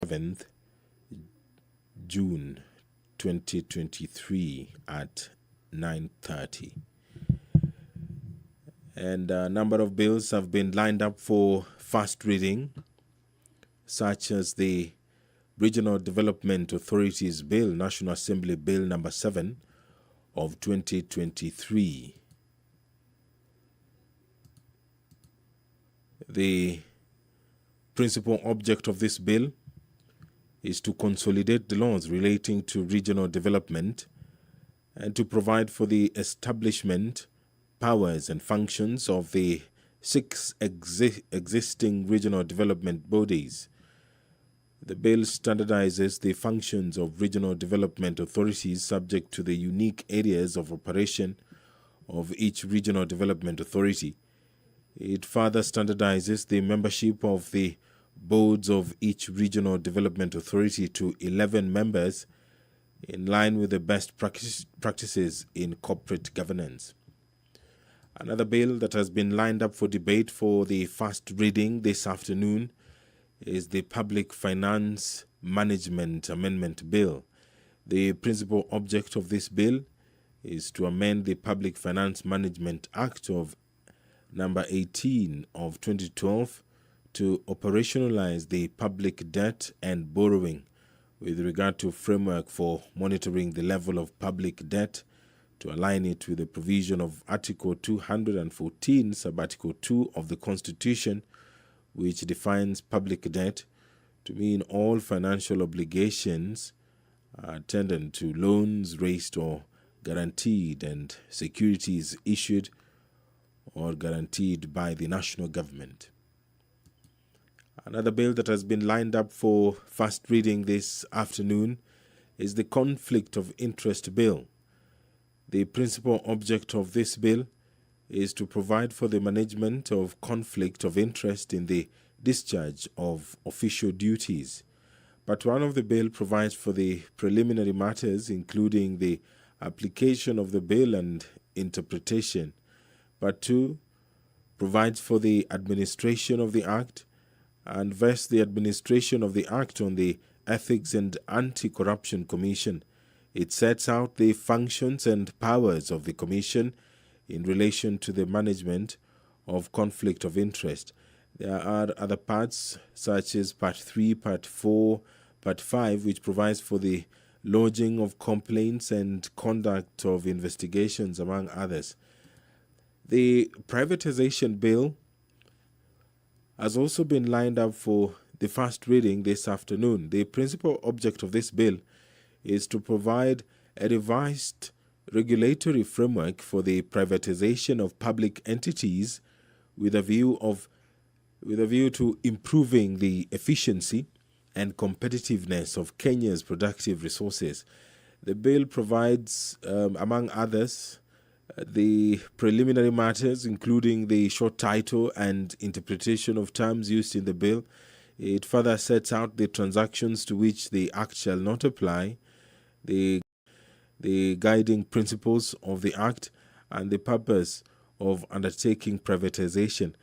7th June 2023 at 9:30. And a number of bills have been lined up for first reading, such as the Regional Development Authorities Bill, National Assembly Bill number 7 of 2023. The principal object of this bill is to consolidate the laws relating to regional development and to provide for the establishment, powers and functions of the 6 existing regional development bodies. The bill standardizes the functions of regional development authorities subject to the unique areas of operation of each regional development authority. It further standardizes the membership of the boards of each regional development authority to 11 members in line with the best practices in corporate governance. Another bill that has been lined up for debate for the first reading this afternoon is the Public Finance Management Amendment Bill. The principal object of this bill is to amend the Public Finance Management Act of number 18 of 2012 to operationalize the public debt and borrowing with regard to framework for monitoring the level of public debt, to align it with the provision of Article 214, Sub-Article 2 of the Constitution, which defines public debt to mean all financial obligations attendant to loans raised or guaranteed and securities issued or guaranteed by the national government. Another bill that has been lined up for first reading this afternoon is the Conflict of Interest Bill. The principal object of this bill is to provide for the management of conflict of interest in the discharge of official duties. Part 1 of the bill provides for the preliminary matters, including the application of the bill and interpretation. Part 2 provides for the administration of the Act and vests the administration of the Act on the Ethics and Anti-Corruption Commission. It sets out the functions and powers of the Commission in relation to the management of conflict of interest. There are other parts, such as Part 3, Part 4, Part 5, which provides for the lodging of complaints and conduct of investigations, among others. The Privatization Bill has also been lined up for the first reading this afternoon. The principal object of this bill is to provide a revised regulatory framework for the privatization of public entities with a view to improving the efficiency and competitiveness of Kenya's productive resources. The bill provides, among others, the preliminary matters, including the short title and interpretation of terms used in the bill. It further sets out the transactions to which the Act shall not apply, the guiding principles of the Act, and the purpose of undertaking privatization.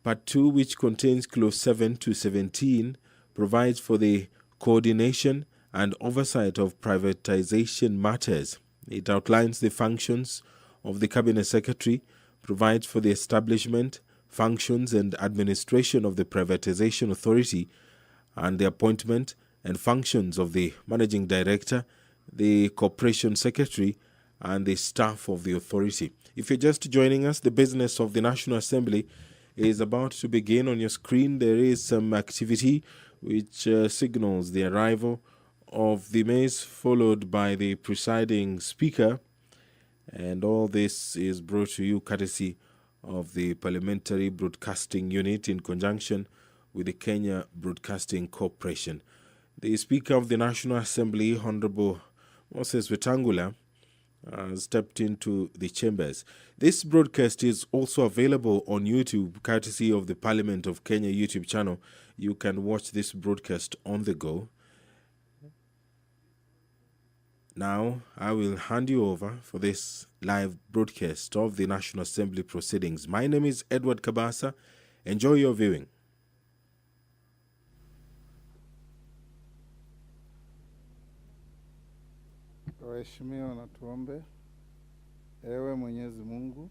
Part 2, which contains Clause 7 to 17, provides for the coordination and oversight of privatization matters. It outlines the functions of the Cabinet Secretary, provides for the establishment, functions and administration of the Privatization Authority, and the appointment and functions of the Managing Director, the Corporation Secretary, and the staff of the authority. If you're just joining us, the business of the National Assembly is about to begin. On your screen, there is some activity which signals the arrival of the maize, followed by the presiding speaker. And all this is brought to you courtesy of the Parliamentary Broadcasting Unit in conjunction with the Kenya Broadcasting Corporation. The Speaker of the National Assembly, Honorable Moses Wetangula, stepped into the chambers. This broadcast is also available on YouTube, courtesy of the Parliament of Kenya YouTube channel. You can watch this broadcast on the go. Now, I will hand you over for this live broadcast of the National Assembly proceedings. My name is Edward Kabasa. Enjoy your viewing. Waheshimiwa, na tuombe. Ewe Mwenyezi Mungu,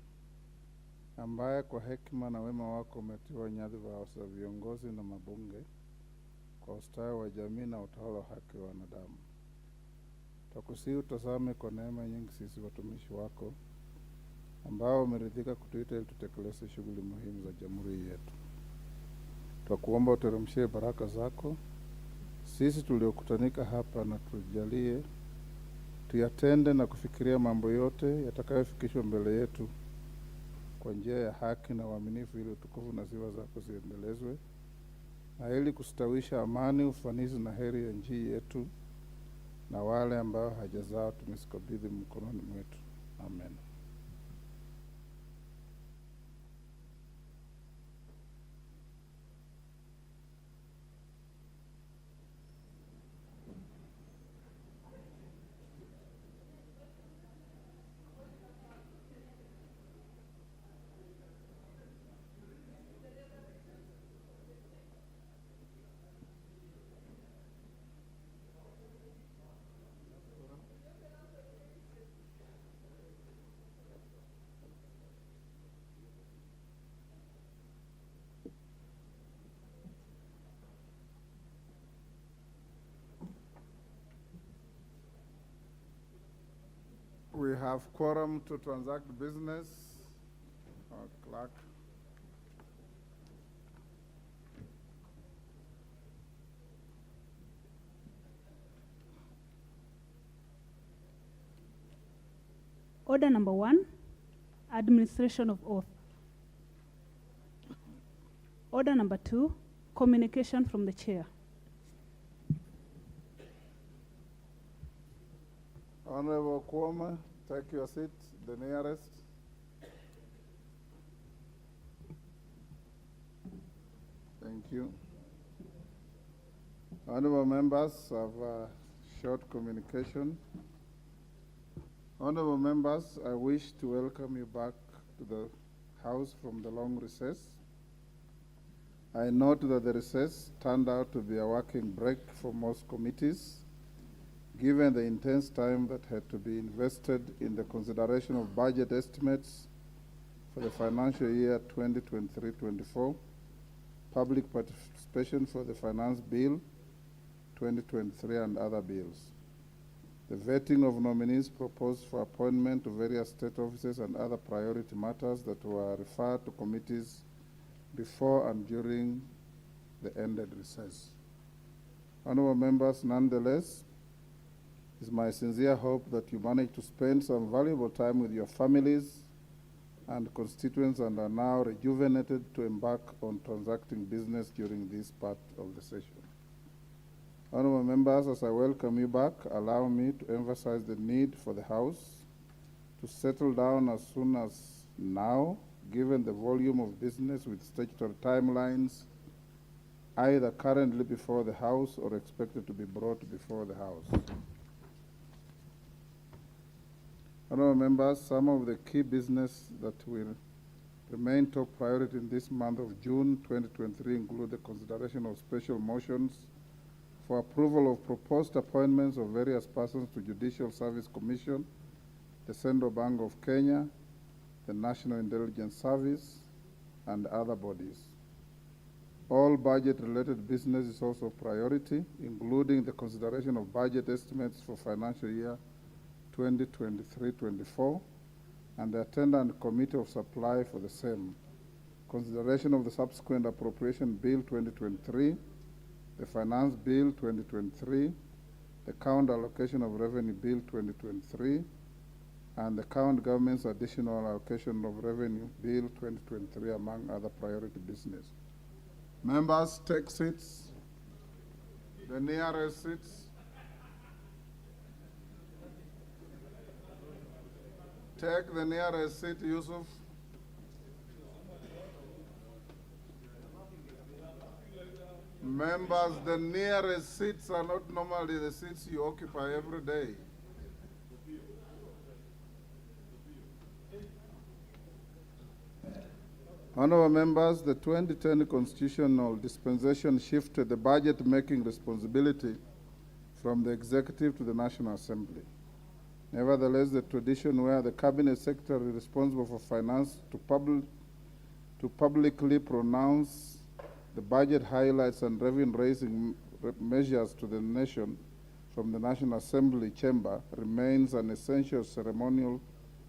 ambaye kwa hekima na wema wako umetiwa nyadhifa za viongozi na mabunge kwa ustawi wa jamii na utawala wa haki wa wanadamu, twakusihi utazame kwa neema nyingi sisi watumishi wako ambao umeridhika kutuita ili tutekeleze shughuli muhimu za jamhuri yetu. Twakuomba uteremshie baraka zako sisi tuliokutanika hapa, na tujalie tuyatende na kufikiria mambo yote yatakayofikishwa mbele yetu kwa njia ya haki na uaminifu, ili utukufu na sifa zako ziendelezwe, na ili kustawisha amani, ufanisi na heri ya nchi yetu na wale ambao haja zao tumesikabidhi mkononi mwetu. Amen. We have quorum to transact business. Our clerk. Order number 1, administration of oath. Order number 2, communication from the chair. Honorable Quorum, take your seat, the nearest. Thank you. Honorable members of short communication. Honorable members, I wish to welcome you back to the House from the long recess. I note that the recess turned out to be a working break for most committees, given the intense time that had to be invested in the consideration of budget estimates for the financial year 2023-24, public participation for the Finance Bill 2023 and other bills, the vetting of nominees proposed for appointment to various state offices, and other priority matters that were referred to committees before and during the ended recess. Honorable members, nonetheless, it's my sincere hope that you manage to spend some valuable time with your families and constituents and are now rejuvenated to embark on transacting business during this part of the session. Honorable members, as I welcome you back, allow me to emphasize the need for the House to settle down as soon as now, given the volume of business with statutory timelines either currently before the House or expected to be brought before the House. Honorable members, some of the key business that will remain top priority in this month of June 2023 include the consideration of special motions for approval of proposed appointments of various persons to Judicial Service Commission, the Central Bank of Kenya, the National Intelligence Service, and other bodies. All budget-related business is also priority, including the consideration of budget estimates for financial year 2023-24, and the attendant committee of supply for the same. Consideration of the subsequent appropriation bill 2023, the finance bill 2023, the count allocation of revenue bill 2023, and the current government's additional allocation of revenue bill 2023, among other priority business. Members, take seats. The nearest seats. Take the nearest seat, Yusuf. Members, the nearest seats are not normally the seats you occupy every day. Honorable members, the 2010 constitutional dispensation shifted the budget-making responsibility from the executive to the National Assembly. Nevertheless, the tradition where the cabinet secretary responsible for finance to publicly pronounce the budget highlights and revenue-raising measures to the nation from the National Assembly chamber remains an essential ceremonial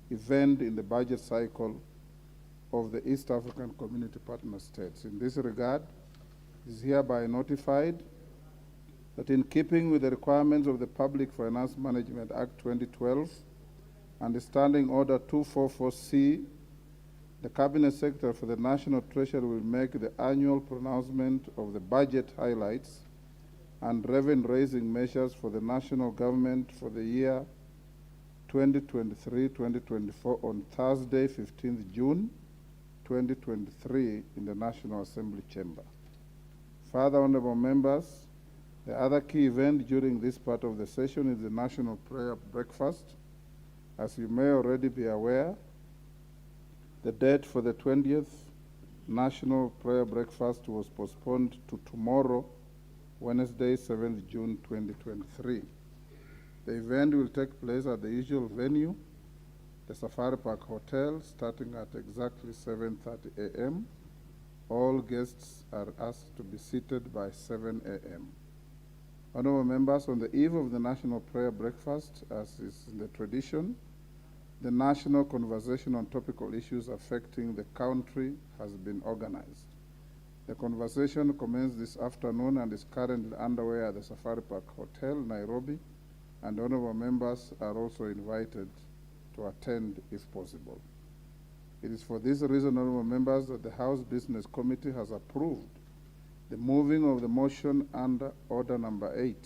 event in the budget cycle of the East African Community Partner States. In this regard, it is hereby notified that in keeping with the requirements of the Public Finance Management Act 2012 and the Standing Order 244C, the Cabinet Secretary for the National Treasury will make the annual pronouncement of the budget highlights and revenue-raising measures for the national government for the year 2023-2024 on Thursday, 15th June 2023 in the National Assembly Chamber. Further, honorable members, the other key event during this part of the session is the National Prayer Breakfast. As you may already be aware, the date for the 20th National Prayer Breakfast was postponed to tomorrow, Wednesday, 7th June 2023. The event will take place at the usual venue, the Safari Park Hotel, starting at exactly 7:30 a.m. All guests are asked to be seated by 7 a.m. Honorable members, on the eve of the National Prayer Breakfast, as is in the tradition, the national conversation on topical issues affecting the country has been organized. The conversation commenced this afternoon and is currently underway at the Safari Park Hotel, Nairobi, and honorable members are also invited to attend if possible. It is for this reason, honorable members, that the House Business Committee has approved the moving of the motion under order number 8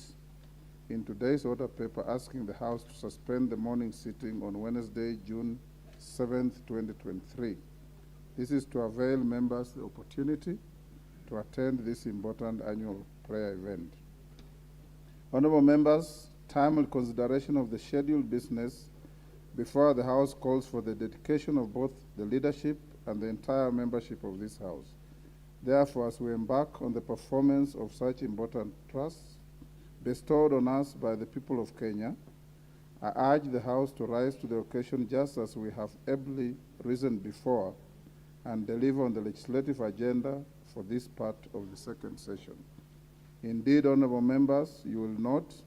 in today's order paper, asking the House to suspend the morning sitting on Wednesday, June 7th, 2023. This is to avail members the opportunity to attend this important annual prayer event. Honorable members, timely consideration of the scheduled business before the House calls for the dedication of both the leadership and the entire membership of this House. Therefore, as we embark on the performance of such important trusts bestowed on us by the people of Kenya, I urge the House to rise to the occasion just as we have ably risen before and deliver on the legislative agenda for this part of the second session. Indeed, honorable members, you will note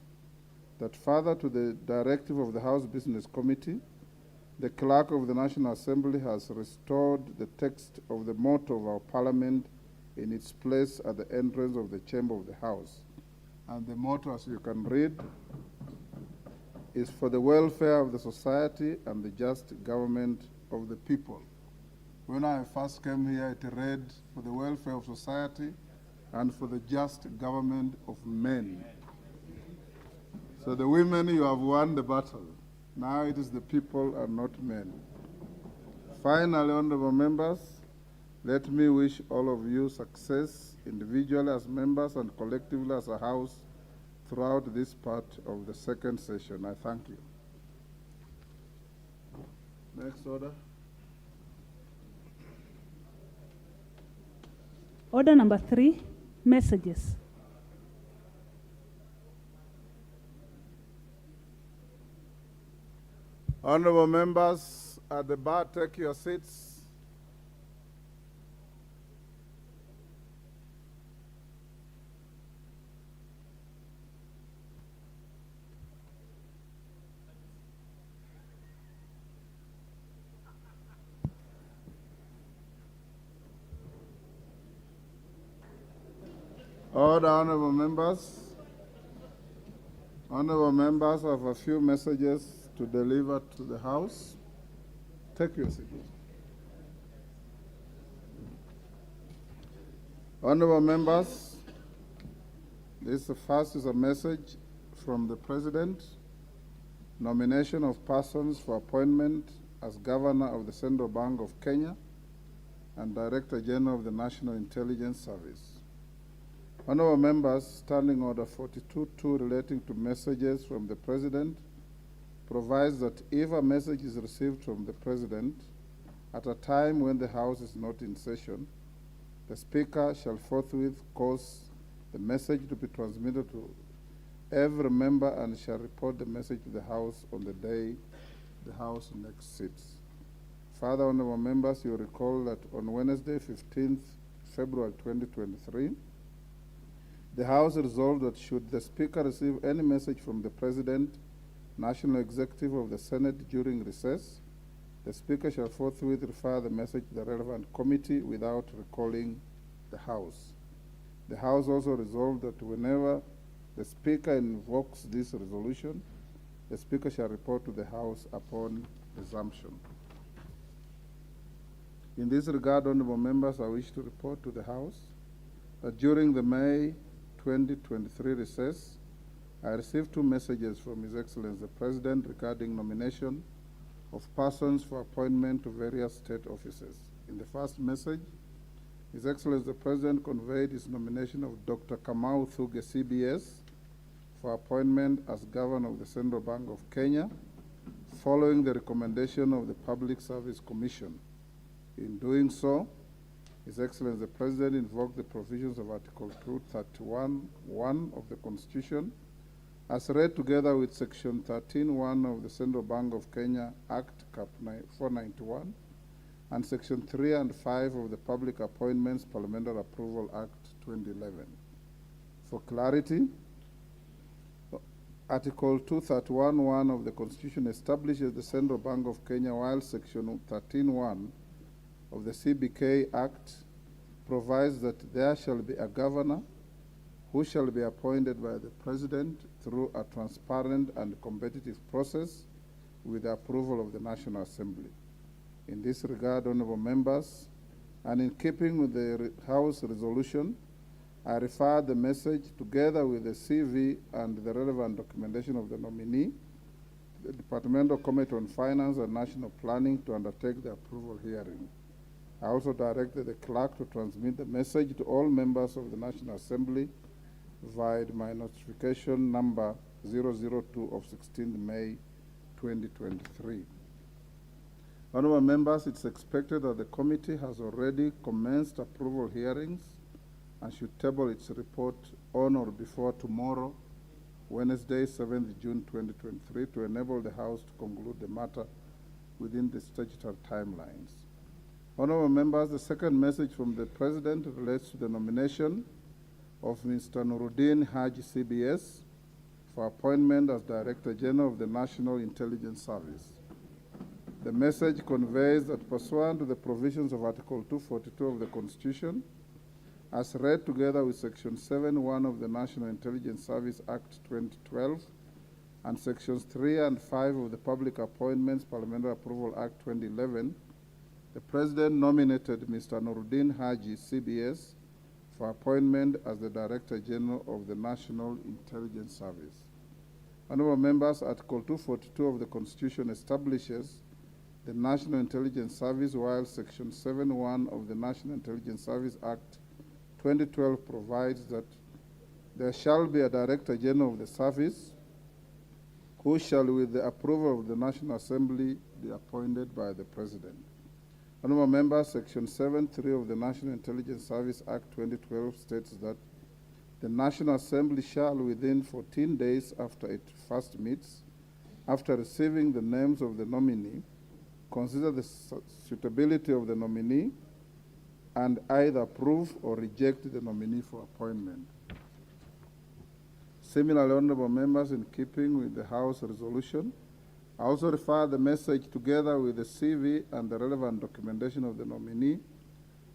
that further to the directive of the House Business Committee, the Clerk of the National Assembly has restored the text of the motto of our Parliament in its place at the entrance of the chamber of the House. And the motto, as you can read, is for the welfare of the society and the just government of the people. When I first came here, it read for the welfare of society and for the just government of men. So the women, you have won the battle. Now it is the people and not men. Finally, honorable members, let me wish all of you success, individually as members and collectively as a House, throughout this part of the second session. I thank you. Next order. Order number 3, messages. Honorable members at the bar, take your seats. Order, honorable members. Honorable members, I have a few messages to deliver to the House. Take your seat. Honorable members, this first is a message from the President, nomination of persons for appointment as Governor of the Central Bank of Kenya and Director General of the National Intelligence Service. Honorable members, Standing Order 42.2 relating to messages from the President provides that if a message is received from the President at a time when the House is not in session, the Speaker shall forthwith cause the message to be transmitted to every member and shall report the message to the House on the day the House next sits. Further, honorable members, you recall that on Wednesday, 15th February 2023, the House resolved that should the Speaker receive any message from the President, National Executive of the Senate during recess, the Speaker shall forthwith refer the message to the relevant committee without recalling the House. The House also resolved that whenever the Speaker invokes this resolution, the Speaker shall report to the House upon resumption. In this regard, honorable members, I wish to report to the House that during the May 2023 recess, I received 2 messages from His Excellency the President regarding nomination of persons for appointment to various state offices. In the first message, His Excellency the President conveyed his nomination of Dr. Kamau Thuge, CBS, for appointment as Governor of the Central Bank of Kenya, following the recommendation of the Public Service Commission. In doing so, His Excellency the President invoked the provisions of Article 231(1) of the Constitution, as read together with Section 13(1) of the Central Bank of Kenya Act Cap 491 and Section 3 and 5 of the Public Appointments Parliamentary Approval Act 2011. For clarity, Article 231(1) of the Constitution establishes the Central Bank of Kenya, while Section 13(1) of the CBK Act provides that there shall be a governor who shall be appointed by the President through a transparent and competitive process with the approval of the National Assembly. In this regard, honorable members, and in keeping with the House resolution, I refer the message together with the CV and the relevant documentation of the nominee to the Departmental Committee on Finance and National Planning to undertake the approval hearing. I also directed the clerk to transmit the message to all members of the National Assembly via my notification number 002 of 16th May 2023. Honorable members, it's expected that the committee has already commenced approval hearings and should table its report on or before tomorrow, Wednesday, 7th June 2023, to enable the House to conclude the matter within the statutory timelines. Honorable members, the second message from the President relates to the nomination of Mr. Nuruddin Haji, CBS, for appointment as Director General of the National Intelligence Service. The message conveys that pursuant to the provisions of Article 242 of the Constitution, as read together with Section 7(1) of the National Intelligence Service Act 2012 and Sections 3 and 5 of the Public Appointments Parliamentary Approval Act 2011, the President nominated Mr. Nuruddin Haji, CBS, for appointment as the Director General of the National Intelligence Service. Honorable members, Article 242 of the Constitution establishes the National Intelligence Service, while Section 7(1) of the National Intelligence Service Act 2012 provides that there shall be a Director General of the Service who shall, with the approval of the National Assembly, be appointed by the President. Honorable members, Section 7(3) of the National Intelligence Service Act 2012 states that the National Assembly shall, within 14 days after it first meets, after receiving the names of the nominee, consider the suitability of the nominee and either approve or reject the nominee for appointment. Similarly, honorable members, in keeping with the House resolution, I also refer the message together with the CV and the relevant documentation of the nominee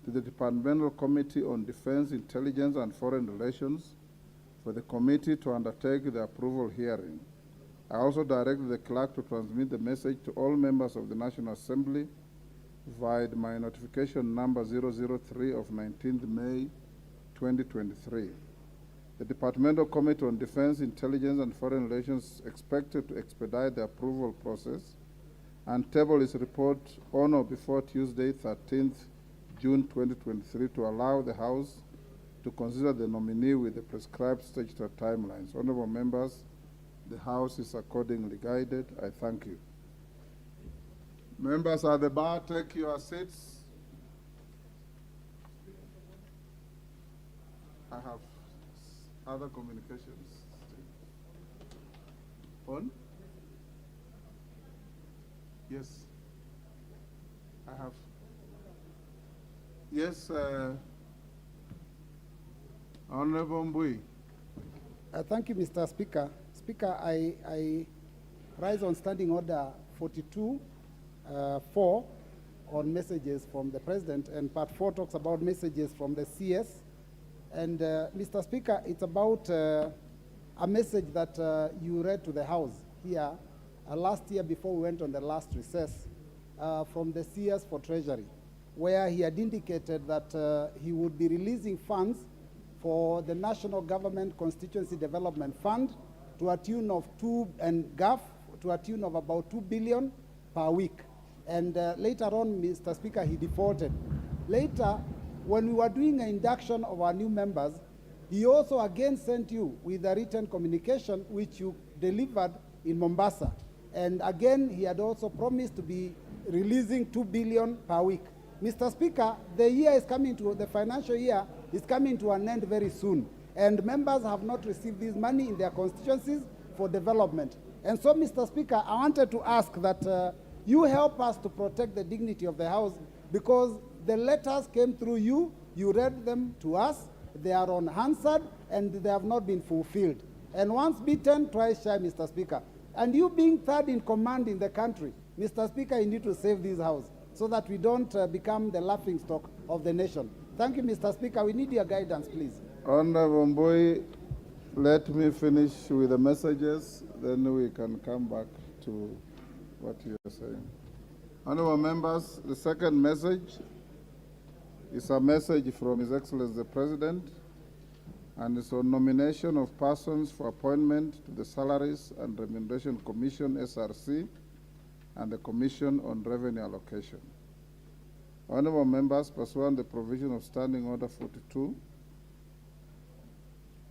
to the Departmental Committee on Defense, Intelligence and Foreign Relations for the committee to undertake the approval hearing. I also directed the clerk to transmit the message to all members of the National Assembly via my notification number 003 of 19th May 2023. The Departmental Committee on Defense, Intelligence and Foreign Relations is expected to expedite the approval process and table its report on or before Tuesday, 13th June 2023, to allow the House to consider the nominee with the prescribed statutory timelines. Honorable members, the House is accordingly guided. I thank you. Members at the bar, take your seats. I have other communications. On? Yes. I have. Yes, Honorable Mbui. Thank you, Mr. Speaker. Speaker, I rise on Standing Order 42, 4 on messages from the President, and Part 4 talks about messages from the CS. And Mr. Speaker, it's about a message that you read to the House here last year before we went on the last recess from the CS for Treasury, where he had indicated that he would be releasing funds for the National Government Constituency Development Fund to a tune of GAF to a tune of about 2 billion per week. And later on, Mr. Speaker, he defaulted. Later, when we were doing an induction of our new members, he also again sent you with a written communication which you delivered in Mombasa. And again, he had also promised to be releasing 2 billion per week. Mr. Speaker, the financial year is coming to an end very soon, and members have not received this money in their constituencies for development. And so, Mr. Speaker, I wanted to ask that you help us to protect the dignity of the House, because the letters came through you, you read them to us, they are unanswered, and they have not been fulfilled. And once beaten, twice shy, Mr. Speaker. And you being third in command in the country, Mr. Speaker, you need to save this House so that we don't become the laughingstock of the nation. Thank you, Mr. Speaker. We need your guidance, please. Honorable Mbui, let me finish with the messages, then we can come back to what you are saying. Honorable members, the second message is a message from His Excellency the President, and it's on nomination of persons for appointment to the Salaries and Remuneration Commission, SRC, and the Commission on Revenue Allocation. Honorable members, pursuant the provision of Standing Order 42,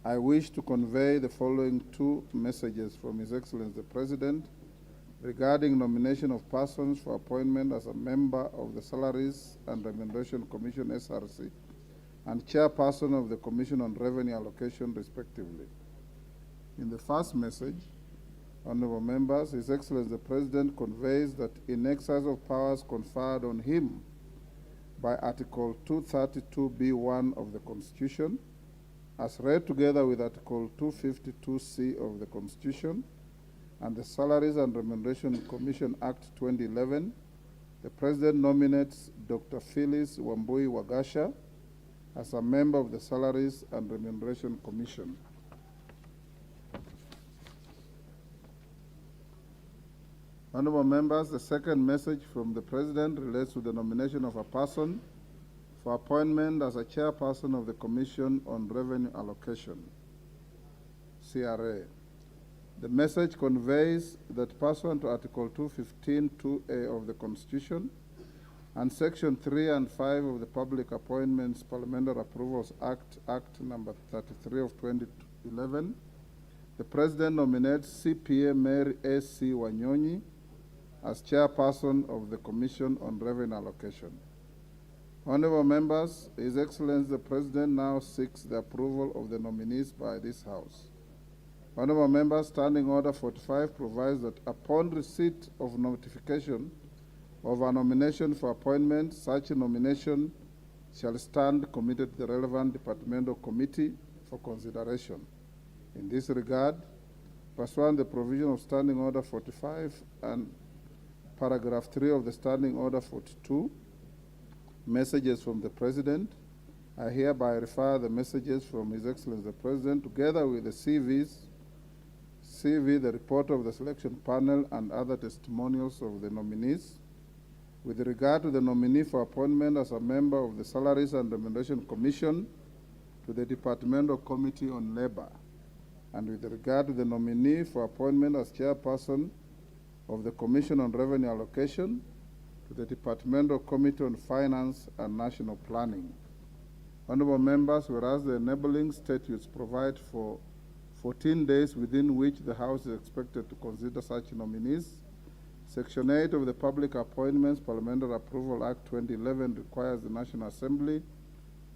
I wish to convey the following two messages from His Excellency the President regarding nomination of persons for appointment as a member of the Salaries and Remuneration Commission, SRC, and chairperson of the Commission on Revenue Allocation, respectively. In the first message, honorable members, His Excellency the President conveys that in exercise of powers conferred on him by Article 232b(1) of the Constitution, as read together with Article 252c of the Constitution and the Salaries and Remuneration Commission Act 2011, the President nominates Dr. Phyllis Wambui Wagasha as a member of the Salaries and Remuneration Commission. Honorable members, the second message from the President relates to the nomination of a person for appointment as a chairperson of the Commission on Revenue Allocation, CRA. The message conveys that pursuant to Article 215(2)(a) of the Constitution and Section 3 and 5 of the Public Appointments Parliamentary Approvals Act number 33 of 2011, the President nominates CPA Mary A.C. Wanyonyi as chairperson of the Commission on Revenue Allocation. Honorable members, His Excellency the President now seeks the approval of the nominees by this House. Honorable members, Standing Order 45 provides that upon receipt of notification of a nomination for appointment, such a nomination shall stand committed to the relevant departmental committee for consideration. In this regard, pursuant the provision of Standing Order 45 and Paragraph 3 of the Standing Order 42, messages from the President, I hereby refer the messages from His Excellency the President together with the CV, the report of the selection panel, and other testimonials of the nominees. With regard to the nominee for appointment as a member of the Salaries and Remuneration Commission, to the Departmental Committee on Labor, and with regard to the nominee for appointment as chairperson of the Commission on Revenue Allocation, to the Departmental Committee on Finance and National Planning. Honorable members, whereas the enabling statutes provide for 14 days within which the House is expected to consider such nominees, Section 8 of the Public Appointments Parliamentary Approval Act 2011 requires the National Assembly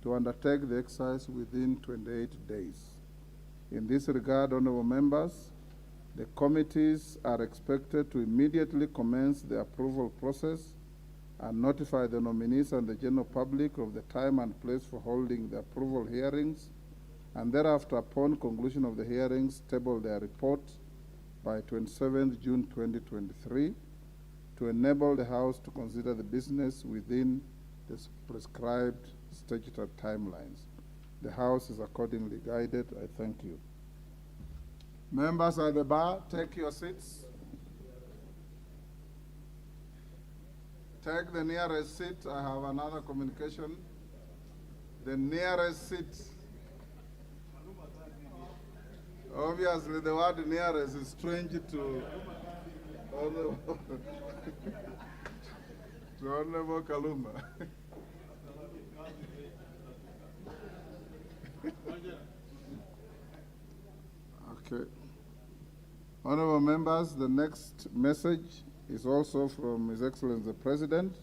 to undertake the exercise within 28 days. In this regard, honorable members, The committees are expected to immediately commence the approval process and notify the nominees and the general public of the time and place for holding the approval hearings, and thereafter, upon conclusion of the hearings, table their report by 27th June 2023 to enable the House to consider the business within the prescribed statutory timelines. The House is accordingly guided. I thank you. Members at the bar, take your seats. Take the nearest seat. I have another communication. The nearest seat. Obviously, the word nearest is strange to Honorable Kaluma. Okay. Honorable members, the next message is also from His Excellency the President,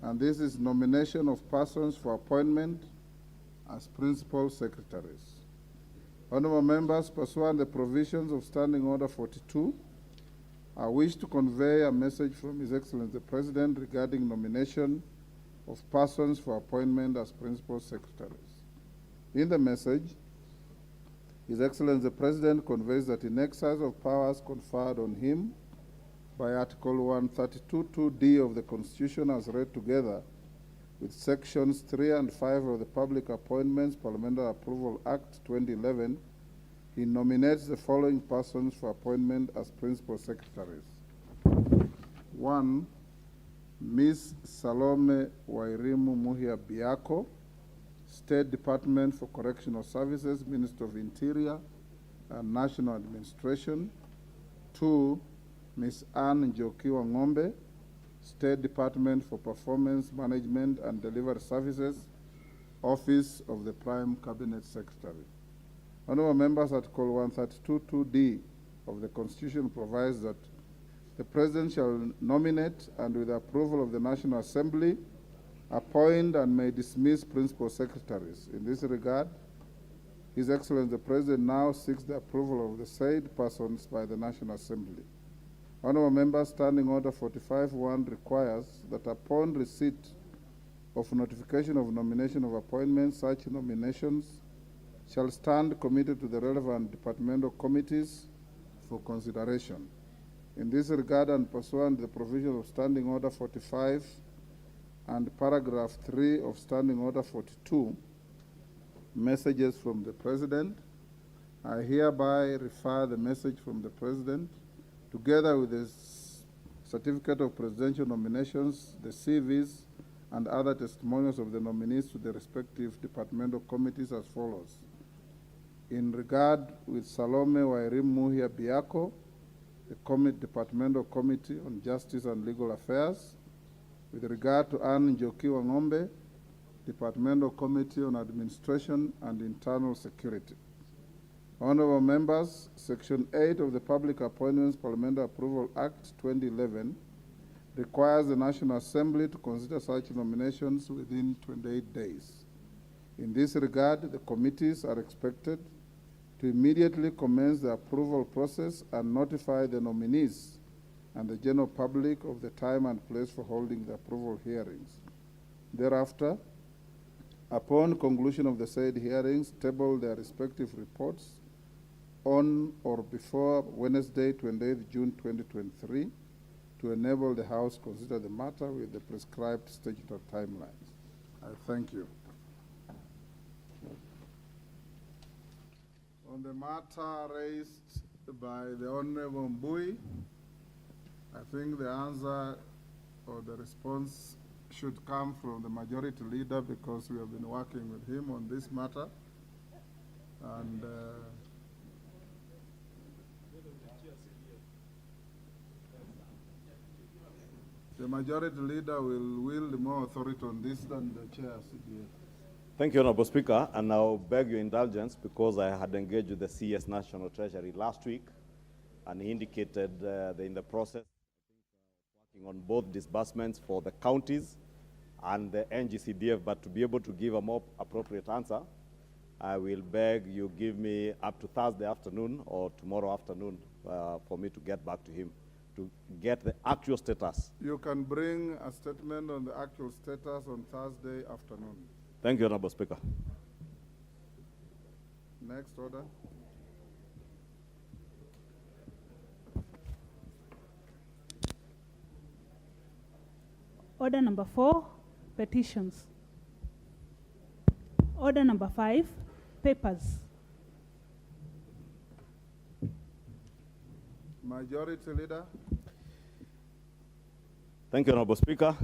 and this is nomination of persons for appointment as principal secretaries. Honorable members, pursuant to the provisions of Standing Order 42, I wish to convey a message from His Excellency the President regarding nomination of persons for appointment as principal secretaries. In the message, His Excellency the President conveys that in exercise of powers conferred on him by Article 132(2)(d) of the Constitution as read together with Sections 3 and 5 of the Public Appointments Parliamentary Approval Act 2011, he nominates the following persons for appointment as principal secretaries. 1, Ms. Salome Wairimu Muhia Biako, State Department for Correctional Services, Minister of Interior and National Administration. 2, Ms. Anne Njokiwa Ng'ombe, State Department for Performance Management and Delivery Services, Office of the Prime Cabinet Secretary. Honorable members, Article 132(2)(d) of the Constitution provides that the President shall nominate and with the approval of the National Assembly appoint and may dismiss principal secretaries. In this regard, His Excellency the President now seeks the approval of the said persons by the National Assembly. Honorable members, Standing Order 45(1) requires that upon receipt of notification of nomination of appointments, such nominations shall stand committed to the relevant departmental committees for consideration. In this regard and pursuant to the provision of Standing Order 45 and paragraph 3 of Standing Order 42, messages from the President, I hereby refer the message from the President together with the certificate of presidential nominations, the CVs, and other testimonials of the nominees to the respective departmental committees as follows. In regard with Salome Wairimu Muhia Biako, the Departmental Committee on Justice and Legal Affairs. With regard to Anne Njokiwa Ng'ombe, Departmental Committee on Administration and Internal Security. Honorable members, Section 8 of the Public Appointments Parliamentary Approval Act 2011 requires the National Assembly to consider such nominations within 28 days. In this regard, the committees are expected to immediately commence the approval process and notify the nominees and the general public of the time and place for holding the approval hearings. Thereafter, upon conclusion of the said hearings, table their respective reports on or before Wednesday, 28th June 2023, to enable the House to consider the matter with the prescribed statutory timelines. I thank you. On the matter raised by the Honorable Mbui, I think the answer or the response should come from the majority leader because we have been working with him on this matter. And the majority leader will wield more authority on this than the chair CDA. Thank you, Honorable Speaker, and I'll beg your indulgence because I had engaged with the CS National Treasury last week, and he indicated they're in the process working on both disbursements for the counties and the NGCDF, but to be able to give a more appropriate answer, I will beg you give me up to Thursday afternoon or tomorrow afternoon for me to get back to him to get the actual status. You can bring a statement on the actual status on Thursday afternoon. Thank you, Honorable Speaker. Next order. Order number 4, petitions. Order number 5, papers. Majority Leader. Thank you, Honorable Speaker.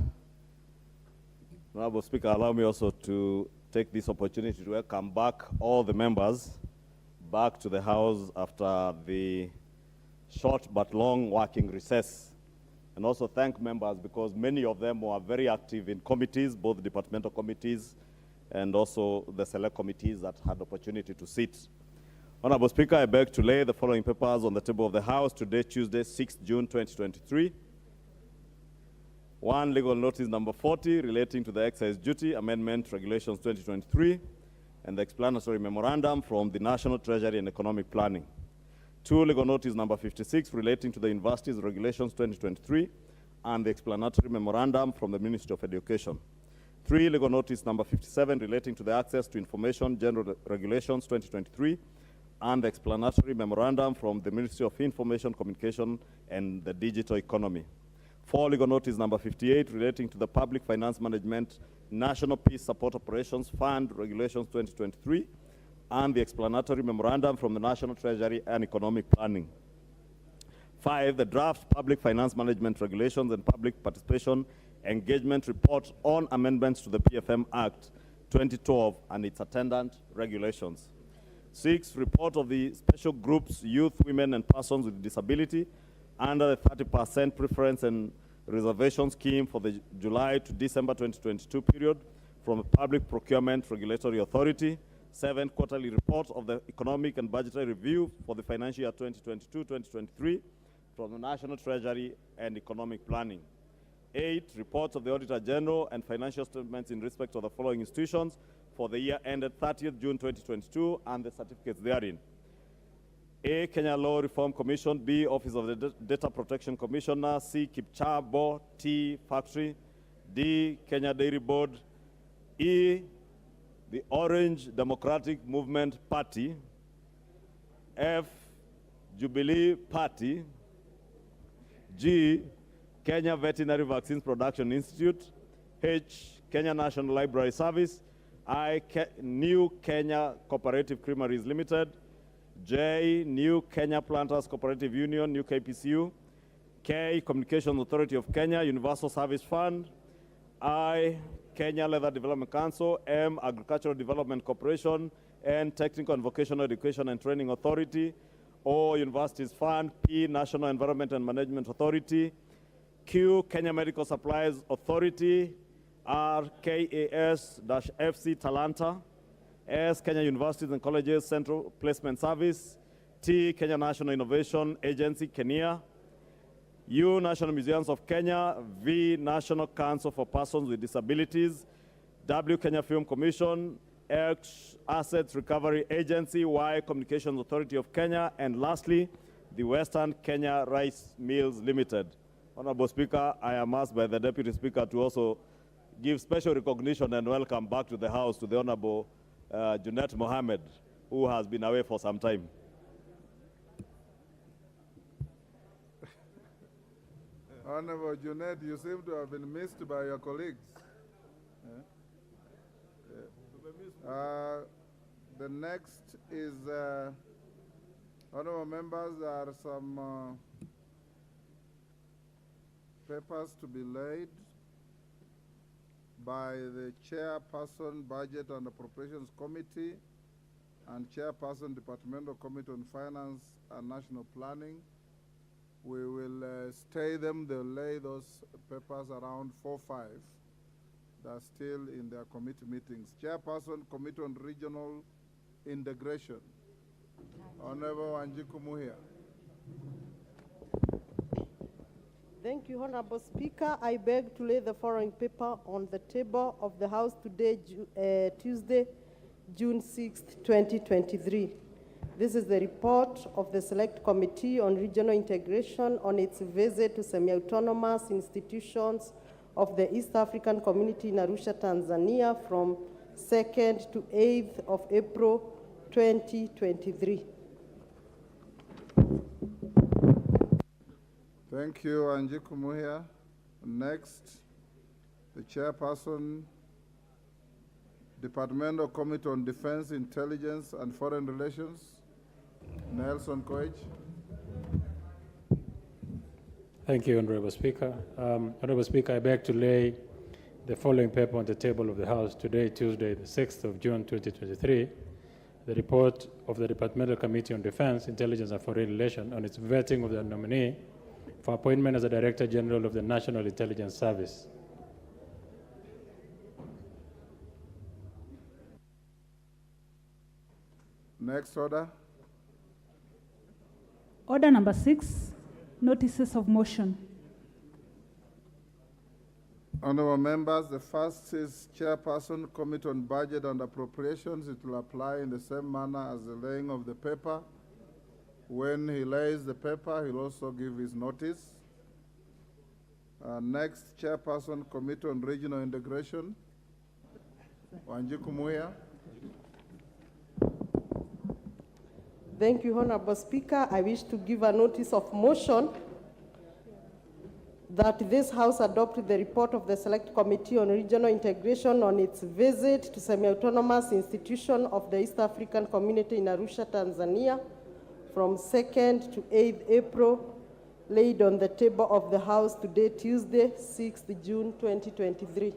Honorable Speaker, allow me also to take this opportunity to welcome back all the members back to the House after the short but long working recess. And also thank members because many of them were very active in committees, both departmental committees and also the select committees that had the opportunity to sit. Honorable Speaker, I beg to lay the following papers on the table of the House today, Tuesday, 6th June 2023. 1, legal notice number 40 relating to the excise duty amendment regulations 2023 and the explanatory memorandum from the National Treasury and Economic Planning. 2, legal notice number 56 relating to the universities regulations 2023 and the explanatory memorandum from the Ministry of Education. 3, legal notice number 57 relating to the access to information general regulations 2023 and the explanatory memorandum from the Ministry of Information, Communication and the Digital Economy. 4, legal notice number 58 relating to the Public Finance Management National Peace Support Operations Fund Regulations 2023 and the explanatory memorandum from the National Treasury and Economic Planning. 5, the draft Public Finance Management Regulations and Public Participation Engagement Report on amendments to the PFM Act 2012 and its attendant regulations. 6, report of the special groups, youth, women, and persons with disability under the 30% preference and reservation scheme for the July to December 2022 period from the Public Procurement Regulatory Authority. 7, quarterly report of the economic and budgetary review for the financial year 2022-2023 from the National Treasury and Economic Planning. 8, reports of the Auditor General and financial statements in respect of the following institutions for the year ended 30th June 2022 and the certificates therein. A, Kenya Law Reform Commission. B, Office of the Data Protection Commissioner. C, Kipchabo Tea Factory. D, Kenya Dairy Board. E, the Orange Democratic Movement Party. F, Jubilee Party. G, Kenya Veterinary Vaccines Production Institute. H, Kenya National Library Service. I, New Kenya Cooperative Creameries Limited. J, New Kenya Planters Cooperative Union, New KPCU. K, Communications Authority of Kenya, Universal Service Fund. I, Kenya Leather Development Council. M, Agricultural Development Corporation. N, Technical and Vocational Education and Training Authority. O, Universities Fund. P, National Environment and Management Authority. Q, Kenya Medical Supplies Authority. R, KAS-FC Talanta. S, Kenya Universities and Colleges Central Placement Service. T, Kenya National Innovation Agency, Kenya. U, National Museums of Kenya. V, National Council for Persons with Disabilities. W, Kenya Film Commission. X, Assets Recovery Agency. Y, Communications Authority of Kenya. And lastly, the Western Kenya Rice Mills Limited. Honorable Speaker, I am asked by the Deputy Speaker to also give special recognition and welcome back to the House to the Honorable Junet Mohammed, who has been away for some time. Honorable Junet, you seem to have been missed by your colleagues. The next is, honorable members, there are some papers to be laid by the Chairperson, Budget and Appropriations Committee and Chairperson, Departmental Committee on Finance and National Planning. We will stay them. They'll lay those papers around 4-5. They're still in their committee meetings. Chairperson, Committee on Regional Integration. Honorable Wanjiku Muhia. Thank you, Honorable Speaker. I beg to lay the following paper on the table of the House today, Tuesday, June 6th, 2023. This is the report of the Select Committee on Regional Integration on its visit to semi-autonomous institutions of the East African Community in Arusha, Tanzania from 2nd to 8th of April, 2023. Thank you, Angie Kumuhia. Next, the chairperson, Departmental Committee on Defense, Intelligence, and Foreign Relations, Nelson Koech. Thank you, Honorable Speaker. Honorable Speaker, I beg to lay the following paper on the table of the House today, Tuesday, the 6th of June, 2023, the report of the Departmental Committee on Defense, Intelligence, and Foreign Relations on its vetting of the nominee for appointment as the Director General of the National Intelligence Service. Next order. Order number 6, notices of motion. Honorable members, the first is Chairperson, Committee on Budget and Appropriations. It will apply in the same manner as the laying of the paper. When he lays the paper, he'll also give his notice. Next, Chairperson, Committee on Regional Integration, Wanjiku Muya. Thank you, Honorable Speaker. I wish to give a notice of motion that this House adopt the report of the Select Committee on Regional Integration on its visit to semi-autonomous institution of the East African Community in Arusha, Tanzania, from 2nd to 8th April, laid on the table of the House today, Tuesday, 6th June, 2023.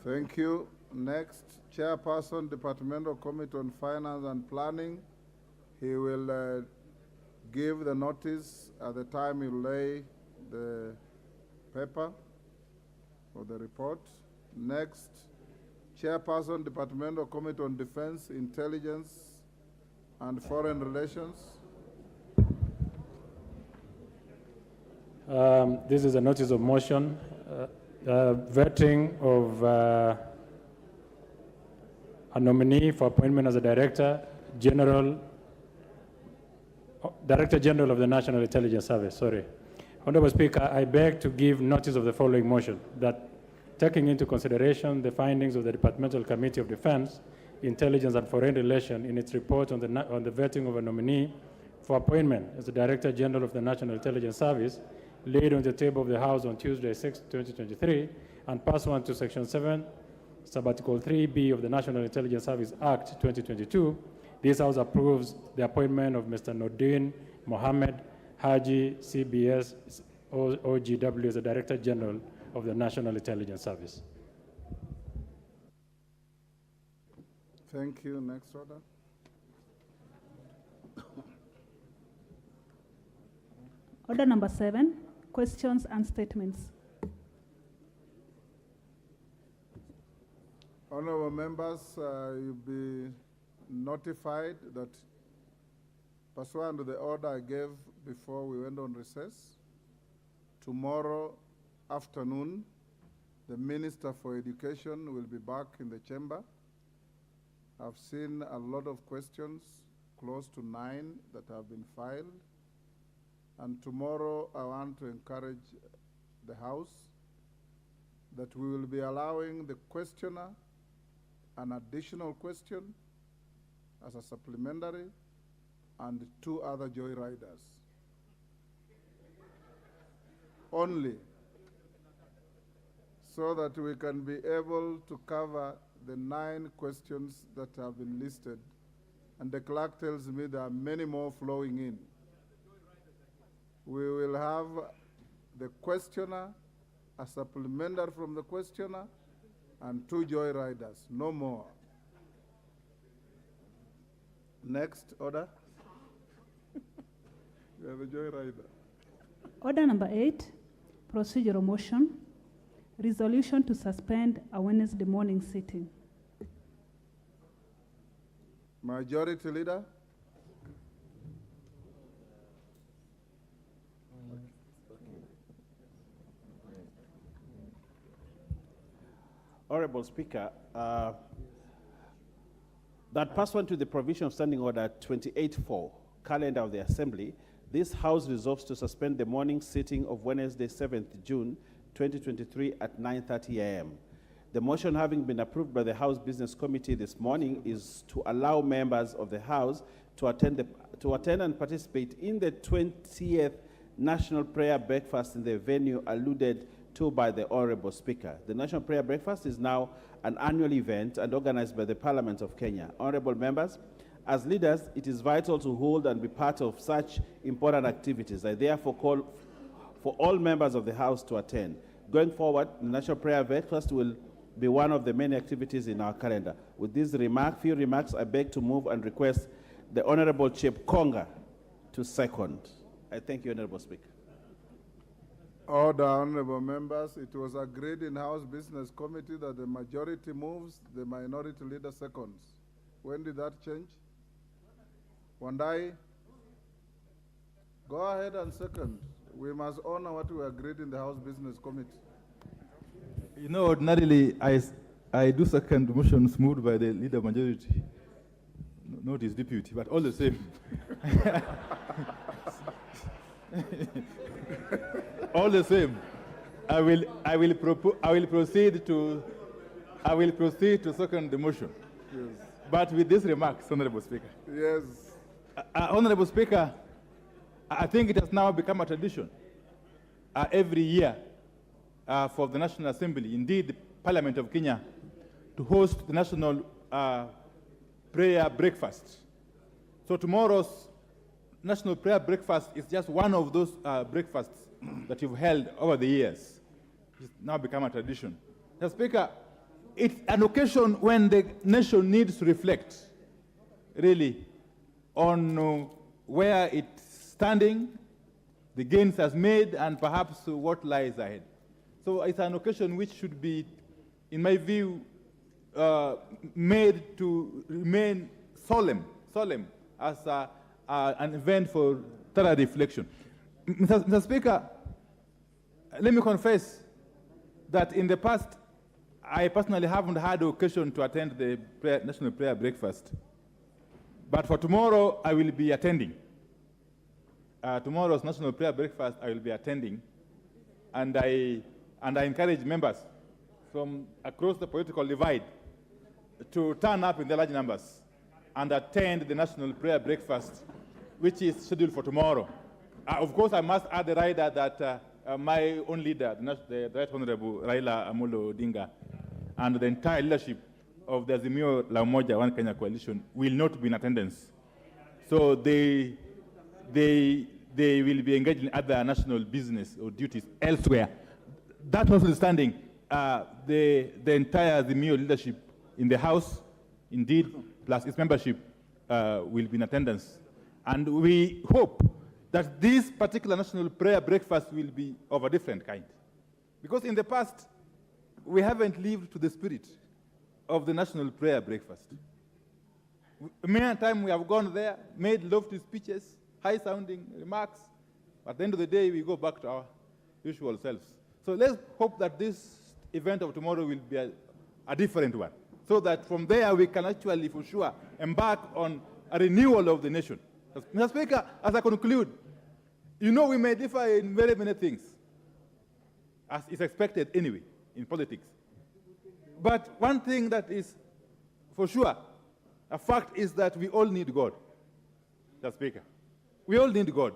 Thank you. Next, Chairperson, Departmental Committee on Finance and Planning. He will give the notice at the time he lay the paper for the report. Next, Chairperson, Departmental Committee on Defense, Intelligence, and Foreign Relations. This is a notice of motion, vetting of a nominee for appointment as a Director General of the National Intelligence Service. Honorable Speaker, I beg to give notice of the following motion, that taking into consideration the findings of the Departmental Committee of Defense, Intelligence, and Foreign Relations in its report on the vetting of a nominee for appointment as the Director General of the National Intelligence Service, laid on the table of the House on Tuesday, 6, 2023, and pursuant to Section 7, Subarticle 3B of the National Intelligence Service Act 2022, this House approves the appointment of Mr. Nordin Mohammed Haji, CBS, OGW, as the Director General of the National Intelligence Service. Thank you. Next order. Order number 7, questions and statements. Honorable members, you'll be notified that pursuant to the order I gave before we went on recess, tomorrow afternoon, the Minister for Education will be back in the chamber. I've seen a lot of questions, close to 9 that have been filed. And tomorrow I want to encourage the House that we will be allowing the questioner an additional question as a supplementary and 2 other joyriders. Only, so that we can be able to cover the 9 questions that have been listed. And the clerk tells me there are many more flowing in. We will have the questioner, a supplementary from the questioner, and 2 joyriders, no more. Next order. You are the joyrider. Order number 8, procedural motion, resolution to suspend a Wednesday morning sitting. Majority Leader. Honorable Speaker, That pursuant to the provision of Standing Order 28.4, calendar of the Assembly, this House resolves to suspend the morning sitting of Wednesday, 7th June 2023 at 9:30 a.m. The motion having been approved by the House Business Committee this morning is to allow members of the House to attend and participate in the 20th National Prayer Breakfast in the venue alluded to by the Honorable Speaker. The National Prayer Breakfast is now an annual event and organized by the Parliament of Kenya. Honorable members, as leaders, it is vital to hold and be part of such important activities. I therefore call for all members of the House to attend. Going forward, the National Prayer Breakfast will be one of the many activities in our calendar. With these few remarks, I beg to move and request the Honorable Chip Konga to second. I thank you, Honorable Speaker. Order, honorable members. It was agreed in House Business Committee that the majority moves, the minority leader seconds. When did that change? Wandai? Go ahead and second. We must honor what we agreed in the House Business Committee. You know, ordinarily, I do second motions moved by the leader majority, not his deputy, but all the same. All the same, I will proceed to second the motion. Yes. But with these remarks, Honorable Speaker. Yes. Honorable Speaker, I think it has now become a tradition every year for the National Assembly, indeed the Parliament of Kenya, to host the National Prayer Breakfast. So tomorrow's National Prayer Breakfast is just one of those breakfasts that you've held over the years. It's now become a tradition. Mr. Speaker, it's an occasion when the nation needs to reflect, really, on where it's standing, the gains has made, and perhaps what lies ahead. So it's an occasion which should be, in my view, made to remain solemn as an event for thorough reflection. Mr. Speaker, let me confess that in the past, I personally haven't had the occasion to attend the National Prayer Breakfast. But for tomorrow, I will be attending. Tomorrow's National Prayer Breakfast, I will be attending. And I encourage members from across the political divide to turn up in the large numbers and attend the National Prayer Breakfast, which is scheduled for tomorrow. Of course, I must add the rider that my own leader, the Right Honorable Raila Amolo Odinga, and the entire leadership of the Azimio La Umoja One Kenya coalition will not be in attendance. So they will be engaged in other national business or duties elsewhere. That notwithstanding, the entire Azimio leadership in the House, indeed, plus its membership, will be in attendance. And we hope that this particular National Prayer Breakfast will be of a different kind. Because in the past, we haven't lived to the spirit of the National Prayer Breakfast. Many times we have gone there, made lofty speeches, high-sounding remarks. At the end of the day, we go back to our usual selves. So let's hope that this event of tomorrow will be a different one, so that from there we can actually, for sure, embark on a renewal of the nation. Mr. Speaker, as I conclude, you know we may differ in very many things, as is expected anyway in politics. But one thing that is for sure a fact is that we all need God, Mr. Speaker. We all need God.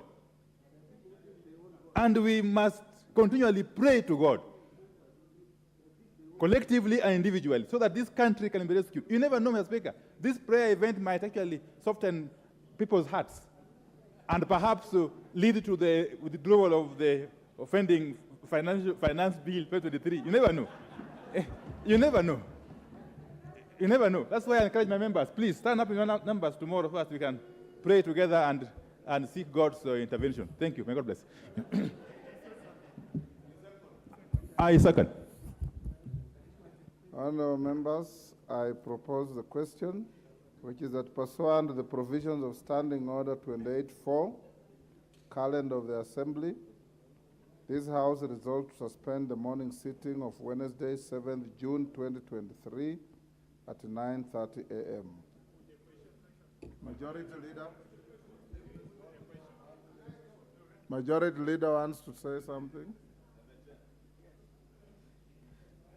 And we must continually pray to God, collectively and individually, so that this country can be rescued. You never know, Mr. Speaker. This prayer event might actually soften people's hearts and perhaps lead to the withdrawal of the offending finance bill 2023. You never know. You never know. You never know. That's why I encourage my members, please stand up in your numbers tomorrow so that we can pray together and seek God's intervention. Thank you. May God bless. I second. Honourable members, I propose the question, which is that pursuant to the provisions of Standing Order 28.4, calendar of the Assembly, this House resolved to suspend the morning sitting of Wednesday, 7th June 2023 at 9:30 a.m. Majority Leader. Majority Leader wants to say something.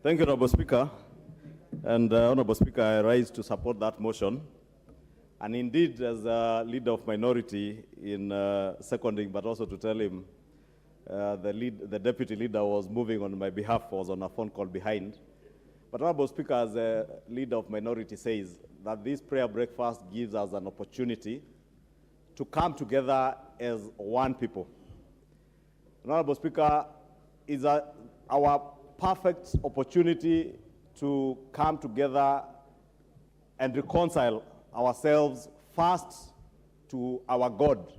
Thank you, Honorable Speaker. And Honorable Speaker, I rise to support that motion. And indeed, as a leader of minority in seconding, but also to tell him the deputy leader was moving on my behalf, was on a phone call behind. But Honorable Speaker, as a leader of minority, says that this prayer breakfast gives us an opportunity to come together as one people. Honorable Speaker, is our perfect opportunity to come together and reconcile ourselves first to our God.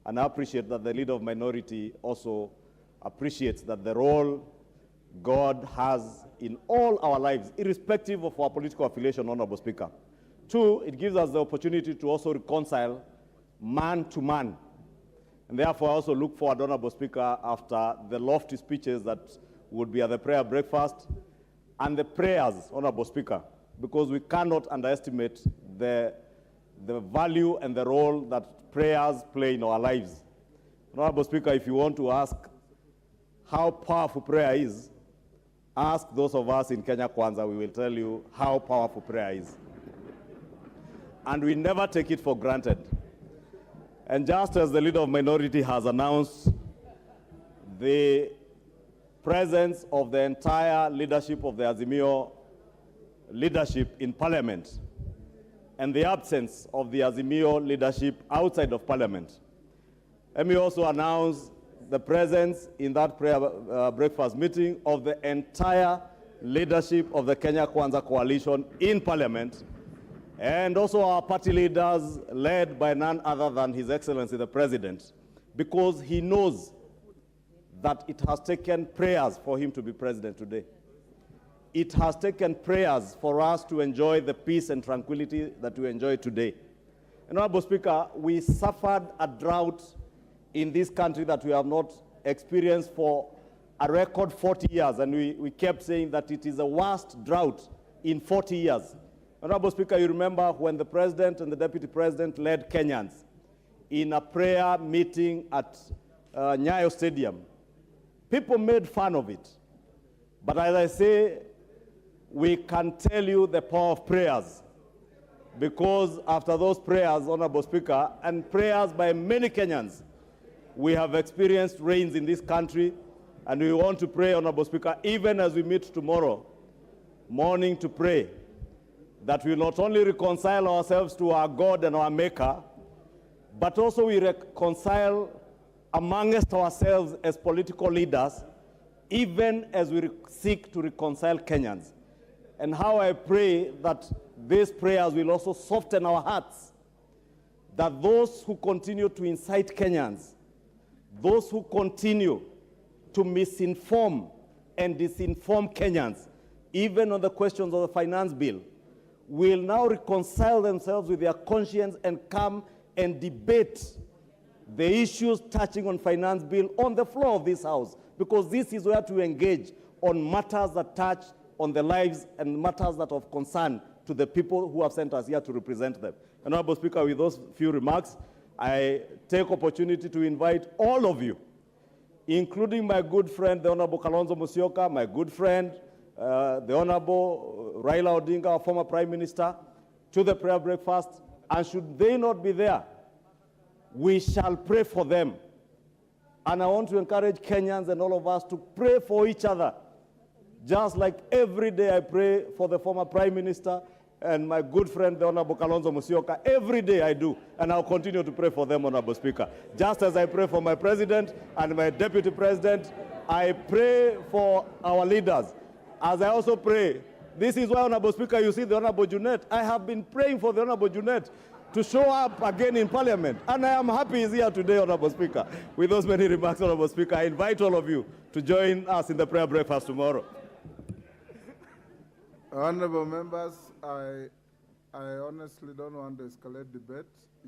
And I appreciate that the leader of minority also appreciates that the role God has in all our lives, irrespective of our political affiliation, Honorable Speaker. Two, it gives us the opportunity to also reconcile man to man. And therefore, I also look forward, Honorable Speaker, after the lofty speeches that would be at the prayer breakfast and the prayers, Honorable Speaker, because we cannot underestimate the value and the role that prayers play in our lives. Honorable Speaker, if you want to ask how powerful prayer is, ask those of us in Kenya Kwanza, we will tell you how powerful prayer is. And we never take it for granted. And just as the leader of minority has announced the presence of the entire leadership of the Azimio leadership in Parliament and the absence of the Azimio leadership outside of Parliament, let me also announce the presence in that prayer breakfast meeting of the entire leadership of the Kenya Kwanza coalition in Parliament, and also our party leaders led by none other than His Excellency the President, because he knows that it has taken prayers for him to be president today. It has taken prayers for us to enjoy the peace and tranquility that we enjoy today. And Honorable Speaker, we suffered a drought in this country that we have not experienced for a record 40 years, and we kept saying that it is the worst drought in 40 years. Honorable Speaker, you remember when the President and the Deputy President led Kenyans in a prayer meeting at Nyayo Stadium. People made fun of it. But as I say, we can tell you the power of prayers, because after those prayers, Honorable Speaker, and prayers by many Kenyans, we have experienced rains in this country, and we want to pray, Honorable Speaker, even as we meet tomorrow morning to pray, that we not only reconcile ourselves to our God and our Maker, but also we reconcile amongst ourselves as political leaders, even as we seek to reconcile Kenyans. And how I pray that these prayers will also soften our hearts, that those who continue to incite Kenyans, those who continue to misinform and disinform Kenyans, even on the questions of the finance bill, will now reconcile themselves with their conscience and come and debate the issues touching on finance bill on the floor of this House, because this is where to engage on matters that touch on the lives and matters that are of concern to the people who have sent us here to represent them. And Honorable Speaker, with those few remarks, I take opportunity to invite all of you, including my good friend, the Honorable Kalonzo Musyoka, my good friend, the Honorable Raila Odinga, our former Prime Minister, to the prayer breakfast. And should they not be there, we shall pray for them. And I want to encourage Kenyans and all of us to pray for each other. Just like every day I pray for the former Prime Minister and my good friend, the Honorable Kalonzo Musyoka, every day I do, and I'll continue to pray for them, Honorable Speaker. Just as I pray for my President and my Deputy President, I pray for our leaders. As I also pray, this is why, Honorable Speaker, you see the Honorable Junet. I have been praying for the Honorable Junet to show up again in Parliament, and I am happy he's here today, Honorable Speaker. With those many remarks, Honorable Speaker, I invite all of you to join us in the prayer breakfast tomorrow. Honorable members, I honestly don't want to escalate debate.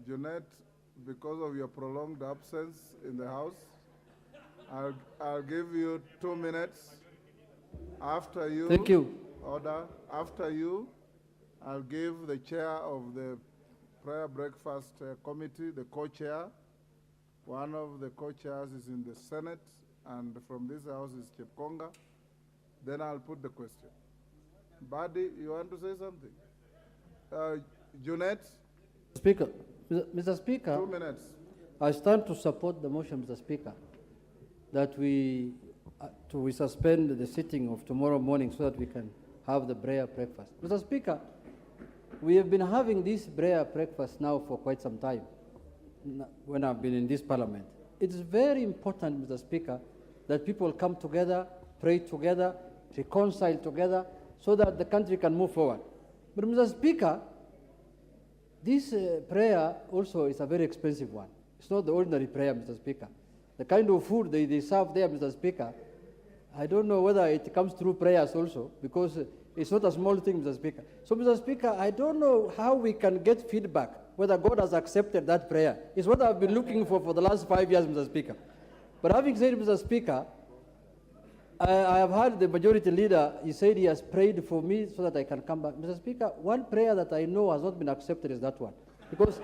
Junet, because of your prolonged absence in the House, I'll give you 2 minutes. After you, thank you. Order. After you, I'll give the chair of the prayer breakfast committee, the co-chair. One of the co-chairs is in the Senate, and from this house is Chepkonga. Then I'll put the question. Buddy, you want to say something? Junet? Speaker, Mr. Speaker, 2 minutes. I stand to support the motion, Mr. Speaker, that we suspend the sitting of tomorrow morning so that we can have the prayer breakfast. Mr. Speaker, we have been having this prayer breakfast now for quite some time when I've been in this parliament. It's very important, Mr. Speaker, that people come together, pray together, reconcile together, so that the country can move forward. But, Mr. Speaker, this prayer also is a very expensive one. It's not the ordinary prayer, Mr. Speaker. The kind of food they serve there, Mr. Speaker, I don't know whether it comes through prayers also, because it's not a small thing, Mr. Speaker. So, Mr. Speaker, I don't know how we can get feedback whether God has accepted that prayer. It's what I've been looking for the last 5 years, Mr. Speaker. But having said, Mr. Speaker, I have heard the majority leader, he said he has prayed for me so that I can come back. Mr. Speaker, one prayer that I know has not been accepted is that one. Because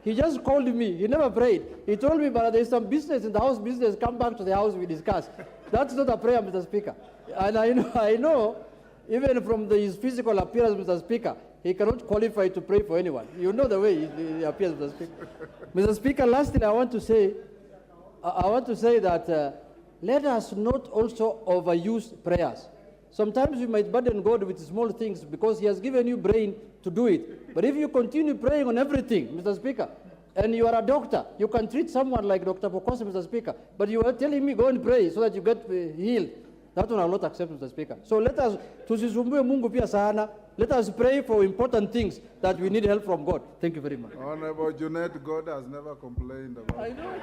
he just called me, he never prayed. He told me, but there's some business in the house business, come back to the house, we discuss. That's not a prayer, Mr. Speaker. And I know, even from his physical appearance, Mr. Speaker, he cannot qualify to pray for anyone. You know the way he appears, Mr. Speaker. Mr. Speaker, lastly, I want to say that let us not also overuse prayers. Sometimes you might burden God with small things because he has given you brain to do it. But if you continue praying on everything, Mr. Speaker, and you are a doctor, you can treat someone like Dr. Pokosi, Mr. Speaker, but you are telling me go and pray so that you get healed. That one I will not accept, Mr. Speaker. So let us, tusisumbue Mungu pia sana, let us pray for important things that we need help from God. Thank you very much. Honorable Junet, God has never complained about I know.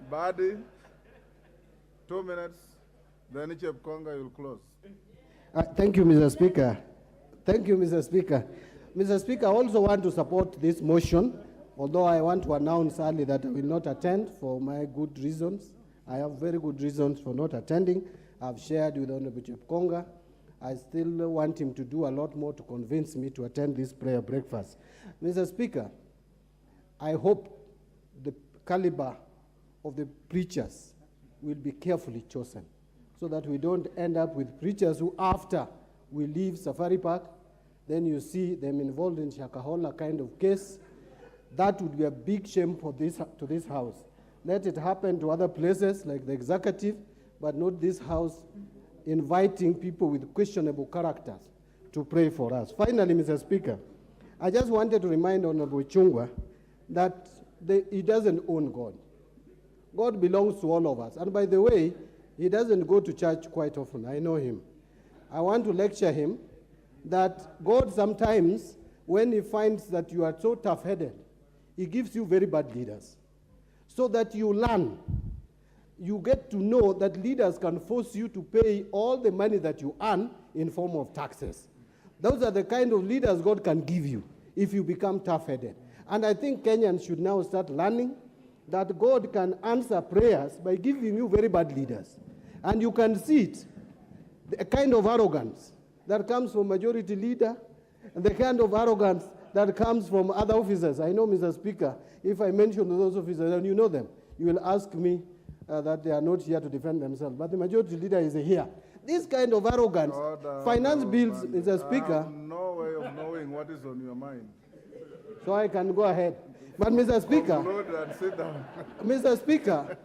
Buddy, 2 minutes, then Chepkonga will close. Thank you, Mr. Speaker. Thank you, Mr. Speaker. Mr. Speaker, I also want to support this motion, although I want to announce early that I will not attend for my good reasons. I have very good reasons for not attending. I've shared with Honorable Chepkonga. I still want him to do a lot more to convince me to attend this prayer breakfast. Mr. Speaker, I hope the caliber of the preachers will be carefully chosen so that we don't end up with preachers who, after we leave Safari Park, then you see them involved in Shakahola kind of case. That would be a big shame for to this house. Let it happen to other places like the executive, but not this house inviting people with questionable characters to pray for us. Finally, Mr. Speaker, I just wanted to remind Honorable Chungwa that he doesn't own God. God belongs to all of us. And by the way, he doesn't go to church quite often. I know him. I want to lecture him that God sometimes, when he finds that you are so tough-headed, he gives you very bad leaders so that you learn. You get to know that leaders can force you to pay all the money that you earn in form of taxes. Those are the kind of leaders God can give you if you become tough-headed. And I think Kenyans should now start learning that God can answer prayers by giving you very bad leaders. And you can see it, the kind of arrogance that comes from majority leader, and the kind of arrogance that comes from other officers. I know, Mr. Speaker, if I mention those officers, and you know them, you will ask me that they are not here to defend themselves. But the majority leader is here. This kind of arrogance, finance bills, Mr. Speaker. I have no way of knowing what is on your mind. So I can go ahead. But Mr. Speaker, conclude and sit down. Mr. Speaker,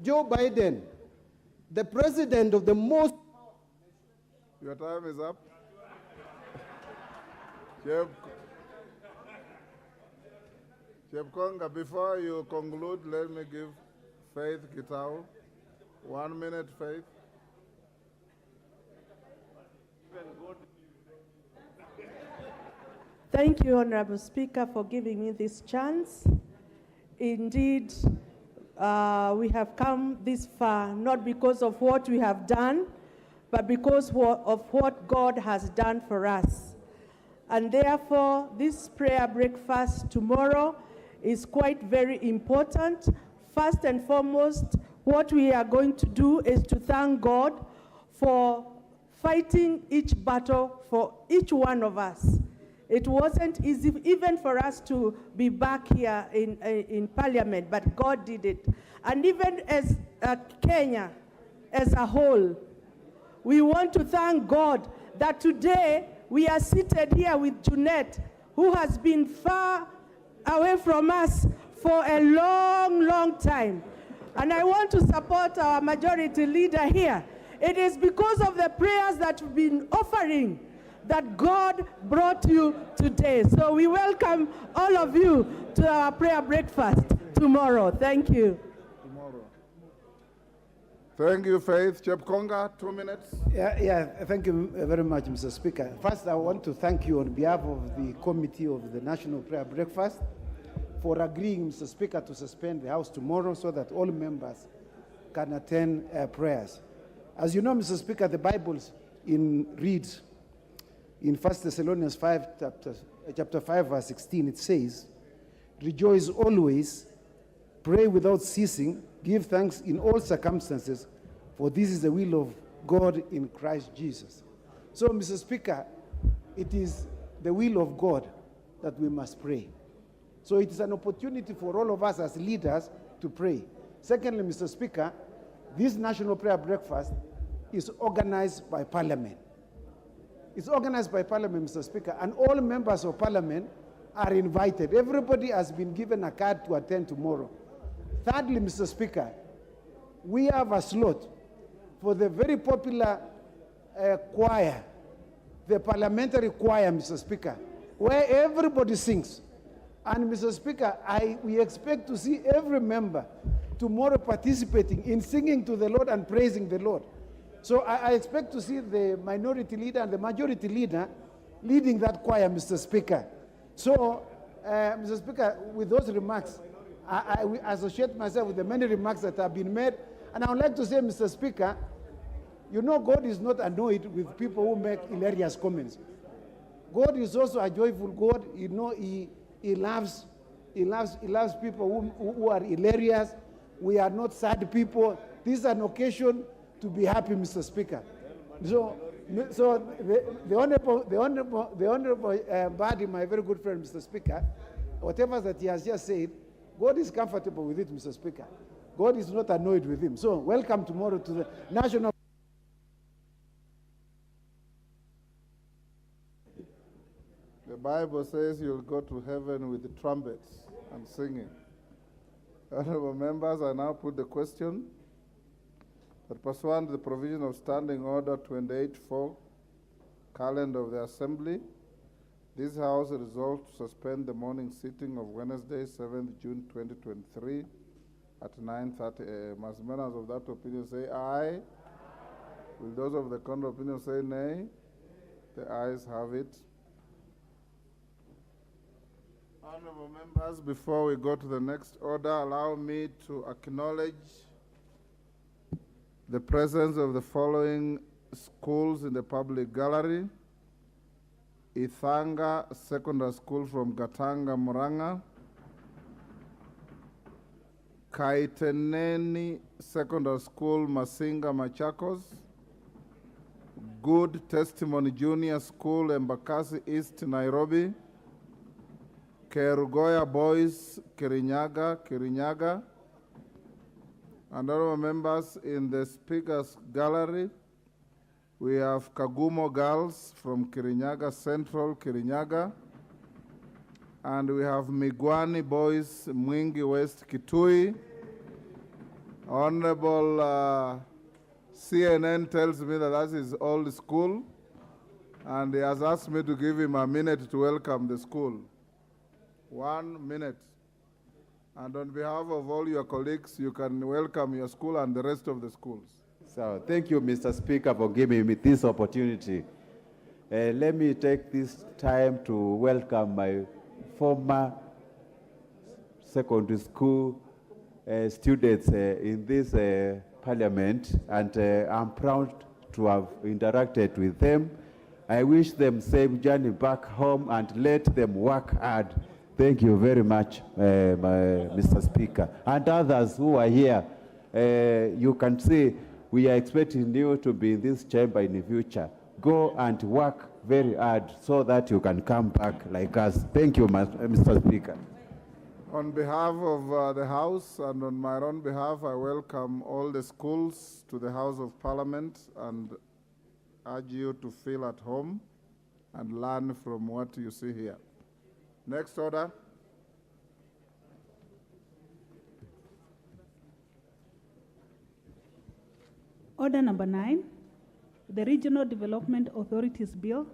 Joe Biden, the president of the most... Your time is up. Chepkonga, before you conclude, let me give Faith Kitau 1 minute, Faith. Thank you, Honorable Speaker, for giving me this chance. Indeed, we have come this far, not because of what we have done, but because of what God has done for us. And therefore, this prayer breakfast tomorrow is quite very important. First and foremost, what we are going to do is to thank God for fighting each battle for each one of us. It wasn't easy even for us to be back here in Parliament, but God did it. And even as Kenya as a whole, we want to thank God that today we are seated here with Jeanette, who has been far away from us for a long, long time. And I want to support our majority leader here. It is because of the prayers that we've been offering that God brought you today. So we welcome all of you to our prayer breakfast tomorrow. Thank you. Tomorrow. Thank you, Faith. Chepkonga, 2 minutes. Thank you very much, Mr. Speaker. First, I want to thank you on behalf of the Committee of the National Prayer Breakfast for agreeing, Mr. Speaker, to suspend the House tomorrow so that all members can attend prayers. As you know, Mr. Speaker, the Bible reads in 1 Thessalonians 5, chapter 5, verse 16, it says, "Rejoice always, pray without ceasing, give thanks in all circumstances, for this is the will of God in Christ Jesus." So, Mr. Speaker, it is the will of God that we must pray. So it is an opportunity for all of us as leaders to pray. Secondly, Mr. Speaker, this National Prayer Breakfast is organized by Parliament. It's organized by Parliament, Mr. Speaker, and all members of Parliament are invited. Everybody has been given a card to attend tomorrow. Thirdly, Mr. Speaker, we have a slot for the very popular choir, the parliamentary choir, Mr. Speaker, where everybody sings. And Mr. Speaker, we expect to see every member tomorrow participating in singing to the Lord and praising the Lord. So I expect to see the minority leader and the majority leader leading that choir, Mr. Speaker. So, Mr. Speaker, with those remarks, I associate myself with the many remarks that have been made. And I would like to say, Mr. Speaker, you know God is not annoyed with people who make hilarious comments. God is also a joyful God. You know, He loves people who are hilarious. We are not sad people. This is an occasion to be happy, Mr. Speaker. So the honorable Badi, my very good friend, Mr. Speaker, whatever that he has just said, God is comfortable with it, Mr. Speaker. God is not annoyed with him. So welcome tomorrow to the National. The Bible says you'll go to heaven with the trumpets and singing. Honorable members, I now put the question that pursuant to the provision of Standing Order 28.4, calendar of the Assembly, this House resolved to suspend the morning sitting of Wednesday, 7th June 2023 at 9:30 a.m. As members of that opinion say aye. Will those of the contrary opinion say nay? The ayes have it. Honorable members, before we go to the next order, allow me to acknowledge the presence of the following schools in the public gallery: Ithanga Secondary School from Gatanga, Muranga; Kaiteneni Secondary School, Masinga, Machakos; Good Testimony Junior School, Embakasi East, Nairobi; Kerugoya Boys, Kirinyaga. And honorable members, in the Speaker's Gallery, we have Kagumo Girls from Kirinyaga Central, Kirinyaga. And we have Migwani Boys, Mwingi West, Kitui. Honorable CNN tells me that that is old school, and he has asked me to give him a minute to welcome the school. 1 minute. And on behalf of all your colleagues, you can welcome your school and the rest of the schools. So thank you, Mr. Speaker, for giving me this opportunity. Let me take this time to welcome my former secondary school students in this parliament, and I'm proud to have interacted with them. I wish them safe journey back home and let them work hard. Thank you very much, Mr. Speaker. And others who are here, you can see we are expecting you to be in this chamber in the future. Go and work very hard so that you can come back like us. Thank you, Mr. Speaker. On behalf of the House and on my own behalf, I welcome all the schools to the House of Parliament and urge you to feel at home and learn from what you see here. Next order. Order number 9, the Regional Development Authorities Bill,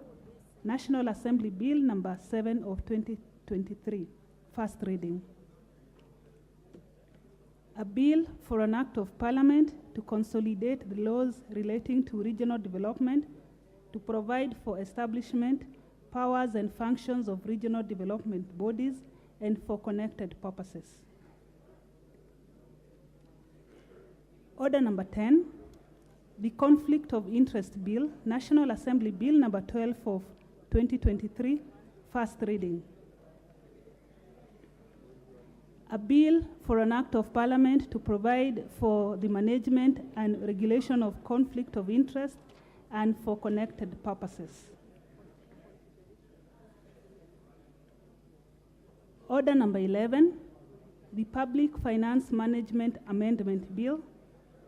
National Assembly Bill number 7 of 2023, first reading. A bill for an act of parliament to consolidate the laws relating to regional development, to provide for establishment, powers and functions of regional development bodies, and for connected purposes. Order number 10, the Conflict of Interest Bill, National Assembly Bill number 12 of 2023, first reading. A bill for an act of parliament to provide for the management and regulation of conflict of interest and for connected purposes. Order number 11, the Public Finance Management Amendment Bill,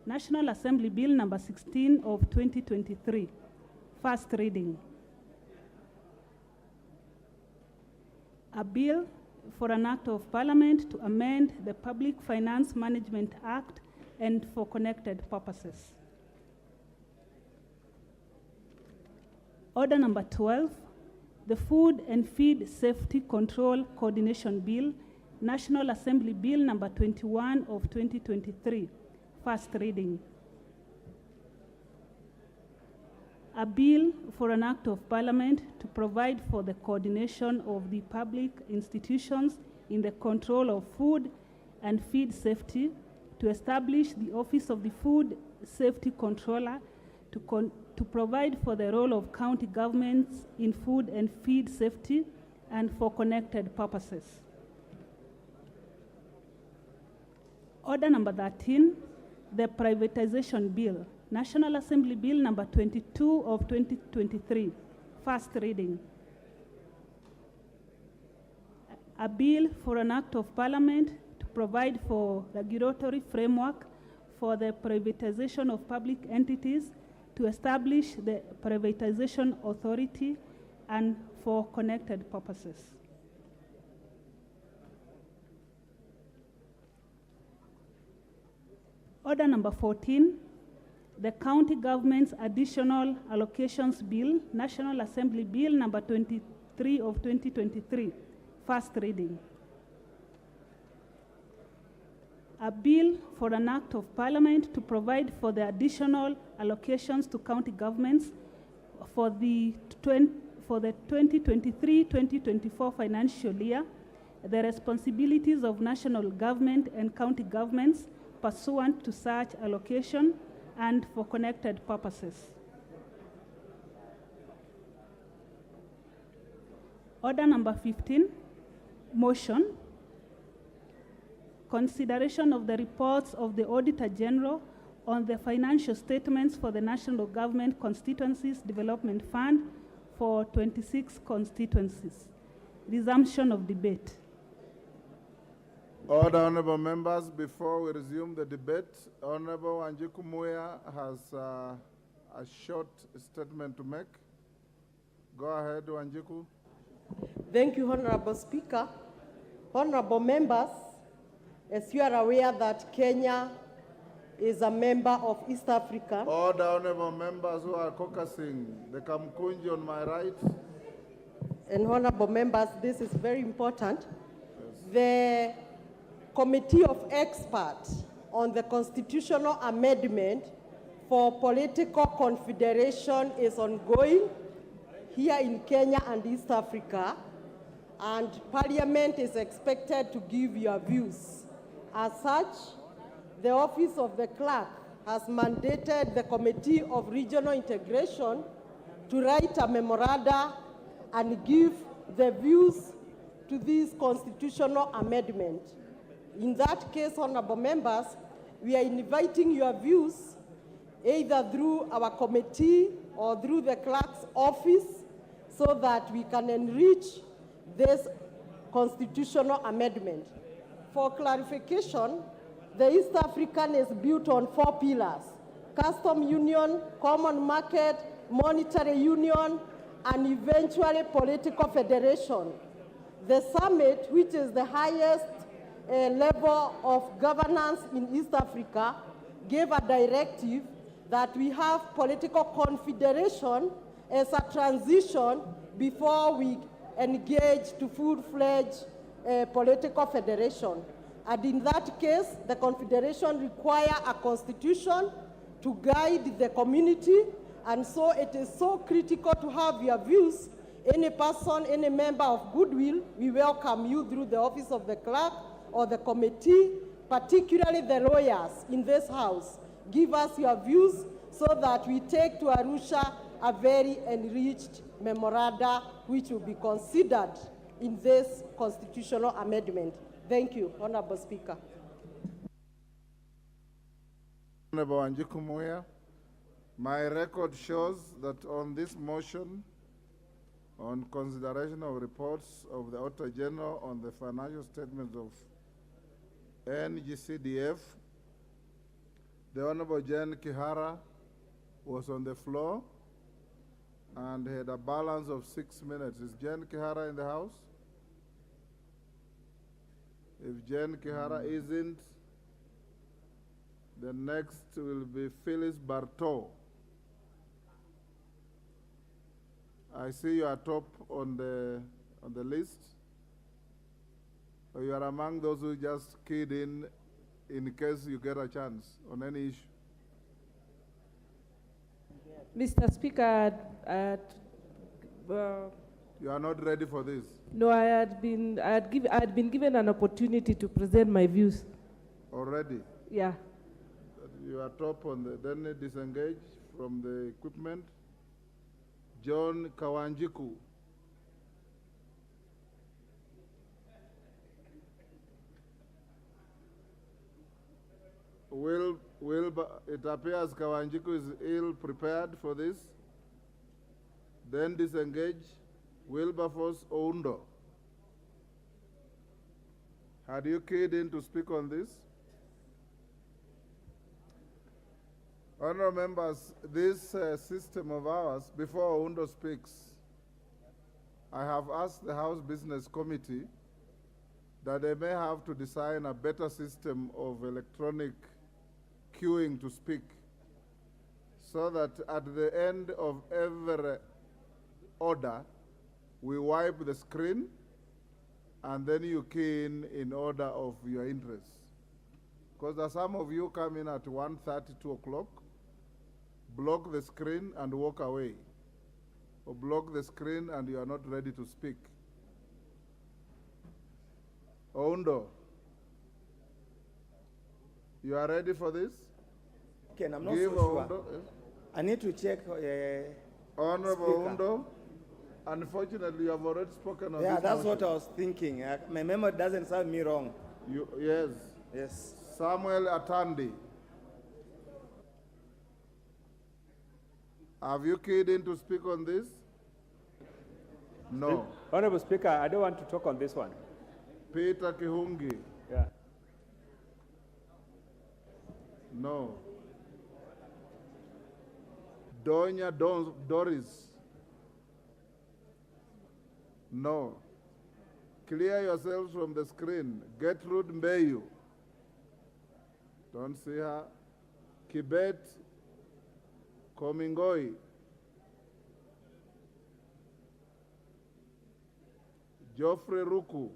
National Assembly Bill number 16 of 2023, first reading. A bill for an act of parliament to amend the Public Finance Management Act and for connected purposes. Order number 12, the Food and Feed Safety Control Coordination Bill, National Assembly Bill number 21 of 2023, first reading. A bill for an act of parliament to provide for the coordination of the public institutions in the control of food and feed safety, to establish the office of the Food Safety Controller, to provide for the role of county governments in food and feed safety and for connected purposes. Order number 13, the Privatization Bill, National Assembly Bill number 22 of 2023, first reading. A bill for an act of parliament to provide for regulatory framework for the privatization of public entities, to establish the privatization authority and for connected purposes. Order number 14, the County Government's Additional Allocations Bill, National Assembly Bill number 23 of 2023, first reading. A bill for an act of parliament to provide for the additional allocations to county governments for the 2023-2024 financial year, the responsibilities of national government and county governments pursuant to such allocation and for connected purposes. Order number 15, motion. Consideration of the reports of the Auditor General on the financial statements for the National Government Constituencies Development Fund for 26 constituencies. Resumption of debate. Order, honorable members, before we resume the debate, Honorable Wanjiku Muya has a short statement to make. Go ahead, Wanjiku. Thank you, Honorable Speaker. Honorable members, as you are aware that Kenya is a member of East Africa. Order, honorable members who are caucusing, the Kamkunji on my right. And honorable members, this is very important. Yes. The Committee of Experts on the Constitutional Amendment for Political Confederation is ongoing here in Kenya and East Africa, and Parliament is expected to give your views. As such, the Office of the Clerk has mandated the Committee of Regional Integration to write a memoranda and give the views to this constitutional amendment. In that case, honorable members, we are inviting your views either through our committee or through the clerk's office, so that we can enrich this constitutional amendment. For clarification, the East African is built on 4 pillars: custom union, common market, monetary union, and eventually political federation. The summit, which is the highest level of governance in East Africa, gave a directive that we have political confederation as a transition before we engage to full-fledged political federation. And in that case, the confederation requires a constitution to guide the community, and so it is so critical to have your views. Any person, any member of goodwill, we welcome you through the office of the clerk or the committee, particularly the lawyers in this house. Give us your views so that we take to Arusha a very enriched memoranda which will be considered in this constitutional amendment. Thank you, Honorable Speaker. Honorable Wanjiku Muya, my record shows that on this motion on consideration of reports of the Auditor General on the financial statements of NGCDF, the Honorable Jen Kihara was on the floor and had a balance of 6 minutes. Is Jen Kihara in the house? If Jen Kihara isn't, the next will be Phyllis Bartow. I see you are top on the list. So you are among those who just keyed in case you get a chance on any issue. Mr. Speaker, you are not ready for this? No, I had been given an opportunity to present my views. Already? Yeah. You are top on the, then disengage from the equipment. John Kawanjiku. It appears Kawanjiku is ill prepared for this. Then disengage. Wilberforce Oundo. Had you keyed in to speak on this? Honourable members, this system of ours, before Oundo speaks, I have asked the House Business Committee that they may have to design a better system of electronic queuing to speak, so that at the end of every order, we wipe the screen and then you key in order of your interest. Because some of you come in at 1:30, 2 o'clock, block the screen and walk away, or block the screen and you are not ready to speak. Oundo, you are ready for this? Okay, I'm not so sure. Oundo, yes. I need to check. Honorable Speaker. Oundo, unfortunately, you have already spoken on Yeah, this that's motion. what I was thinking. My memory doesn't serve me wrong. Yes. Yes. Samuel Atandi. Have you keyed in to speak on this? No. Honorable Speaker, I don't want to talk on this one. Peter Kihungi. Yeah. No. Donya Doris. No. Clear yourselves from the screen. Gertrude Mbeyu. Don't see her. Kibet Komingoi. Geoffrey Ruku.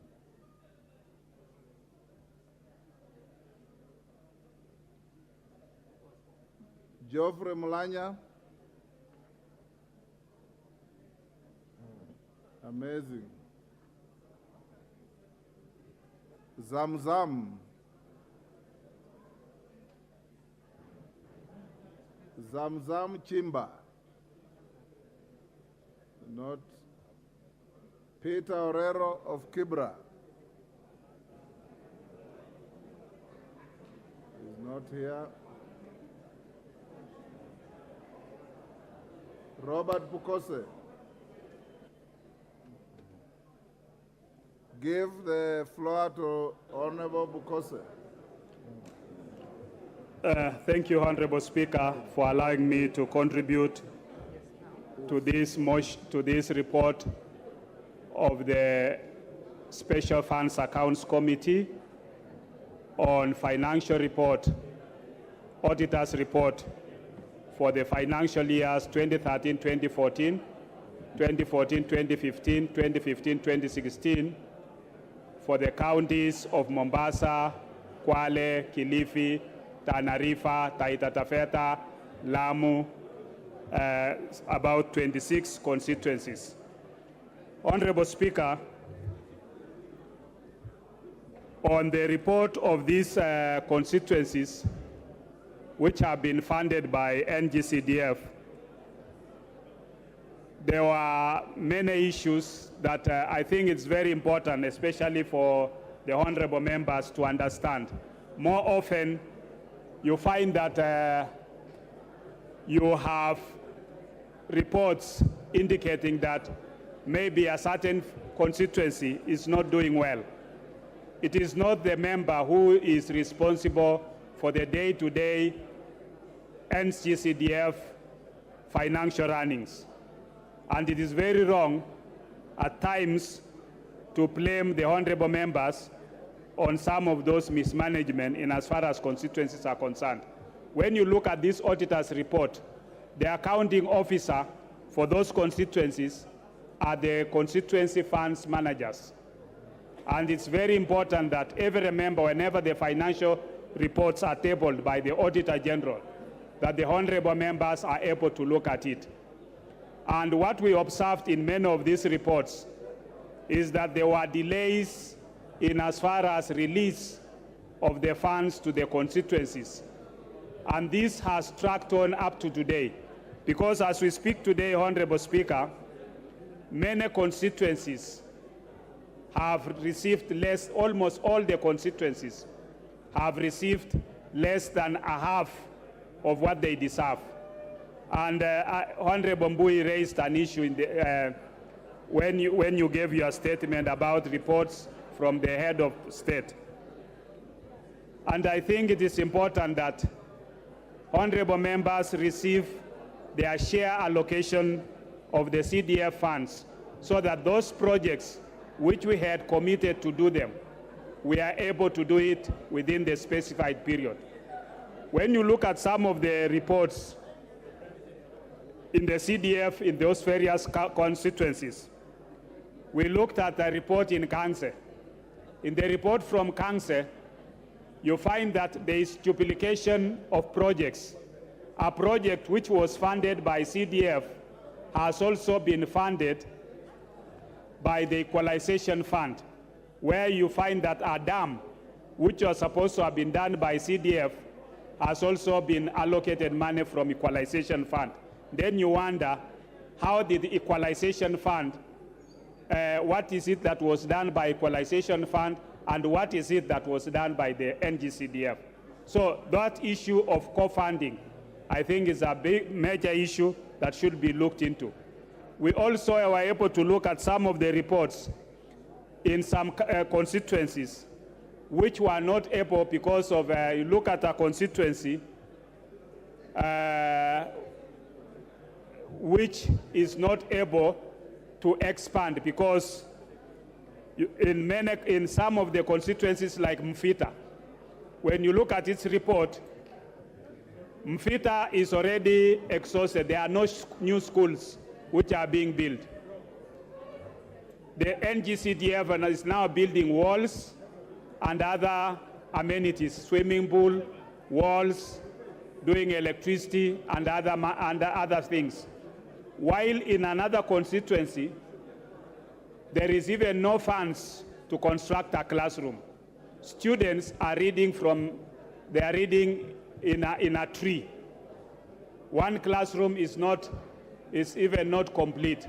Geoffrey Mulanya. Amazing. Zamzam. Zamzam Chimba. Not. Peter Orero of Kibra. He's not here. Robert Bukose. Give the floor to Honorable Bukose. Thank you, Honorable Speaker, for allowing me to contribute to this report of the Special Funds Accounts Committee on financial report, auditor's report for the financial years 2013-2014, 2014-2015, 2015-2016 for the counties of Mombasa, Kwale, Kilifi, Tana River, Taita Taveta, Lamu, about 26 constituencies. Honorable Speaker, on the report of these constituencies, which have been funded by NGCDF, there were many issues that I think it's very important, especially for the honorable members to understand. More often, you find that you have reports indicating that maybe a certain constituency is not doing well. It is not the member who is responsible for the day-to-day NGCDF financial runnings. And it is very wrong at times to blame the honorable members on some of those mismanagement in as far as constituencies are concerned. When you look at this auditor's report, the accounting officer for those constituencies are the constituency funds managers. And it's very important that every member, whenever the financial reports are tabled by the Auditor General, that the honorable members are able to look at it. And what we observed in many of these reports is that there were delays in as far as release of the funds to the constituencies. And this has tracked on up to today. Because as we speak today, Honorable Speaker, many constituencies have received less, almost all the constituencies have received less than a half of what they deserve. And Honorable Mbui raised an issue in the, when you gave your statement about reports from the head of state. And I think it is important that honorable members receive their share allocation of the CDF funds so that those projects which we had committed to do them, we are able to do it within the specified period. When you look at some of the reports in the CDF in those various constituencies, we looked at a report in Kangse. In the report from Kangse, you find that there is duplication of projects. A project which was funded by CDF has also been funded by the Equalization Fund, where you find that a dam, which was supposed to have been done by CDF, has also been allocated money from Equalization Fund. Then you wonder, how did the Equalization Fund, what is it that was done by Equalization Fund, and what is it that was done by the NGCDF? So that issue of co-funding, I think, is a big major issue that should be looked into. We also were able to look at some of the reports in some constituencies which were not able because of, you look at a constituency which is not able to expand because in some of the constituencies like Mfita, when you look at its report, Mfita is already exhausted. There are no new schools which are being built. The NGCDF is now building walls and other amenities, swimming pool, walls, doing electricity and other things. While in another constituency, there is even no funds to construct a classroom. Students are reading they are reading in a tree. One classroom is even not complete.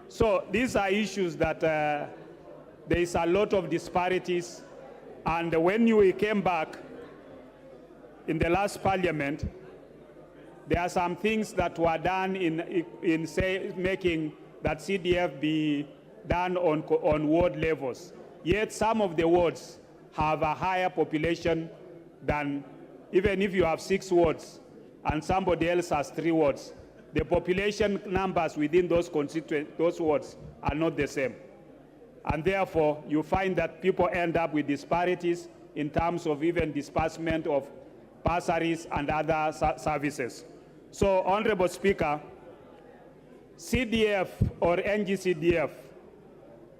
So these are issues that there is a lot of disparities. And when we came back in the last parliament, there are some things that were done in say, making that CDF be done on ward levels. Yet some of the wards have a higher population than, even if you have 6 wards and somebody else has 3 wards, the population numbers within those wards are not the same. And therefore, you find that people end up with disparities in terms of even disbursement of bursaries and other services. So, Honorable Speaker, CDF or NGCDF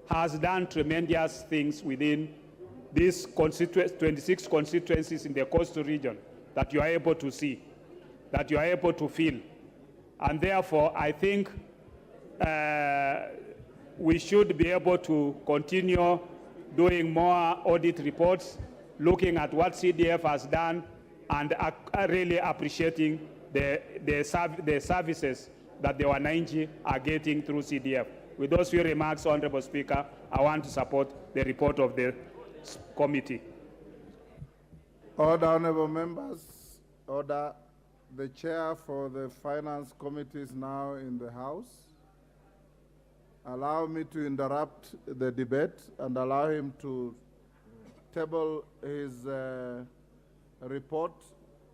has done tremendous things within these 26 constituencies in the coastal region that you are able to see, that you are able to feel. And therefore, I think we should be able to continue doing more audit reports, looking at what CDF has done, and really appreciating the services that the Wananchi are getting through CDF. With those few remarks, Honorable Speaker, I want to support the report of the committee. Order, honorable members. Order. The chair for the Finance Committee is now in the House. Allow me to interrupt the debate and allow him to table his report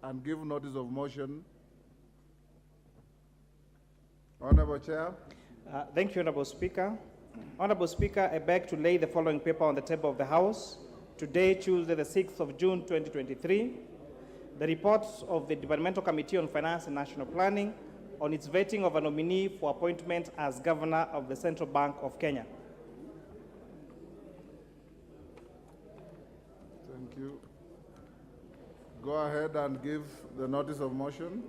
and give notice of motion. Honorable Chair. Thank you, Honorable Speaker. Honorable Speaker, I beg to lay the following paper on the table of the House. Today, Tuesday, the 6th of June, 2023. The reports of the Departmental Committee on Finance and National Planning on its vetting of a nominee for appointment as Governor of the Central Bank of Kenya. Thank you. Go ahead and give the notice of motion.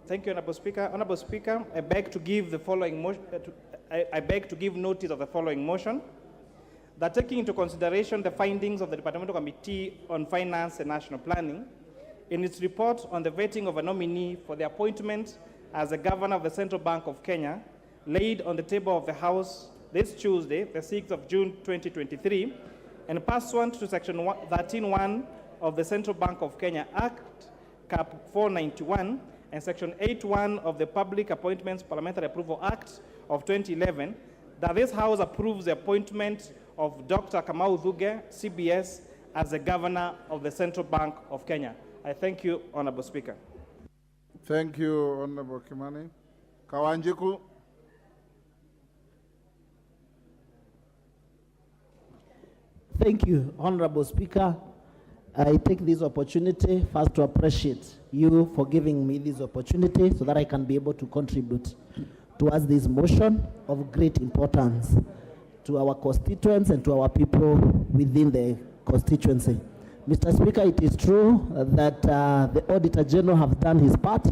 Thank you, Honorable Speaker. Honorable Speaker, I beg to give the following motion. I beg to give notice of the following motion: that taking into consideration the findings of the Departmental Committee on Finance and National Planning in its report on the vetting of a nominee for the appointment as the Governor of the Central Bank of Kenya, laid on the table of the House this Tuesday, the 6th of June, 2023, and pursuant to Section 13(1) of the Central Bank of Kenya Act, Cap 491, and Section 8(1) of the Public Appointments Parliamentary Approval Act of 2011, that this House approves the appointment of Dr. Kamau Thuge, CBS, as the Governor of the Central Bank of Kenya. I thank you, Honorable Speaker. Thank you, Honorable Kimani. Kawanjiku. Thank you, Honorable Speaker. I take this opportunity first to appreciate you for giving me this opportunity so that I can be able to contribute towards this motion of great importance to our constituents and to our people within the constituency. Mr. Speaker, it is true that the Auditor General has done his part,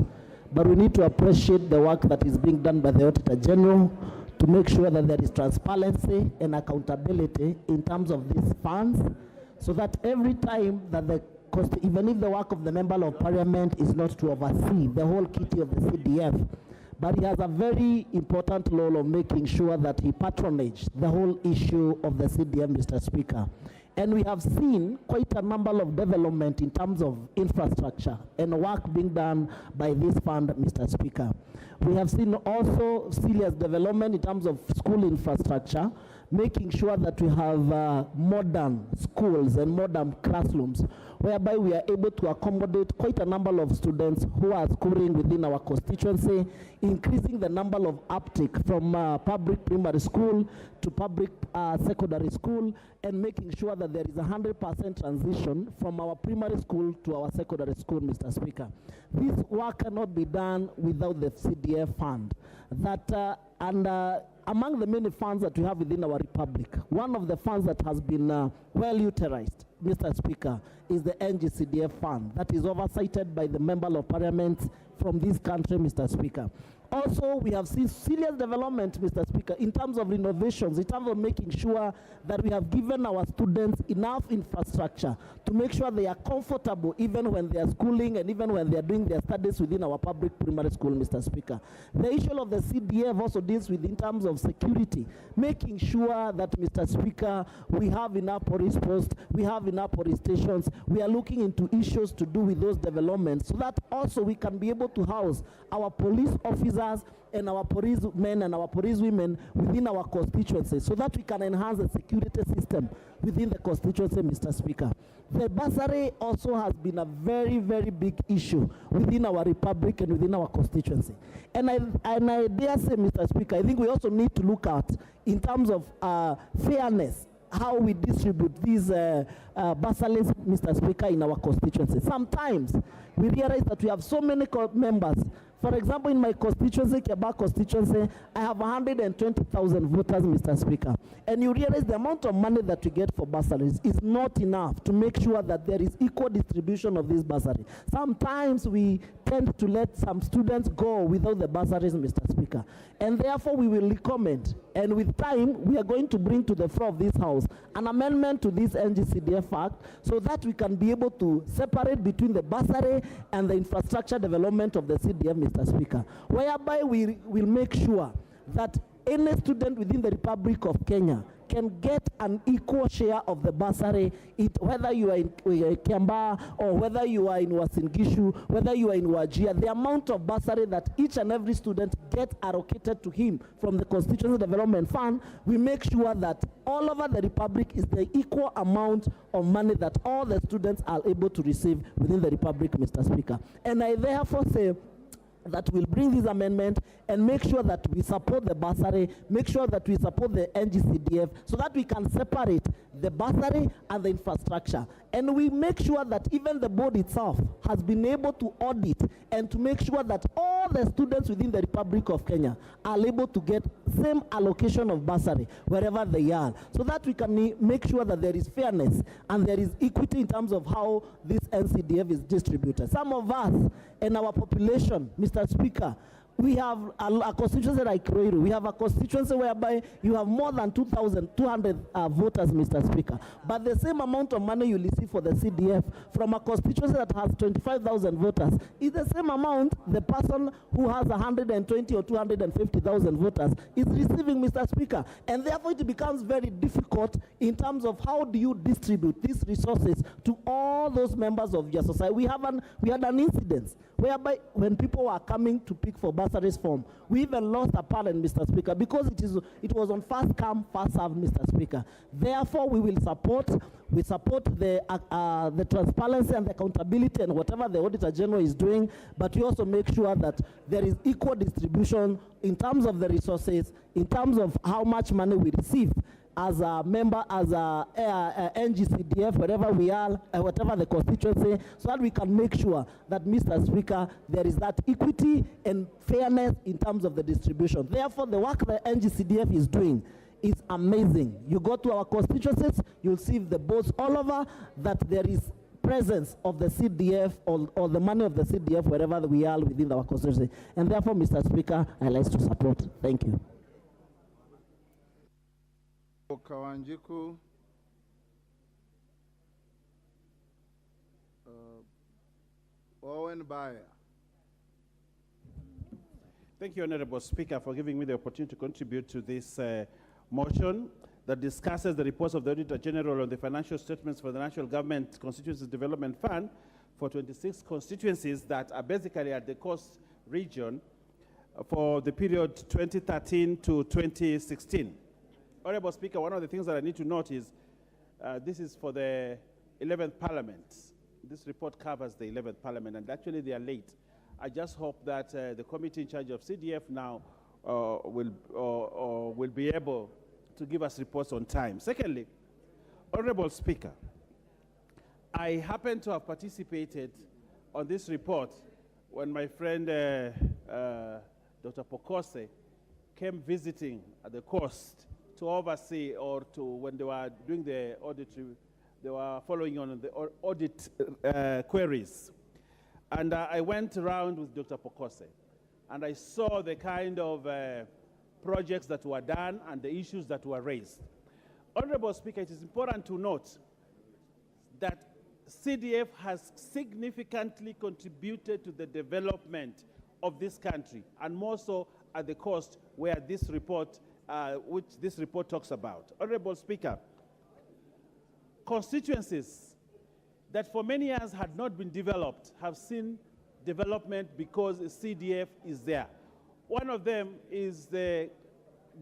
but we need to appreciate the work that is being done by the Auditor General to make sure that there is transparency and accountability in terms of these funds, so that every time that even if the work of the Member of Parliament is not to oversee the whole kitty of the CDF, but he has a very important role of making sure that he patronaged the whole issue of the CDF, Mr. Speaker. And we have seen quite a number of development in terms of infrastructure and work being done by this fund, Mr. Speaker. We have seen also serious development in terms of school infrastructure, making sure that we have modern schools and modern classrooms, whereby we are able to accommodate quite a number of students who are schooling within our constituency, increasing the number of uptake from public primary school to public secondary school, and making sure that there is 100% transition from our primary school to our secondary school, Mr. Speaker. This work cannot be done without the CDF fund. Among the many funds that we have within our republic, one of the funds that has been well utilized, Mr. Speaker, is the NGCDF fund that is oversighted by the Member of Parliament from this country, Mr. Speaker. Also, we have seen serious development, Mr. Speaker, in terms of renovations, in terms of making sure that we have given our students enough infrastructure to make sure they are comfortable even when they are schooling and even when they are doing their studies within our public primary school, Mr. Speaker. The issue of the CDF also deals with in terms of security, making sure that, Mr. Speaker, we have enough police posts, we have enough police stations. We are looking into issues to do with those developments so that also we can be able to house our police officers and our policemen and our policewomen within our constituency so that we can enhance the security system within the constituency, Mr. Speaker. The bursary also has been a very, very big issue within our republic and within our constituency. And I dare say, Mr. Speaker, I think we also need to look at, in terms of fairness, how we distribute these bursaries, Mr. Speaker, in our constituency. Sometimes we realize that we have so many members. For example, in my constituency, Kiambaa constituency, I have 120,000 voters, Mr. Speaker. And you realize the amount of money that we get for bursaries is not enough to make sure that there is equal distribution of this bursary. Sometimes we tend to let some students go without the bursaries, Mr. Speaker. And therefore, we will recommend, and with time, we are going to bring to the floor of this House an amendment to this NGCDF Act so that we can be able to separate between the bursary and the infrastructure development of the CDF, Mr. Speaker, whereby we will make sure that any student within the Republic of Kenya can get an equal share of the bursary, whether you are in Kiambaa or whether you are in Uasin Gishu, whether you are in Wajir. The amount of bursary that each and every student gets allocated to him from the Constitutional Development Fund, we make sure that all over the Republic is the equal amount of money that all the students are able to receive within the Republic, Mr. Speaker. And I therefore say that will bring this amendment and make sure that we support the bursary, make sure that we support the NGCDF so that we can separate the bursary and the infrastructure. And we make sure that even the board itself has been able to audit and to make sure that all the students within the Republic of Kenya are able to get same allocation of bursary wherever they are, so that we can make sure that there is fairness and there is equity in terms of how this NCDF is distributed. Some of us in our population, Mr. Speaker, we have a constituency like Ruto. We have a constituency whereby you have more than 2,200 voters, Mr. Speaker. But the same amount of money you receive for the CDF from a constituency that has 25,000 voters is the same amount the person who has 120 or 250,000 voters is receiving, Mr. Speaker. And therefore it becomes very difficult in terms of how do you distribute these resources to all those members of your society. We had an incident whereby when people were coming to pick for bursaries form, we even lost a parent, Mr. Speaker, because it was on first come, first serve, Mr. Speaker. Therefore, we support the transparency and the accountability and whatever the Auditor General is doing, but we also make sure that there is equal distribution in terms of the resources, in terms of how much money we receive as a member, as a NGCDF, wherever we are, whatever the constituency, so that we can make sure that, Mr. Speaker, there is that equity and fairness in terms of the distribution. Therefore, the work the NGCDF is doing is amazing. You go to our constituencies, you'll see the boards all over that there is presence of the CDF or the money of the CDF wherever we are within our constituency. And therefore, Mr. Speaker, I like to support. Thank you. Kawanjiku, Owen Bayer. Thank you, Honorable Speaker, for giving me the opportunity to contribute to this motion that discusses the reports of the Auditor General on the financial statements for the National Government Constituencies Development Fund for 26 constituencies that are basically at the coast region for the period 2013 to 2016. Honorable Speaker, one of the things that I need to note is this is for the 11th Parliament. This report covers the 11th Parliament, and actually they are late. I just hope that the committee in charge of CDF now will be able to give us reports on time. Secondly, Honorable Speaker, I happen to have participated on this report when my friend Dr. Pokose came visiting at the coast to oversee, or to, when they were doing the audit, they were following on the audit queries. And I went around with Dr. Pokose. and I saw the kind of projects that were done and the issues that were raised. Honorable Speaker, it is important to note that CDF has significantly contributed to the development of this country, and more so at the cost where this report, which this report talks about. Honorable Speaker, constituencies that for many years had not been developed have seen development because CDF is there. One of them is the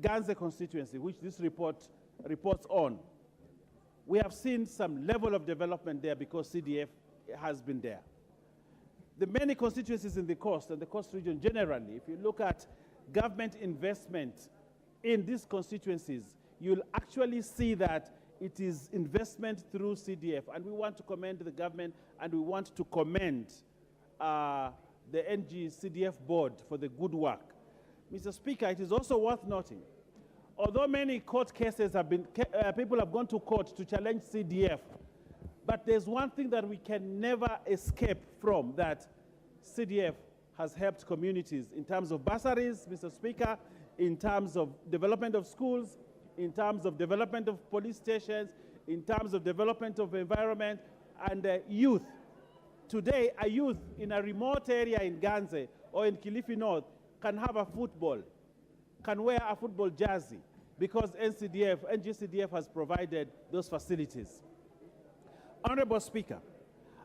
Ganze constituency, which this report reports on. We have seen some level of development there because CDF has been there. The many constituencies in the coast and the coast region generally, if you look at government investment in these constituencies, you'll actually see that it is investment through CDF. And we want to commend the government, and we want to commend the NG-CDF board for the good work. Mr. Speaker, it is also worth noting, although many court cases have been, people have gone to court to challenge CDF, but there's one thing that we can never escape from, that CDF has helped communities in terms of bursaries, Mr. Speaker, in terms of development of schools, in terms of development of police stations, in terms of development of environment and youth. Today, a youth in a remote area in Ganze or in Kilifi North can have a football, can wear a football jersey because NG-CDF has provided those facilities. Honorable Speaker,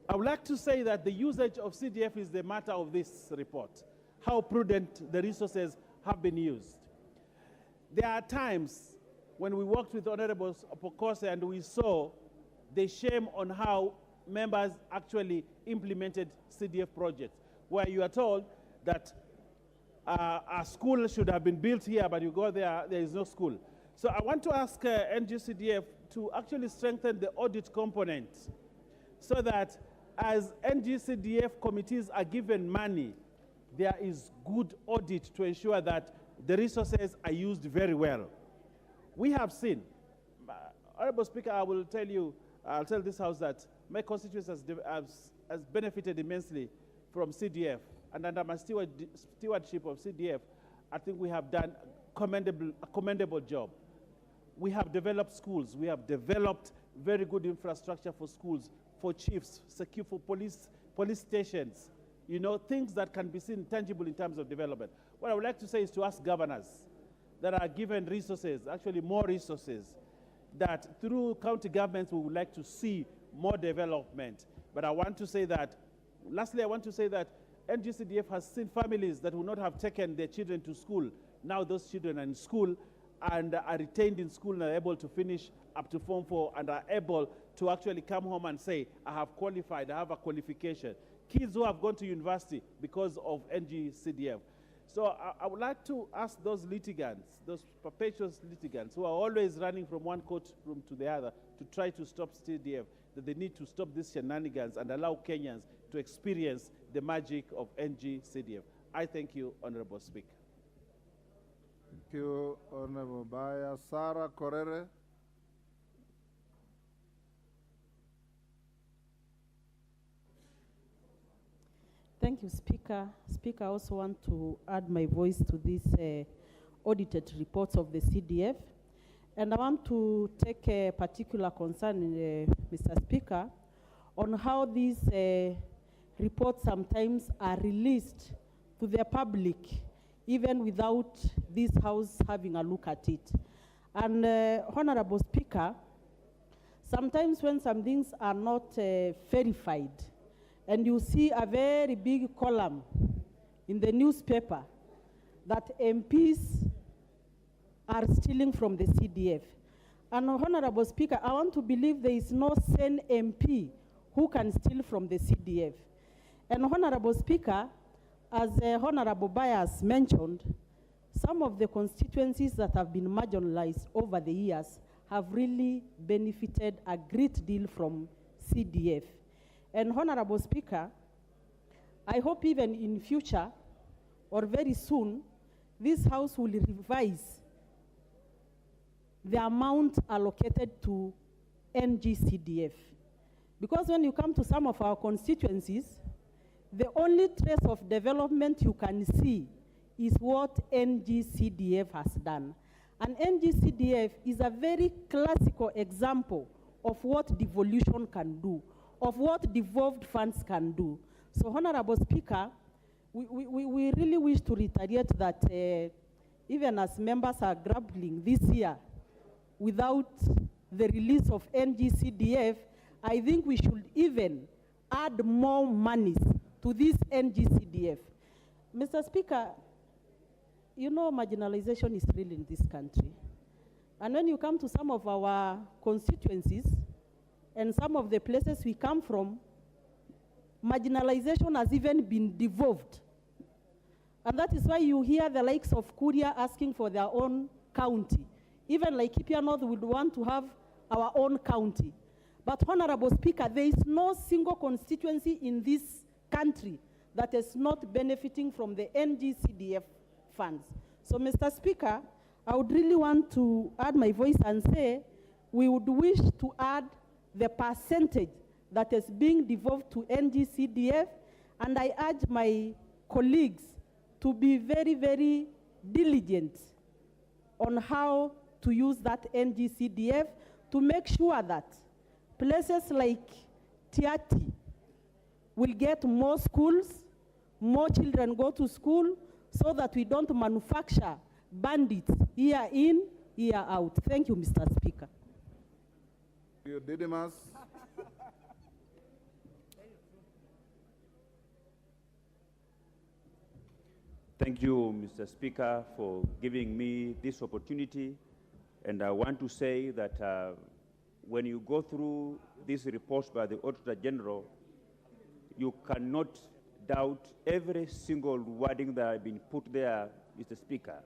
I would like to say that the usage of CDF is the matter of this report, how prudent the resources have been used. There are times when we worked with Honorable Pokose and we saw the shame on how members actually implemented CDF projects, where you are told that a school should have been built here, but you go there, there is no school. So I want to ask NG-CDF to actually strengthen the audit component so that as NG-CDF committees are given money, there is good audit to ensure that the resources are used very well. We have seen, Honorable Speaker, I will tell you, I'll tell this House that my constituency has benefited immensely from CDF, and under my stewardship of CDF, I think we have done a commendable job. We have developed schools, we have developed very good infrastructure for schools, for chiefs, secure for police stations, you know, things that can be seen tangible in terms of development. What I would like to say is to ask governors that are given resources, actually more resources, that through county governments we would like to see more development. But I want to say that, lastly, I want to say that NG-CDF has seen families that would not have taken their children to school. Now those children are in school and are retained in school and are able to finish up to Form 4 and are able to actually come home and say, I have qualified, I have a qualification. Kids who have gone to university because of NG-CDF. So I would like to ask those litigants, those perpetual litigants who are always running from one courtroom to the other to try to stop CDF, that they need to stop these shenanigans and allow Kenyans to experience the magic of NG-CDF. I thank you, Honorable Speaker. Thank you, Honorable Baya. Sarah Korere. Thank you, Speaker. Speaker, I also want to add my voice to these audited reports of the CDF. And I want to take a particular concern, Mr. Speaker, on how these reports sometimes are released to the public, even without this House having a look at it. And Honorable Speaker, sometimes when some things are not verified, and you see a very big column in the newspaper that MPs are stealing from the CDF. And Honorable Speaker, I want to believe there is no sane MP who can steal from the CDF. And Honorable Speaker, as Honorable Bias mentioned, some of the constituencies that have been marginalized over the years have really benefited a great deal from CDF. And Honorable Speaker, I hope even in future or very soon, this House will revise the amount allocated to NG-CDF. Because when you come to some of our constituencies, the only trace of development you can see is what NGCDF has done. And NGCDF is a very classical example of what devolution can do, of what devolved funds can do. So, Honorable Speaker, we really wish to reiterate that even as members are grappling this year without the release of NGCDF, I think we should even add more monies to this NGCDF. Mr. Speaker, you know marginalization is real in this country. And when you come to some of our constituencies and some of the places we come from, marginalization has even been devolved. And that is why you hear the likes of Kuria asking for their own county. Even like Laikipia North would want to have our own county. But Honorable Speaker, there is no single constituency in this country that is not benefiting from the NGCDF funds. So, Mr. Speaker, I would really want to add my voice and say we would wish to add the percentage that is being devolved to NGCDF, and I urge my colleagues to be very, very diligent on how to use that NGCDF to make sure that places like Tiati will get more schools, more children go to school, so that we don't manufacture bandits year in, year out. Thank you, Mr. Speaker. You, Didymus. Thank you, Mr. Speaker, for giving me this opportunity. And I want to say that when you go through these reports by the Auditor General, you cannot doubt every single wording that has been put there, Mr. Speaker.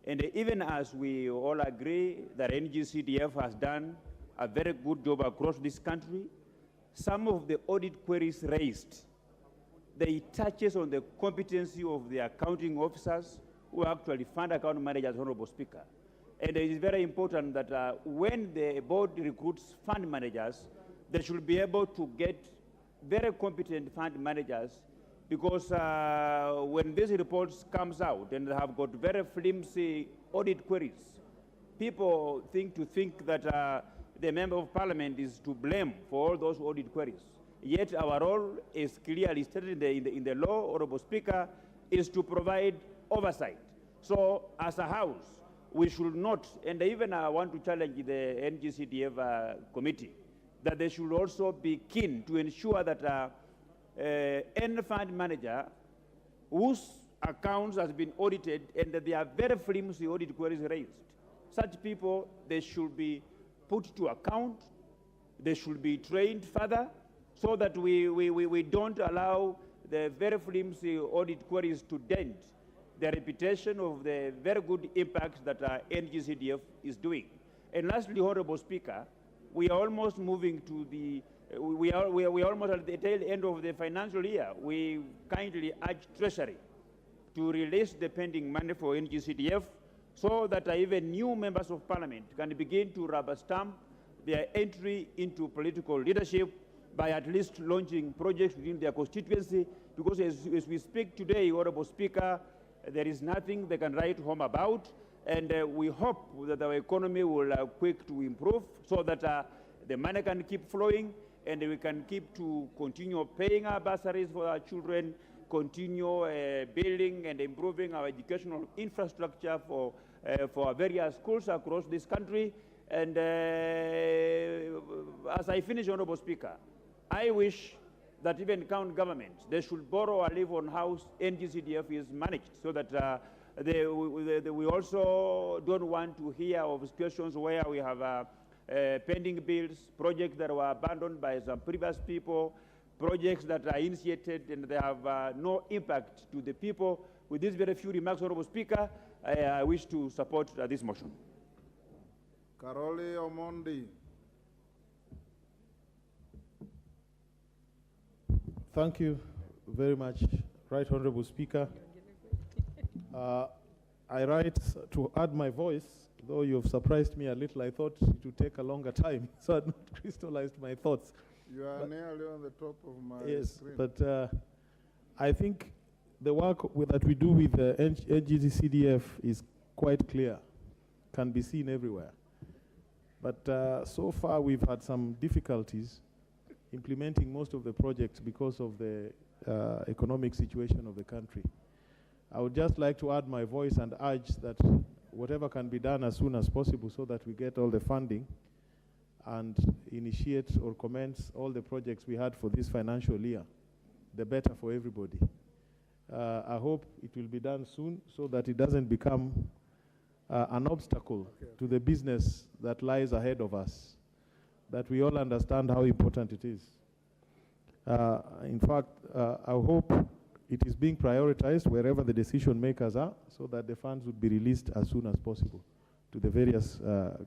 And even as we all agree that NGCDF has done a very good job across this country, some of the audit queries raised, they touches on the competency of the accounting officers who actually fund account managers, Honorable Speaker. And it is very important that when the board recruits fund managers, they should be able to get very competent fund managers, because when these reports comes out and they have got very flimsy audit queries, people think that the member of parliament is to blame for all those audit queries. Yet our role is clearly stated in the law, Honorable Speaker, is to provide oversight. So as a house, we should not, and even I want to challenge the NGCDF committee, that they should also be keen to ensure that any fund manager whose accounts has been audited and that they are very flimsy audit queries raised, such people, they should be put to account, they should be trained further, so that we don't allow the very flimsy audit queries to dent the reputation of the very good impacts that NGCDF is doing. And lastly, Honorable Speaker, we are almost moving to the, we are almost at the tail end of the financial year. We kindly urge Treasury to release the pending money for NGCDF so that even new members of parliament can begin to rubber stamp their entry into political leadership by at least launching projects within their constituency, because as we speak today, Honorable Speaker, there is nothing they can write home about, and we hope that our economy will quick to improve so that the money can keep flowing and we can keep to continue paying our bursaries for our children, continue building and improving our educational infrastructure for our various schools across this country. And as I finish, Honorable Speaker, I wish that even county governments, they should borrow or live on how NGCDF is managed, so that we also don't want to hear of situations where we have pending bills, projects that were abandoned by some previous people, projects that are initiated and they have no impact to the people. With these very few remarks, Honorable Speaker, I wish to support this motion. Caroli Omondi. Thank you very much, Right Honorable Speaker. I write to add my voice, though you've surprised me a little. I thought it would take a longer time, so I'd not crystallized my thoughts. You are nearly on the top of my yes, screen. But I think the work that we do with the NGCDF is quite clear, can be seen everywhere. But so far we've had some difficulties implementing most of the projects because of the economic situation of the country. I would just like to add my voice and urge that whatever can be done as soon as possible so that we get all the funding and initiate or commence all the projects we had for this financial year, the better for everybody. I hope it will be done soon so that it doesn't become an obstacle to the business that lies ahead of us, that we all understand how important it is. In fact, I hope it is being prioritized wherever the decision makers are so that the funds would be released as soon as possible to the various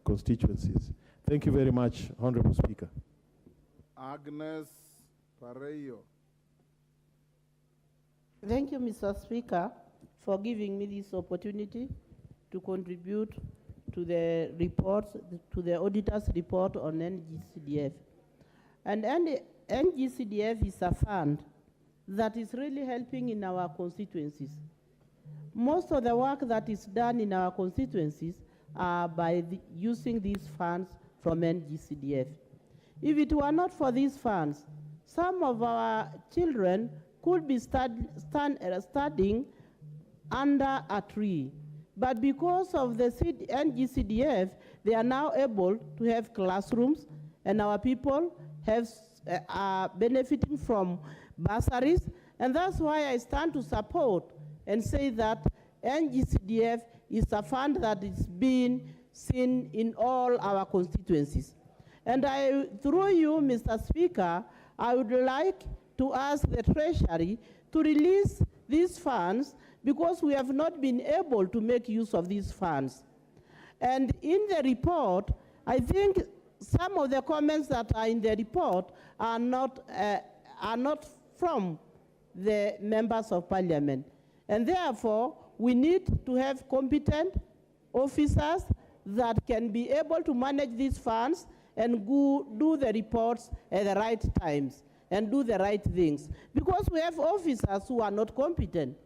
constituencies. Thank you very much, Honorable Speaker. Agnes Pareyo. Thank you, Mr. Speaker, for giving me this opportunity to contribute to the report, to the auditor's report on NGCDF. And NGCDF is a fund that is really helping in our constituencies. Most of the work that is done in our constituencies are by using these funds from NGCDF. If it were not for these funds, some of our children could be studying under a tree. But because of the NGCDF, they are now able to have classrooms, and our people are benefiting from bursaries. And that's why I stand to support and say that NGCDF is a fund that is being seen in all our constituencies. And through you, Mr. Speaker, I would like to ask the Treasury to release these funds because we have not been able to make use of these funds. And in the report, I think some of the comments that are in the report are not from the members of parliament. And therefore, we need to have competent officers that can be able to manage these funds and do the reports at the right times and do the right things. Because we have officers who are not competent,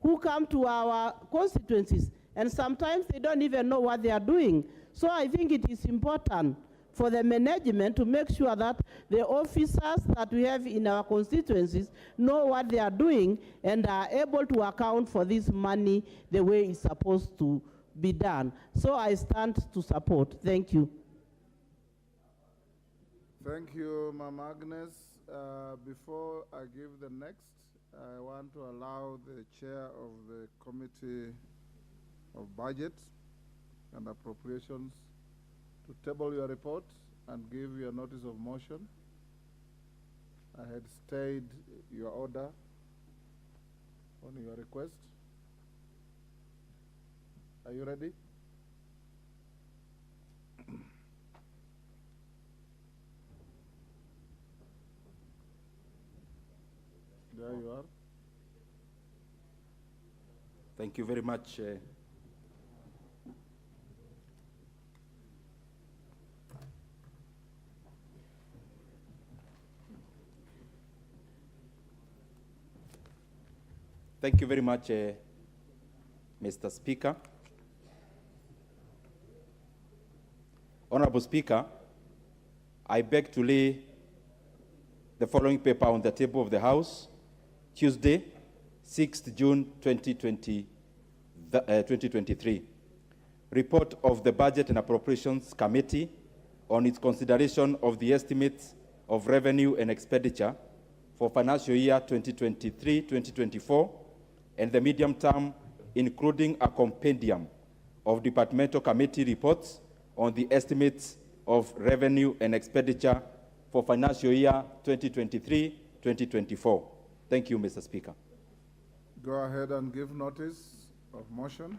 who come to our constituencies, and sometimes they don't even know what they are doing. So I think it is important for the management to make sure that the officers that we have in our constituencies know what they are doing and are able to account for this money the way it's supposed to be done. So I stand to support. Thank you. Thank you, Ma'am Agnes. Before I give the next, I want to allow the chair of the Committee of Budget and Appropriations to table your report and give your notice of motion. I had stayed your order on your request. Are you ready? There you are. Thank you very much. Thank you very much, Mr. Speaker. Honorable Speaker, I beg to lay the following paper on the table of the House, Tuesday, 6th June 2023. Report of the Budget and Appropriations Committee on its consideration of the estimates of revenue and expenditure for financial year 2023-2024 and the medium term, including a compendium of departmental committee reports on the estimates of revenue and expenditure for financial year 2023-2024. Thank you, Mr. Speaker. Go ahead and give notice of motion.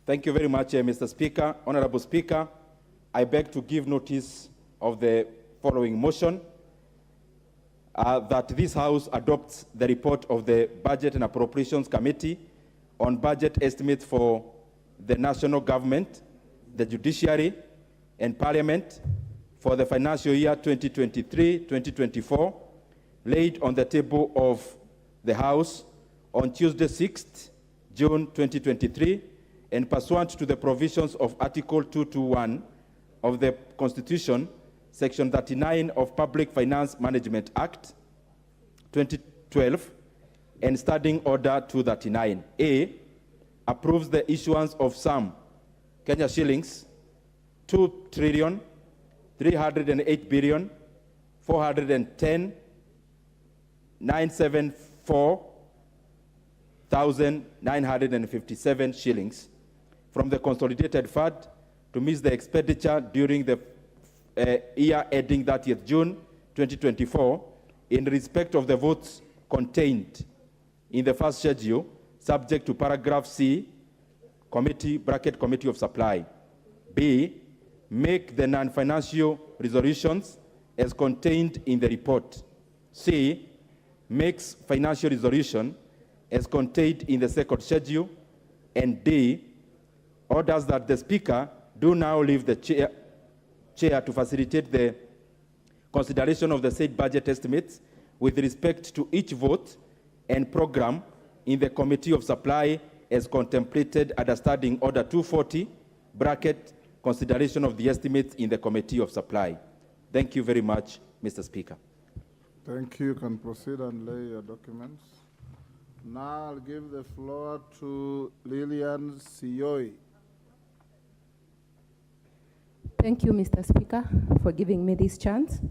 Thank you very much, Mr. Speaker. Honorable Speaker, I beg to give notice of the following motion, that this House adopts the report of the Budget and Appropriations Committee on budget estimates for the national government, the judiciary, and Parliament for the financial year 2023-2024, laid on the table of the House on Tuesday, 6th June 2023, and pursuant to the provisions of Article 221 of the Constitution, Section 39 of Public Finance Management Act 2012, and Standing Order 239. A, approves the issuance of sum Kenya shillings 2,308,410,974,957 shillings from the Consolidated Fund to meet the expenditure during the year ending 30th June 2024 in respect of the votes contained in the first schedule, subject to paragraph C, Committee of Supply. B, make the non-financial resolutions as contained in the report. C, makes financial resolution as contained in the second schedule. And D, orders that the Speaker do now leave the chair to facilitate the consideration of the said budget estimates with respect to each vote and program in the Committee of Supply as contemplated under Standing Order 240, consideration of the estimates in the Committee of Supply. Thank you very much, Mr. Speaker. Thank you. You can proceed and lay your documents. Now I'll give the floor to Lillian Sioi. Thank you, Mr. Speaker, for giving me this chance.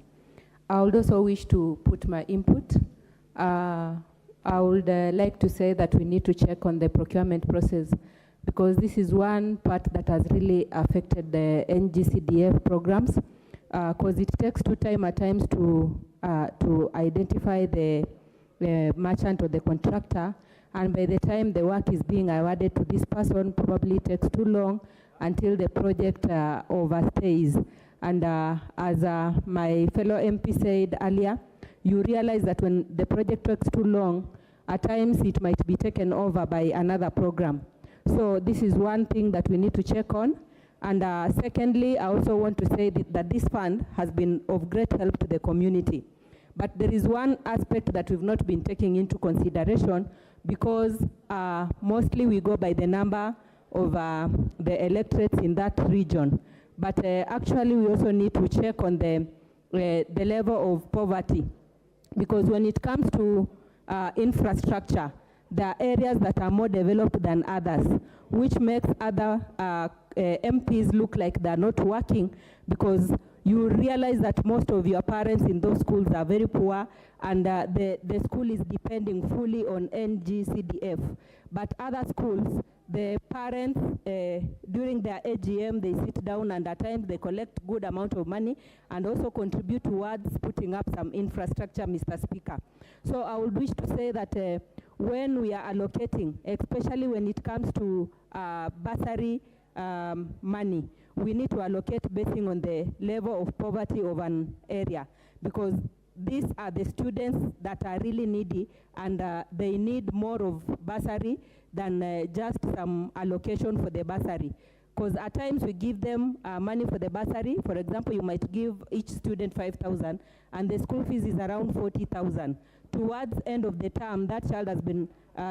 I would also wish to put my input. I would like to say that we need to check on the procurement process, because this is one part that has really affected the NGCDF programs, because it takes time at times to identify the merchant or the contractor, and by the time the work is being awarded to this person, probably takes too long until the project overstays. And as my fellow MP said earlier, you realize that when the project takes too long, at times it might be taken over by another program. So this is one thing that we need to check on. And secondly, I also want to say that this fund has been of great help to the community. But there is one aspect that we've not been taking into consideration, because mostly we go by the number of the electorates in that region. But actually we also need to check on the level of poverty, because when it comes to infrastructure, there are areas that are more developed than others, which makes other MPs look like they're not working, because you realize that most of your parents in those schools are very poor, and the school is depending fully on NGCDF. But other schools, the parents, during their AGM, they sit down and at times they collect good amount of money and also contribute towards putting up some infrastructure, Mr. Speaker. So I would wish to say that when we are allocating, especially when it comes to bursary money, we need to allocate based on the level of poverty of an area, because these are the students that are really needy, and they need more of bursary than just some allocation for the bursary. Because at times we give them money for the bursary. For example, you might give each student 5,000, and the school fees is around 40,000. Towards end of the term, that child has been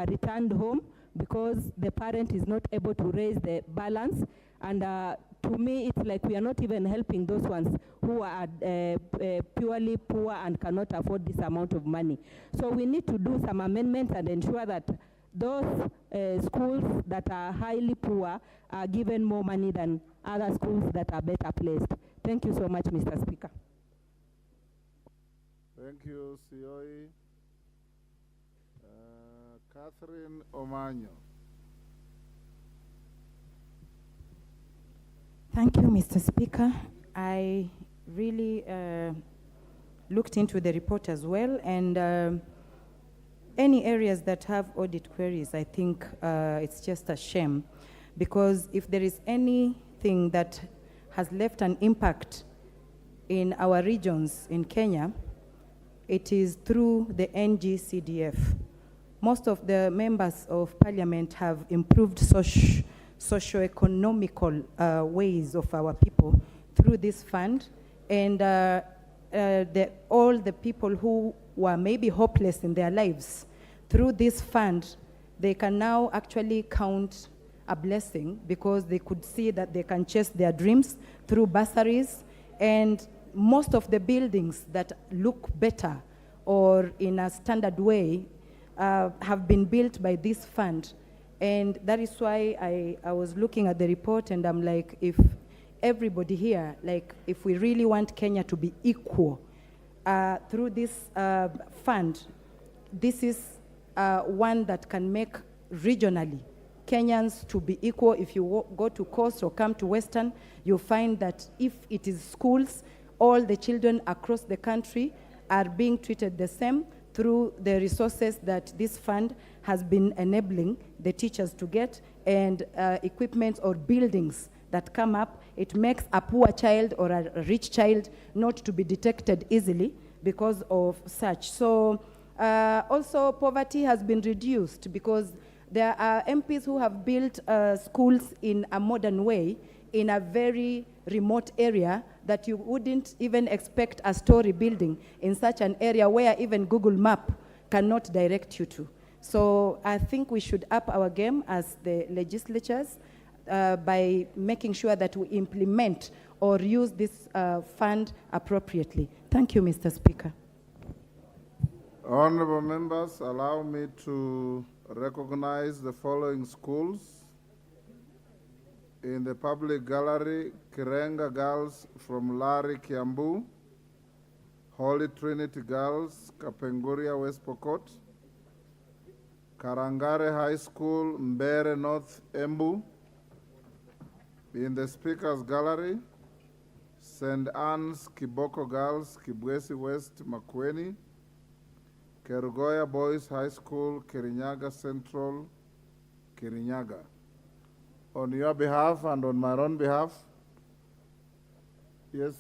returned home because the parent is not able to raise the balance. And to me, it's like we are not even helping those ones who are purely poor and cannot afford this amount of money. So we need to do some amendments and ensure that those schools that are highly poor are given more money than other schools that are better placed. Thank you so much, Mr. Speaker. Thank you, Sioi. Catherine Omanyo. Thank you, Mr. Speaker. I really looked into the report as well, and any areas that have audit queries, I think it's just a shame, because if there is anything that has left an impact in our regions in Kenya, it is through the NGCDF. Most of the members of parliament have improved socio-economical ways of our people through this fund, and all the people who were maybe hopeless in their lives, through this fund, they can now actually count a blessing because they could see that they can chase their dreams through bursaries. And most of the buildings that look better or in a standard way have been built by this fund. And that is why I was looking at the report and I'm like, if everybody here, like if we really want Kenya to be equal through this fund, this is one that can make regionally Kenyans to be equal. If you go to Coast or come to Western, you'll find that if it is schools, all the children across the country are being treated the same through the resources that this fund has been enabling the teachers to get, and equipment or buildings that come up. It makes a poor child or a rich child not to be detected easily because of such. So also poverty has been reduced because there are MPs who have built schools in a modern way in a very remote area that you wouldn't even expect a story building in such an area where even Google Map cannot direct you to. So I think we should up our game as the legislatures by making sure that we implement or use this fund appropriately. Thank you, Mr. Speaker. Honorable members, allow me to recognize the following schools. In the public gallery, Kirenga Girls from Lari, Kiambu, Holy Trinity Girls, Kapenguria, West Pokot, Karangare High School, Mbere North, Embu. In the Speaker's Gallery, St. Anne's Kiboko Girls, Kibwesi West, Makueni, Kerugoya Boys High School, Kirinyaga Central, Kirinyaga. On your behalf and on my own behalf, yes,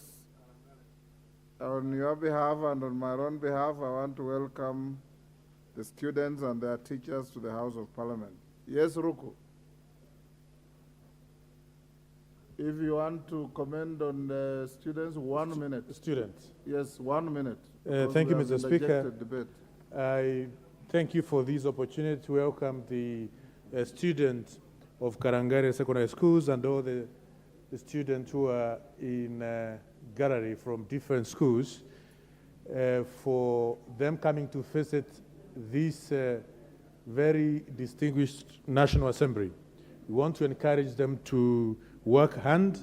on your behalf and on my own behalf, I want to welcome the students and their teachers to the House of Parliament. Yes, Ruku. If you want to comment on the students, 1 minute. Students. Yes, 1 minute. Thank you, Mr. Speaker. Debate. I thank you for this opportunity to welcome the students of Karangare Secondary Schools and all the students who are in gallery from different schools for them coming to visit this very distinguished National Assembly. We want to encourage them to work hand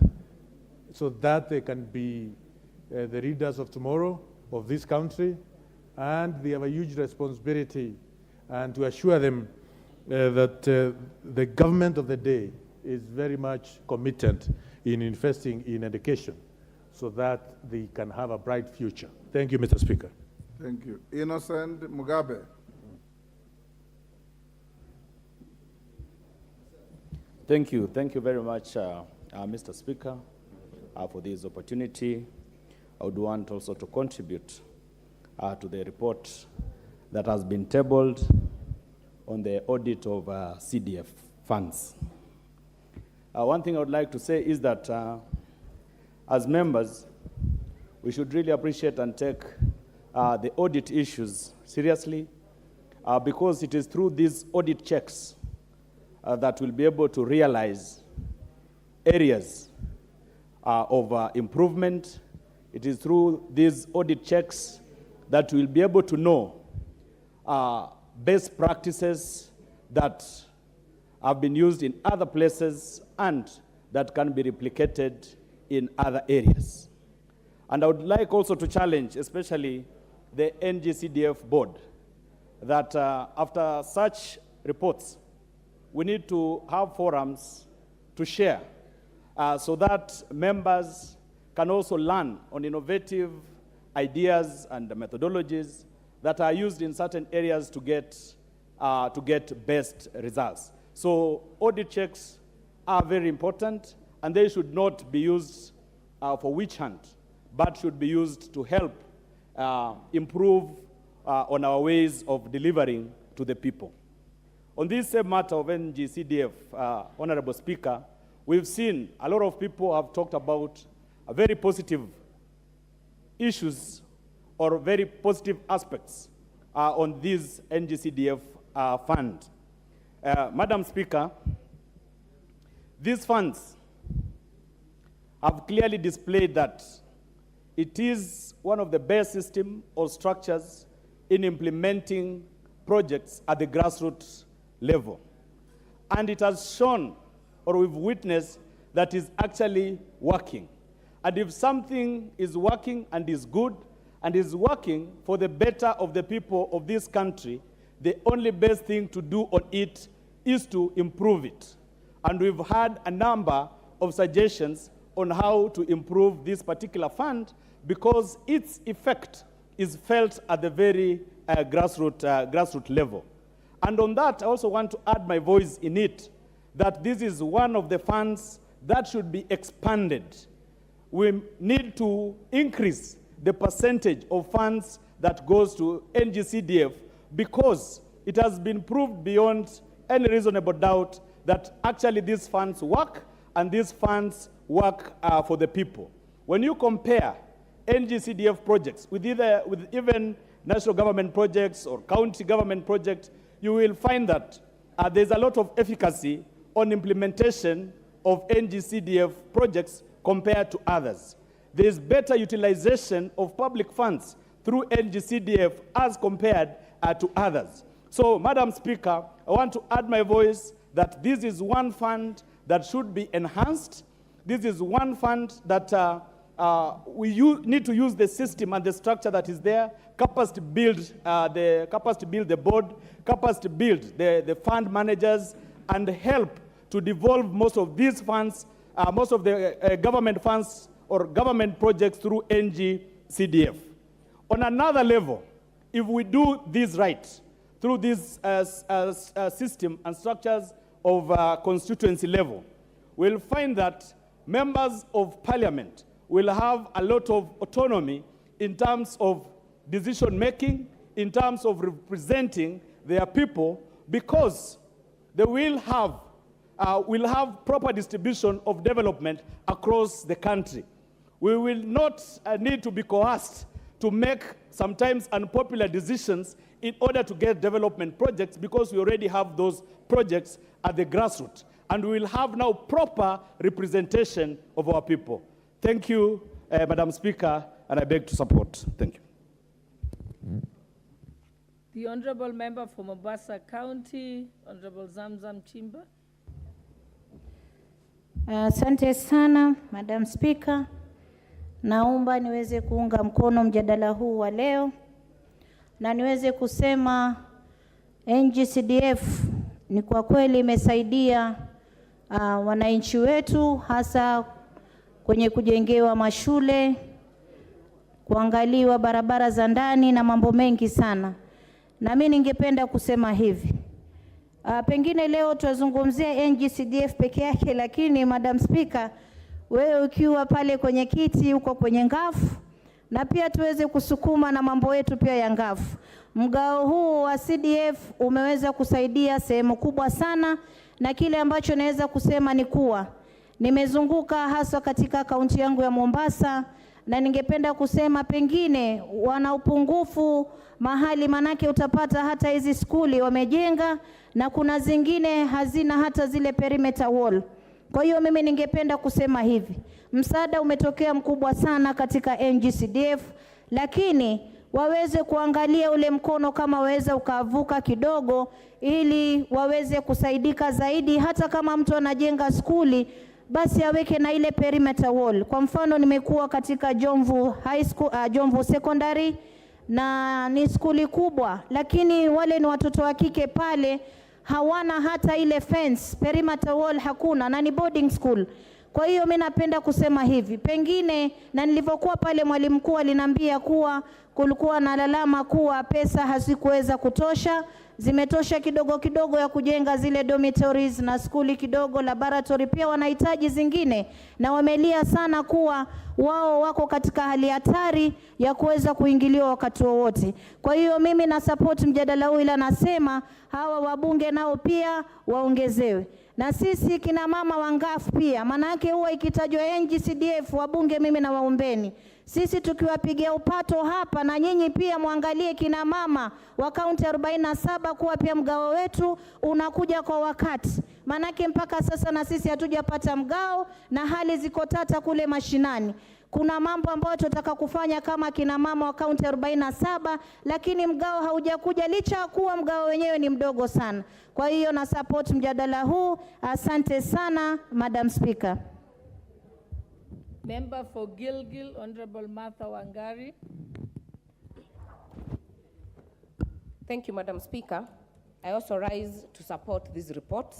so that they can be the leaders of tomorrow of this country, and they have a huge responsibility, and to assure them that the government of the day is very much committed in investing in education so that they can have a bright future. Thank you, Mr. Speaker. Thank you. Innocent Mugabe. Thank you. Thank you very much, Mr. Speaker, for this opportunity. I would want also to contribute to the report that has been tabled on the audit of CDF funds. One thing I would like to say is that as members, we should really appreciate and take the audit issues seriously because it is through these audit checks that we'll be able to realize areas of improvement. It is through these audit checks that we'll be able to know best practices that have been used in other places and that can be replicated in other areas. And I would like also to challenge, especially the NGCDF board, that after such reports, we need to have forums to share so that members can also learn on innovative ideas and methodologies that are used in certain areas to get best results. So audit checks are very important, and they should not be used for witch hunt, but should be used to help improve on our ways of delivering to the people. On this same matter of NGCDF, Honorable Speaker, we've seen a lot of people have talked about a very positive issues or very positive aspects on this NGCDF fund. Madam Speaker, these funds have clearly displayed that it is one of the best systems or structures in implementing projects at the grassroots level. And it has shown, or we've witnessed, that is actually working. And if something is working and is good and is working for the better of the people of this country, the only best thing to do on it is to improve it. And we've had a number of suggestions on how to improve this particular fund because its effect is felt at the very grassroots level. And on that, I also want to add my voice in it, that this is one of the funds that should be expanded. We need to increase the percentage of funds that goes to NGCDF because it has been proved beyond any reasonable doubt that actually these funds work and these funds work for the people. When you compare NGCDF projects with even national government projects or county government projects, you will find that there's a lot of efficacy on implementation of NGCDF projects compared to others. There's better utilization of public funds through NGCDF as compared to others. So, Madam Speaker, I want to add my voice that this is one fund that should be enhanced. This is one fund that we need to use the system and the structure that is there, capacity build the board, capacity build the fund managers, and help to devolve most of these funds, most of the government funds or government projects through NGCDF. On another level, if we do this right, through this system and structures of constituency level, we'll find that members of parliament will have a lot of autonomy in terms of decision making, in terms of representing their people, because they will have proper distribution of development across the country. We will not need to be coerced to make sometimes unpopular decisions in order to get development projects because we already have those projects at the grassroots. And we will have now proper representation of our people. Thank you, Madam Speaker, and I beg to support. Thank you. The Honorable Member for Mombasa County, Honorable Zamzam Chimba. Asante sana, Madam Speaker. Naomba niweze kuunga mkono mjadala huu wa leo na niweze kusema NGCDF ni kwa kweli imesaidia wananchi wetu hasa kwenye kujengewa mashule, kuangaliwa barabara za ndani na mambo mengi sana. Na mimi ningependa kusema hivi. Pengine leo tuzungumzia NGCDF peke yake, lakini Madam Speaker, wewe ukiwa pale kwenye kiti uko kwenye ngafu na pia tuweze kusukuma na mambo yetu pia ya ngafu. Mgao huu wa CDF umeweza kusaidia sehemu kubwa sana, na kile ambacho naweza kusema ni kuwa nimezunguka hasa katika kaunti yangu ya Mombasa, na ningependa kusema pengine wana upungufu mahali, manake utapata hata hizi skuli wamejenga na kuna zingine hazina hata zile perimeter wall. Kwa hiyo mimi ningependa kusema hivi, msaada umetokea mkubwa sana katika NGCDF, lakini waweze kuangalia ule mkono kama waweza ukavuka kidogo ili waweze kusaidika zaidi. Hata kama mtu anajenga skuli, basi aweke na ile perimeter wall. Kwa mfano nimekuwa katika Jomvu High School, Jomvu Secondary, na ni skuli kubwa, lakini wale ni watoto wa kike pale hawana hata ile fence, perimeter wall hakuna, na ni boarding school. Kwa hiyo mimi napenda kusema hivi, pengine na nilivyokuwa pale mwalimu mkuu aliniambia kuwa kulikuwa na lalama kuwa pesa hazikuweza kutosha, zimetosha kidogo kidogo ya kujenga zile dormitories na skuli kidogo, laboratory pia wanahitaji zingine, na wamelia sana kuwa wao wako katika hali hatari ya kuweza kuingiliwa wakati wowote. Kwa hiyo mimi na support mjadala huu, ila nasema hawa wabunge nao pia waongezewe. Na sisi kina mama wangafu pia, maana yake huwa ikitajwa NGCDF wabunge mimi na waombeni. Sisi tukiwapigia upato hapa, na nyinyi pia muangalie kina mama wa kaunti 47 kuwa pia mgao wetu unakuja kwa wakati. Manake mpaka sasa na sisi hatujapata mgao na hali ziko tata kule mashinani. Kuna mambo ambayo tunataka kufanya kama kina mama wa kaunti 47, lakini mgao haujakuja licha ya kuwa mgao wenyewe ni mdogo sana. Kwa hiyo na support mjadala huu. Asante sana, Madam Speaker. Member for Gilgil, Honorable Martha Wangari. Thank you, Madam Speaker. I also rise to support this report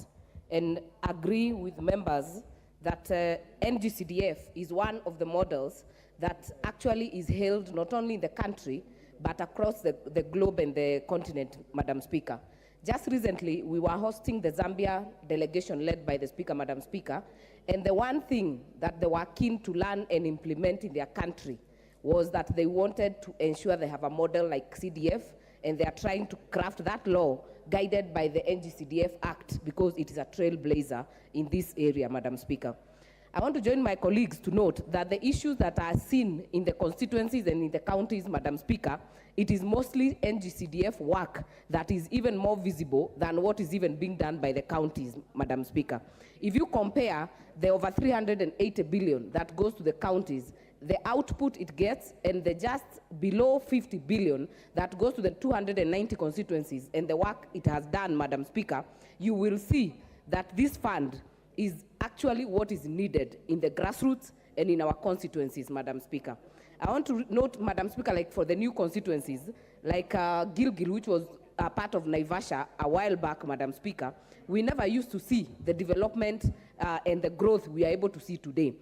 and agree with members that NGCDF is one of the models that actually is held not only in the country, but across the globe and the continent, Madam Speaker. Just recently, we were hosting the Zambia delegation led by the Speaker, Madam Speaker, and the one thing that they were keen to learn and implement in their country was that they wanted to ensure they have a model like CDF, and they are trying to craft that law guided by the NGCDF Act because it is a trailblazer in this area, Madam Speaker. I want to join my colleagues to note that the issues that are seen in the constituencies and in the counties, Madam Speaker, it is mostly NGCDF work that is even more visible than what is even being done by the counties, Madam Speaker. If you compare the over 380 billion that goes to the counties, the output it gets, and the just below 50 billion that goes to the 290 constituencies and the work it has done, Madam Speaker, you will see that this fund is actually what is needed in the grassroots and in our constituencies, Madam Speaker. I want to note, Madam Speaker, like for the new constituencies, like Gilgil, which was a part of Naivasha a while back, Madam Speaker, we never used to see the development and the growth we are able to see today.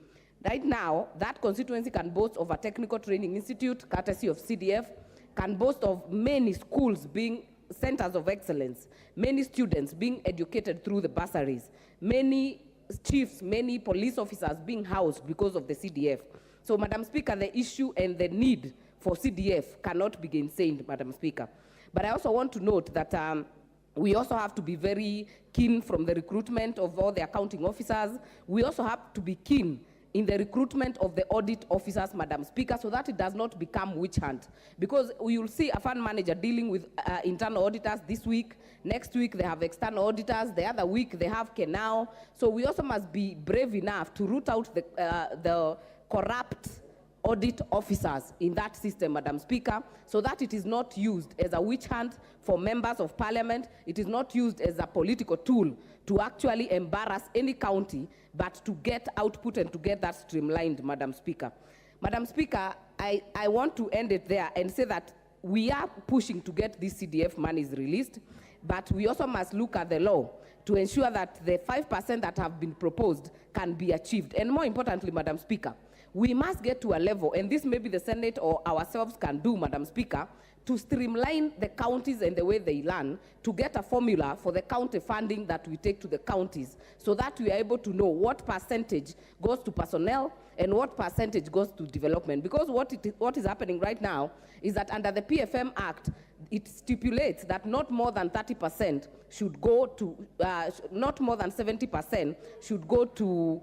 Right now, that constituency can boast of a technical training institute, courtesy of CDF, can boast of many schools being centers of excellence, many students being educated through the bursaries, many chiefs, many police officers being housed because of the CDF. So, Madam Speaker, the issue and the need for CDF cannot be gainsaid, Madam Speaker. But I also want to note that we also have to be very keen from the recruitment of all the accounting officers. We also have to be keen in the recruitment of the audit officers, Madam Speaker, so that it does not become witch hunt. Because we will see a fund manager dealing with internal auditors this week. Next week, they have external auditors. The other week, they have Kenao. So we also must be brave enough to root out the corrupt audit officers in that system, Madam Speaker, so that it is not used as a witch hunt for members of parliament. It is not used as a political tool to actually embarrass any county, but to get output and to get that streamlined, Madam Speaker. Madam Speaker, I want to end it there and say that we are pushing to get these CDF monies released, but we also must look at the law to ensure that the 5% that have been proposed can be achieved. And more importantly, Madam Speaker, we must get to a level, and this maybe the Senate or ourselves can do, Madam Speaker, to streamline the counties and the way they learn, to get a formula for the county funding that we take to the counties, so that we are able to know what percentage goes to personnel and what percentage goes to development. Because what is happening right now is that under the PFM Act, it stipulates that not more than 30% should go to, not more than 70% should go to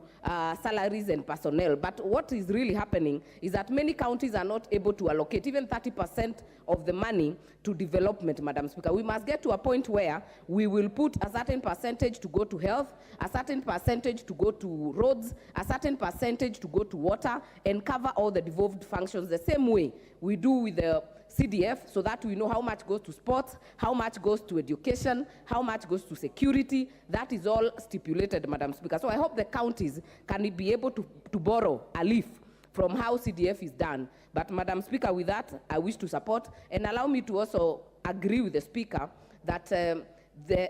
salaries and personnel. But what is really happening is that many counties are not able to allocate even 30% of the money to development, Madam Speaker. We must get to a point where we will put a certain percentage to go to health, a certain percentage to go to roads, a certain percentage to go to water, and cover all the devolved functions the same way we do with the CDF, so that we know how much goes to sports, how much goes to education, how much goes to security. That is all stipulated, Madam Speaker. So I hope the counties can be able to borrow a leaf from how CDF is done. But Madam Speaker, with that, I wish to support, and allow me to also agree with the Speaker that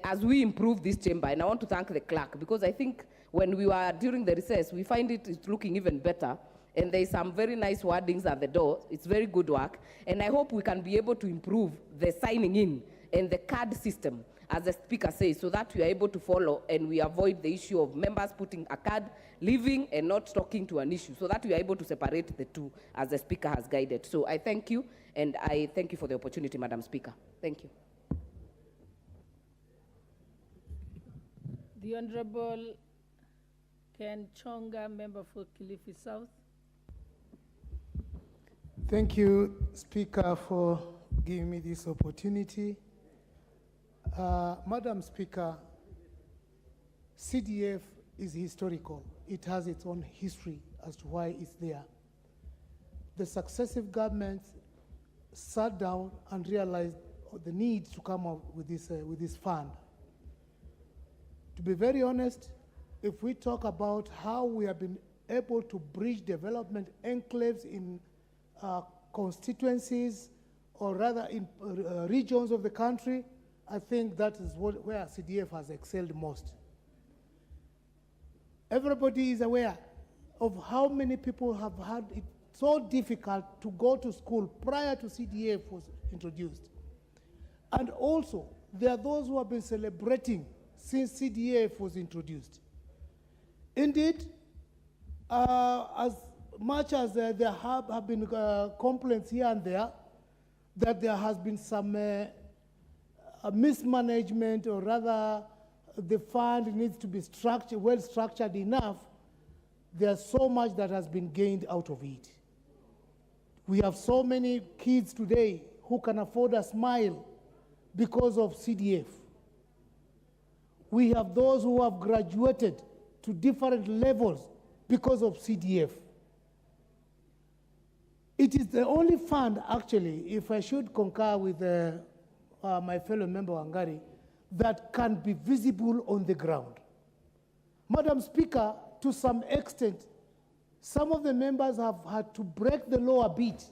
as we improve this chamber, and I want to thank the clerk, because I think when we were during the recess, we find it's looking even better. And there's some very nice wordings at the door. It's very good work. And I hope we can be able to improve the signing in and the card system, as the Speaker says, so that we are able to follow and we avoid the issue of members putting a card, leaving and not talking to an issue, so that we are able to separate the two, as the Speaker has guided. So I thank you, and I thank you for the opportunity, Madam Speaker. Thank you. The Honorable Ken Chonga, member for Kilifi South. Thank you, Speaker, for giving me this opportunity. Madam Speaker, CDF is historical. It has its own history as to why it's there. The successive governments sat down and realized the need to come up with this fund. To be very honest, if we talk about how we have been able to bridge development enclaves in constituencies, or rather in regions of the country, I think that is where CDF has excelled most. Everybody is aware of how many people have had it so difficult to go to school prior to CDF was introduced. And also, there are those who have been celebrating since CDF was introduced. Indeed, as much as there have been complaints here and there, that there has been some mismanagement, or rather the fund needs to be structured, well structured enough, there's so much that has been gained out of it. We have so many kids today who can afford a smile because of CDF. We have those who have graduated to different levels because of CDF. It is the only fund, actually, if I should concur with my fellow member Wangari, that can be visible on the ground. Madam Speaker, to some extent, some of the members have had to break the law a bit,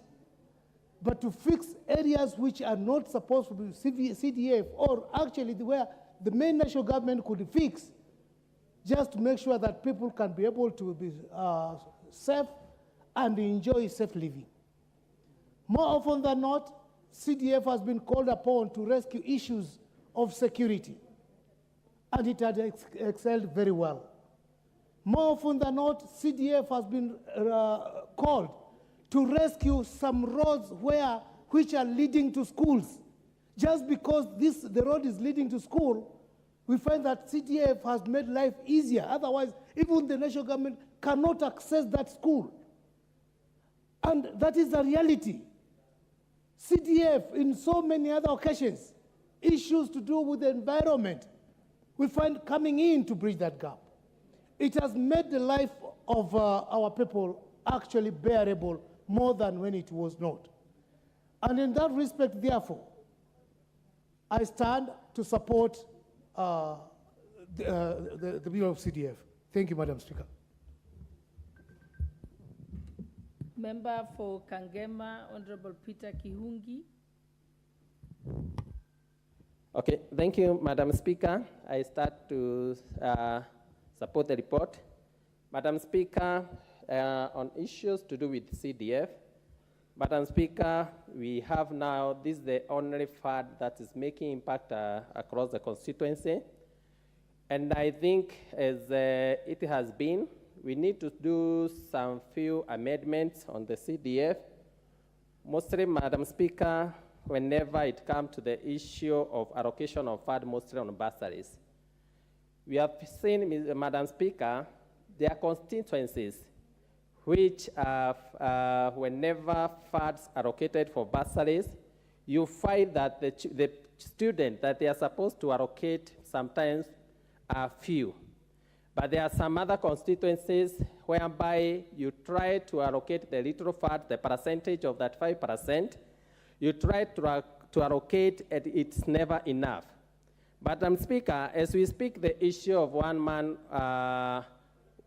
but to fix areas which are not supposed to be CDF, or actually where the main national government could fix, just to make sure that people can be able to be safe and enjoy safe living. More often than not, CDF has been called upon to rescue issues of security, and it had excelled very well. More often than not, CDF has been called to rescue some roads which are leading to schools. Just because the road is leading to school, we find that CDF has made life easier. Otherwise, even the national government cannot access that school. And that is the reality. CDF, in so many other occasions, issues to do with the environment, we find coming in to bridge that gap. It has made the life of our people actually bearable more than when it was not. And in that respect, therefore, I stand to support the bill of CDF. Thank you, Madam Speaker. Member for Kangema, Honorable Peter Kihungi. Okay, thank you, Madam Speaker. I start to support the report. Madam Speaker, on issues to do with CDF, Madam Speaker, we have now, this is the only fund that is making impact across the constituency. And I think as it has been, we need to do some few amendments on the CDF. Mostly, Madam Speaker, whenever it comes to the issue of allocation of fund, mostly on bursaries. We have seen, Madam Speaker, there are constituencies which whenever funds are allocated for bursaries, you find that the students that they are supposed to allocate sometimes are few. But there are some other constituencies whereby you try to allocate the little fund, the percentage of that 5%, you try to allocate, and it's never enough. Madam Speaker, as we speak the issue of one man,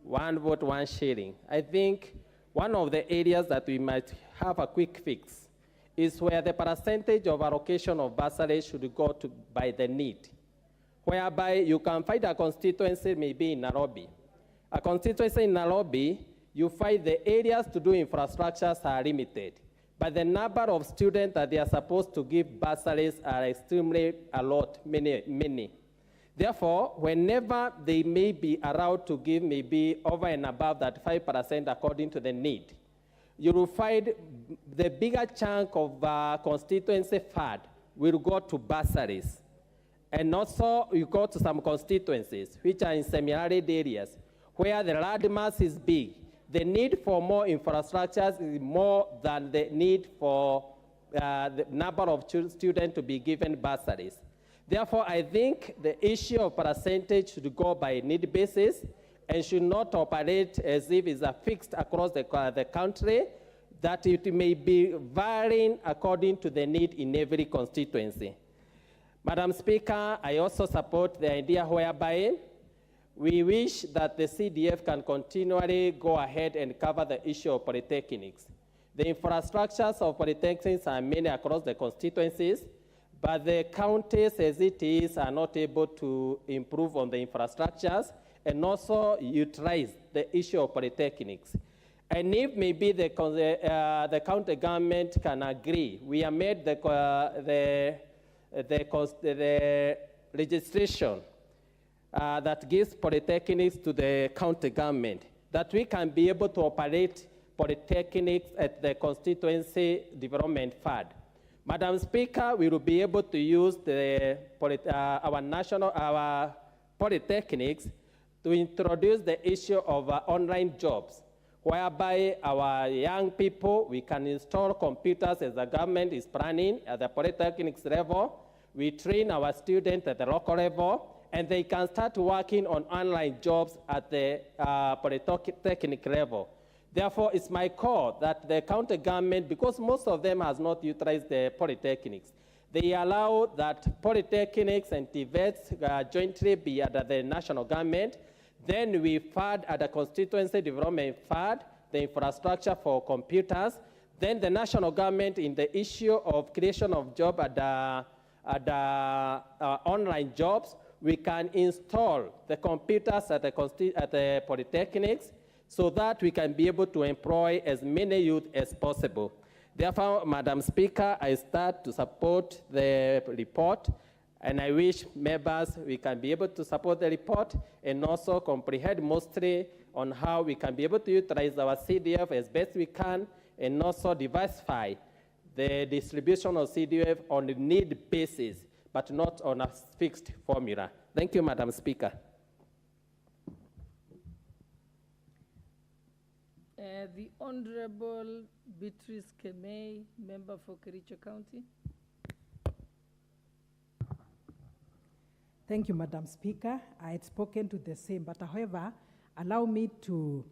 one vote, one shilling, I think one of the areas that we might have a quick fix is where the percentage of allocation of bursaries should go to by the need, whereby you can find a constituency maybe in Nairobi. A constituency in Nairobi, you find the areas to do infrastructures are limited, but the number of students that they are supposed to give bursaries are extremely a lot, many. Therefore, whenever they may be allowed to give maybe over and above that 5% according to the need, you will find the bigger chunk of constituency fund will go to bursaries. And also, you go to some constituencies which are in semi-arid areas where the land mass is big. the need for more infrastructures is more than the need for the number of students to be given bursaries. Therefore, I think the issue of percentage should go by need basis and should not operate as if it's fixed across the country, that it may be varying according to the need in every constituency. Madam Speaker, I also support the idea whereby we wish that the CDF can continually go ahead and cover the issue of polytechnics. The infrastructures of polytechnics are many across the constituencies, but the counties as it is are not able to improve on the infrastructures and also utilize the issue of polytechnics. And if maybe the county government can agree, we have made the registration that gives polytechnics to the county government, that we can be able to operate polytechnics at the constituency development fund. Madam Speaker, we will be able to use our polytechnics to introduce the issue of online jobs, whereby our young people, we can install computers as the government is planning at the polytechnics level. We train our students at the local level, and they can start working on online jobs at the polytechnic level. Therefore, it's my call that the county government, because most of them has not utilized the polytechnics, they allow that polytechnics and TVETs jointly be under the national government. Then we fund at the constituency development fund, the infrastructure for computers. Then the national government in the issue of creation of job at the online jobs, we can install the computers at the polytechnics so that we can be able to employ as many youth as possible. Therefore, Madam Speaker, I start to support the report, and I wish members we can be able to support the report and also comprehend mostly on how we can be able to utilize our CDF as best we can, and also diversify the distribution of CDF on a need basis, but not on a fixed formula. Thank you, Madam Speaker. The Honorable Beatrice Kemei, member for Kericho County. Thank you, Madam Speaker. I had spoken to the same, but however, allow me to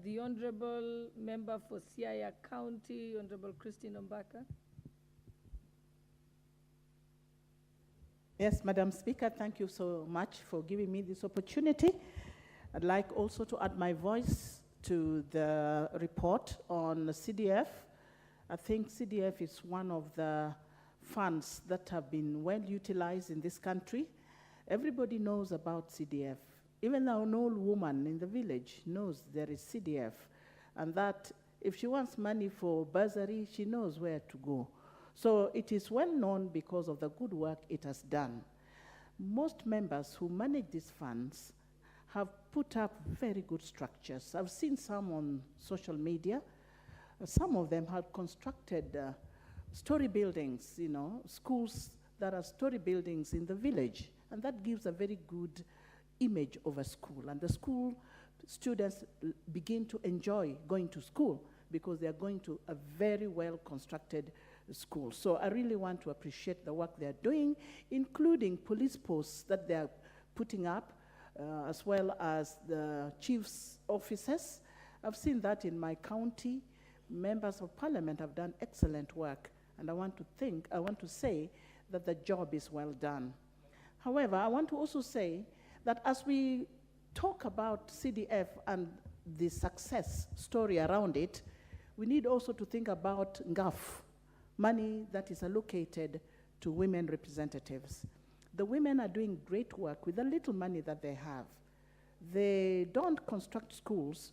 the Honorable Member for Siaya County, Honorable Christine Ombaka. Yes, Madam Speaker, thank you so much for giving me this opportunity. I'd like also to add my voice to the report on the CDF. I think CDF is one of the funds that have been well utilized in this country. Everybody knows about CDF. Even an old woman in the village knows there is CDF, and that if she wants money for bursary, she knows where to go. So it is well known because of the good work it has done. Most members who manage these funds have put up very good structures. I've seen some on social media. Some of them have constructed story buildings, you know, schools that are story buildings in the village, and that gives a very good image of a school, and the school students begin to enjoy going to school because they are going to a very well constructed school. So I really want to appreciate the work they are doing, including police posts that they are putting up, as well as the chief's offices. I've seen that in my county. Members of parliament have done excellent work, and I want to say that the job is well done. However, I want to also say that as we talk about CDF and the success story around it, we need also to think about NGAF, money that is allocated to women representatives. The women are doing great work with the little money that they have. They don't construct schools,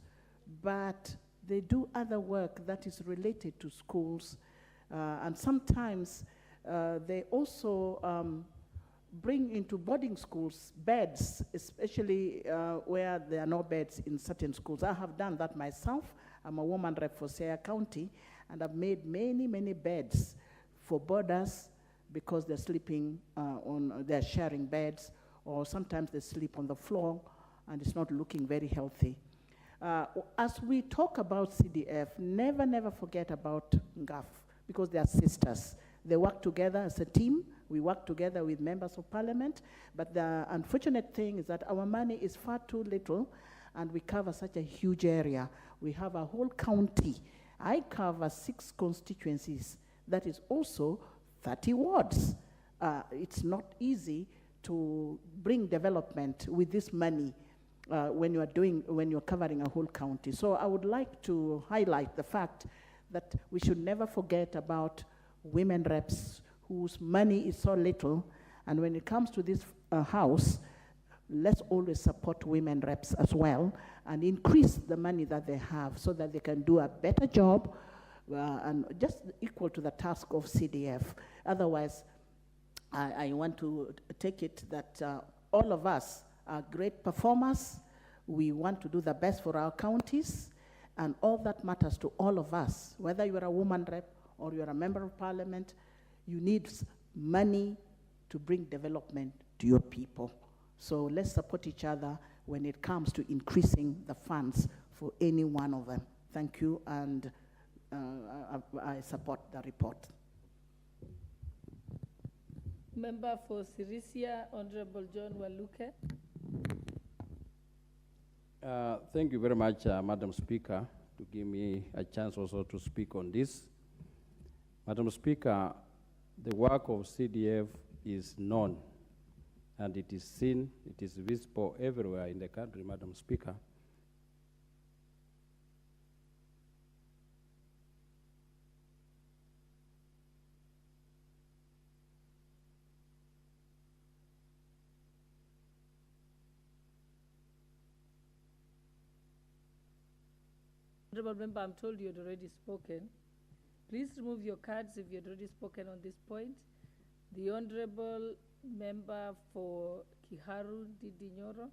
but they do other work that is related to schools, and sometimes they also bring into boarding schools beds, especially where there are no beds in certain schools. I have done that myself, I'm a woman rep for Siaya County, and I've made many, many beds for boarders because they're sleeping they're sharing beds, or sometimes they sleep on the floor, and it's not looking very healthy. As we talk about CDF, never forget about NGAF, because they are sisters. They work together as a team. We work together with members of parliament, but the unfortunate thing is that our money is far too little, and we cover such a huge area. We have a whole county. I cover 6 constituencies. That is also 30 wards. It's not easy to bring development with this money when you're covering a whole county. So I would like to highlight the fact that we should never forget about women reps whose money is so little, and when it comes to this house, let's always support women reps as well and increase the money that they have so that they can do a better job and just equal to the task of CDF. Otherwise, I want to take it that all of us are great performers. We want to do the best for our counties, and all that matters to all of us. Whether you're a woman rep or you're a member of parliament, you need money to bring development to your people. So let's support each other when it comes to increasing the funds for any one of them. Thank you, and I support the report. Member for Sirisia, Honorable John Waluke. Thank you very much, Madam Speaker, to give me a chance also to speak on this. Madam Speaker, the work of CDF is known, and it is seen, it is visible everywhere in the country, Madam Speaker. Honorable Member, I'm told you had already spoken. Please remove your cards if you had already spoken on this point. The Honorable Member for Kiharu Didinyoro.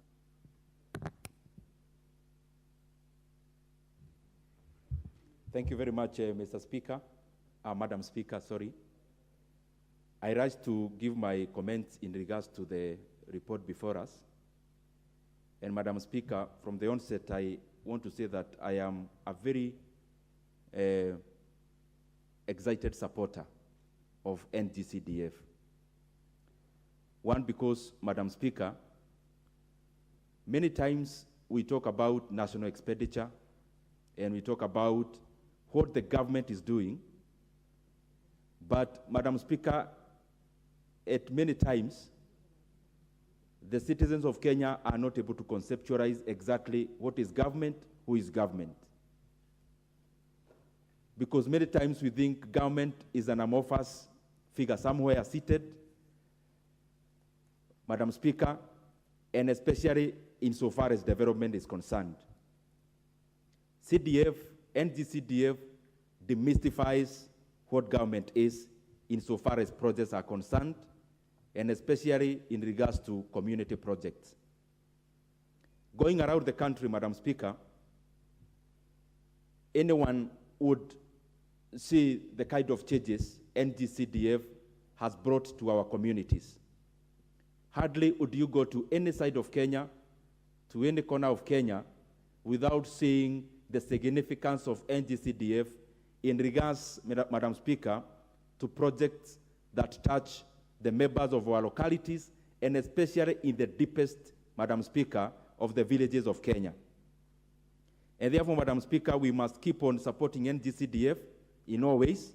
Thank you very much, Mr. Speaker. Madam Speaker, sorry. I rise to give my comments in regards to the report before us. And Madam Speaker, from the onset, I want to say that I am a very excited supporter of NGCDF. One, because, Madam Speaker, many times we talk about national expenditure and we talk about what the government is doing, but, Madam Speaker, at many times, the citizens of Kenya are not able to conceptualize exactly what is government, who is government. Because many times we think government is an amorphous figure somewhere seated, Madam Speaker, and especially insofar as development is concerned. CDF, NGCDF demystifies what government is insofar as projects are concerned, and especially in regards to community projects. Going around the country, Madam Speaker, anyone would see the kind of changes NGCDF has brought to our communities. Hardly would you go to any side of Kenya, to any corner of Kenya, without seeing the significance of NGCDF in regards, Madam Speaker, to projects that touch the members of our localities, and especially in the deepest, Madam Speaker, of the villages of Kenya. And therefore, Madam Speaker, we must keep on supporting NGCDF in all ways.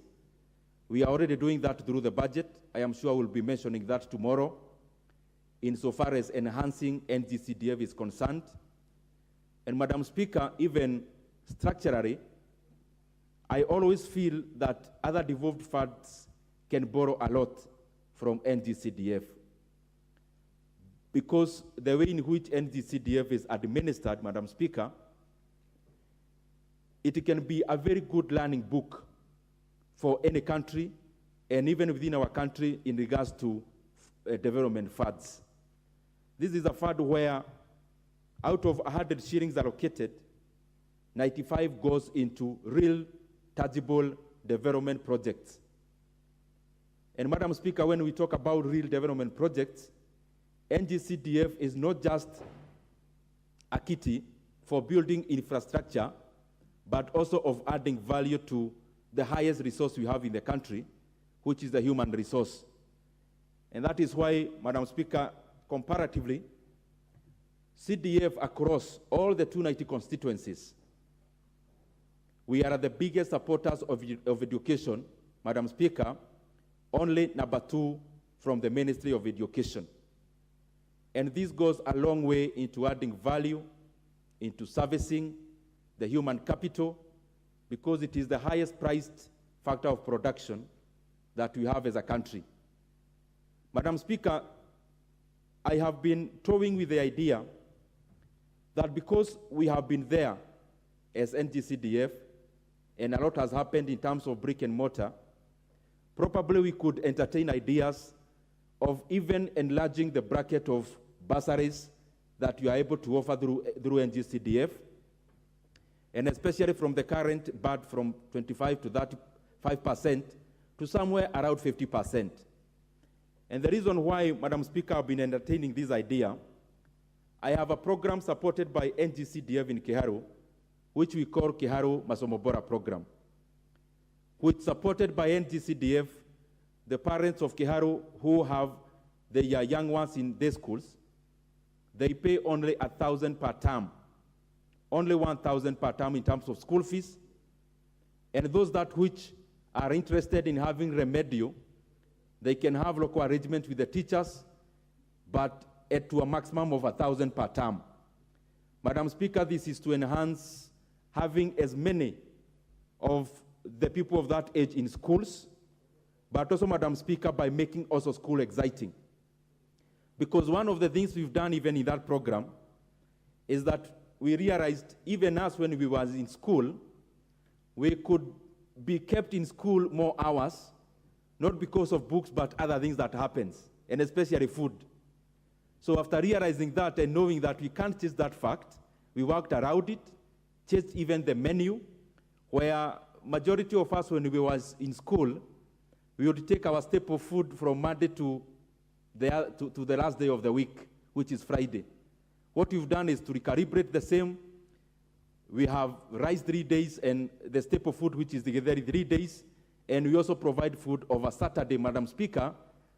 We are already doing that through the budget. I am sure we'll be mentioning that tomorrow, insofar as enhancing NGCDF is concerned. And Madam Speaker, even structurally, I always feel that other devolved funds can borrow a lot from NGCDF, because the way in which NGCDF is administered, Madam Speaker, it can be a very good learning book for any country, and even within our country in regards to development funds. This is a fund where out of 100 shillings allocated, 95 goes into real, tangible development projects. And Madam Speaker, when we talk about real development projects, NGCDF is not just a kitty for building infrastructure, but also of adding value to the highest resource we have in the country, which is the human resource. And that is why, Madam Speaker, comparatively, CDF across all the 290 constituencies, we are the biggest supporters of education, Madam Speaker, only number 2 from the Ministry of Education. And this goes a long way into adding value, into servicing the human capital, because it is the highest priced factor of production that we have as a country. Madam Speaker, I have been toying with the idea that because we have been there as NGCDF, and a lot has happened in terms of brick and mortar, probably we could entertain ideas of even enlarging the bracket of bursaries that you are able to offer through NGCDF, and especially from the current BAD from 25 to 35% to somewhere around 50%. And the reason why, Madam Speaker, I've been entertaining this idea, I have a program supported by NGCDF in Kiharu, which we call Kiharu Masomobora Program, which supported by NGCDF, the parents of Kiharu who have their young ones in their schools, they pay only 1,000 per term, only 1,000 per term in terms of school fees. And those that which are interested in having remedial, they can have local arrangement with the teachers, but to a maximum of 1,000 per term. Madam Speaker, this is to enhance having as many of the people of that age in schools, but also, Madam Speaker, by making also school exciting. Because one of the things we've done even in that program is that we realized, even us when we was in school, we could be kept in school more hours, not because of books, but other things that happens, and especially food. So after realizing that and knowing that we can't change that fact, we worked around it, changed even the menu, where majority of us, when we was in school, we would take our staple food from Monday to the last day of the week, which is Friday. What we've done is to recalibrate the same. We have rice 3 days and the staple food, which is the 3 days. And we also provide food over Saturday, Madam Speaker,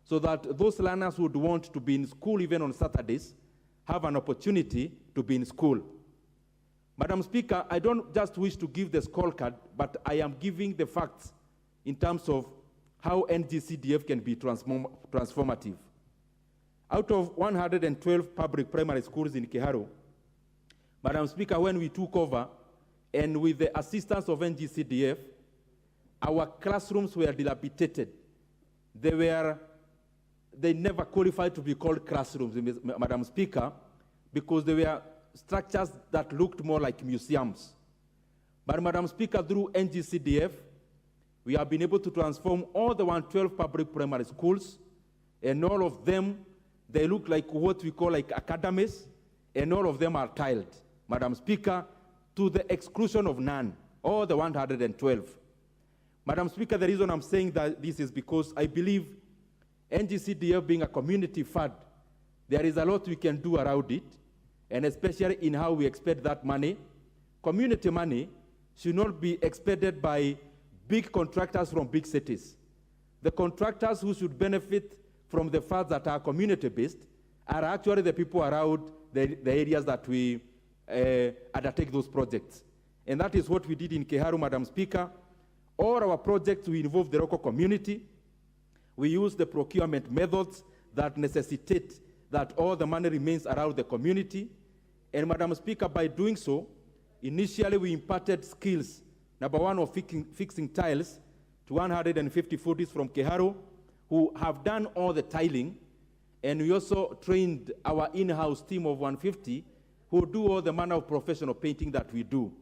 so that those learners who would want to be in school even on Saturdays have an opportunity to be in school. Madam Speaker, I don't just wish to give the scorecard, but I am giving the facts in terms of how NGCDF can be transformative. Out of 112 public primary schools in Kiharu, Madam Speaker, when we took over, and with the assistance of NGCDF, our classrooms were dilapidated. They never qualified to be called classrooms, Madam Speaker, because they were structures that looked more like museums. But Madam Speaker, through NGCDF, we have been able to transform all the 112 public primary schools, and all of them, they look like what we call like academies, and all of them are tiled, Madam Speaker, to the exclusion of none, all the 112. Madam Speaker, the reason I'm saying that this is because I believe NGCDF being a community fund, there is a lot we can do around it, and especially in how we expend that money. Community money should not be expended by big contractors from big cities. The contractors who should benefit from the funds that are community-based are actually the people around the areas that we undertake those projects. And that is what we did in Kiharu, Madam Speaker. All our projects, we involve the local community. We use the procurement methods that necessitate that all the money remains around the community. And Madam Speaker, by doing so, initially we imparted skills. Number one of fixing tiles to 150 foodies from Kiharu who have done all the tiling. And we also trained our in-house team of 150 who do all the manner of professional painting that we do.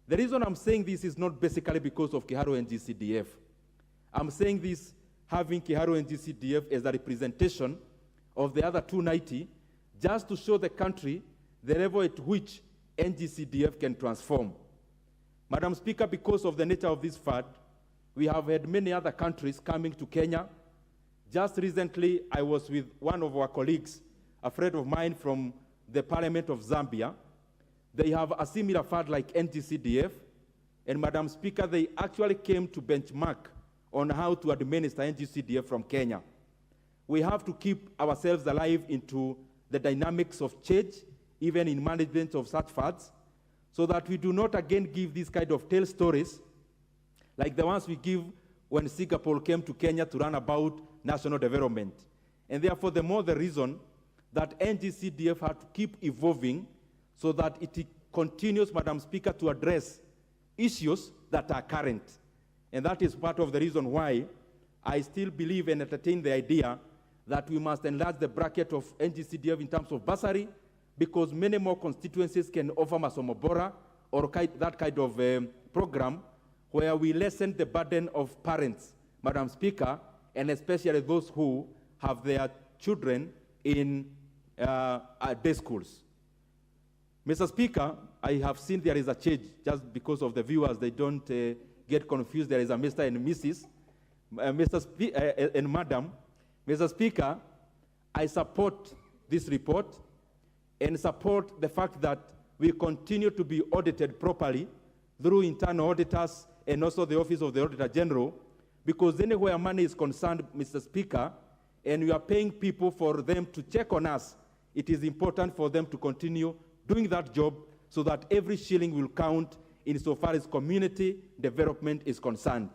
The reason I'm saying this is not basically because of Kiharu and GCDF. I'm saying this having Kiharu and GCDF as a representation of the other 290, just to show the country the level at which NGCDF can transform. Madam Speaker, because of the nature of this fund, we have had many other countries coming to Kenya. Just recently, I was with one of our colleagues, a friend of mine from the Parliament of Zambia. They have a similar fund like NGCDF, and Madam Speaker, they actually came to benchmark on how to administer NGCDF from Kenya. We have to keep ourselves alive into the dynamics of change, even in management of such funds, so that we do not again give these kind of tale stories like the ones we give when Singapore came to Kenya to run about national development. And therefore, the more the reason that NGCDF had to keep evolving so that it continues, Madam Speaker, to address issues that are current. And that is part of the reason why I still believe and entertain the idea that we must enlarge the bracket of NGCDF in terms of bursary, because many more constituencies can offer Masomo Bora or that kind of program where we lessen the burden of parents, Madam Speaker, and especially those who have their children in day schools. Mr. Speaker, I have seen there is a change, just because of the viewers, they don't get confused. There is a Mr. and Mrs. And Madam. Mr. Speaker, I support this report and support the fact that we continue to be audited properly through internal auditors and also the Office of the Auditor General, because anywhere money is concerned, Mr. Speaker, and we are paying people for them to check on us, it is important for them to continue doing that job so that every shilling will count insofar as community development is concerned.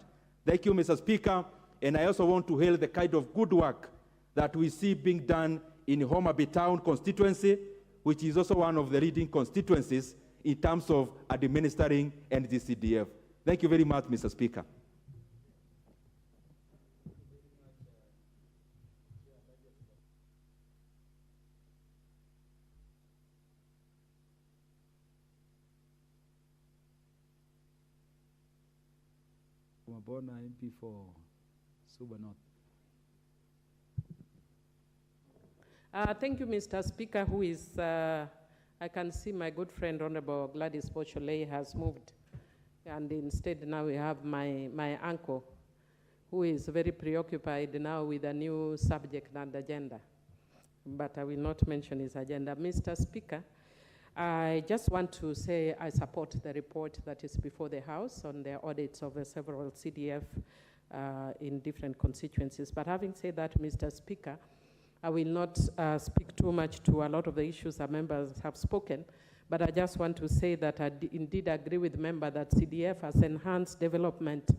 Thank you, Mr. Speaker, and I also want to hail the kind of good work that we see being done in Homa Bay Town constituency, which is also one of the leading constituencies in terms of administering NGCDF. Thank you very much, Mr. Speaker. Mabona MP for Suba North. Thank you, Mr. Speaker, who is, I can see my good friend, Honorable Gladys Bocholei, has moved. And instead now we have my uncle, who is very preoccupied now with a new subject and agenda. But I will not mention his agenda. Mr. Speaker, I just want to say I support the report that is before the House on the audits of several CDF in different constituencies. But having said that, Mr. Speaker, I will not speak too much to a lot of the issues that members have spoken, but I just want to say that I indeed agree with member that CDF has enhanced development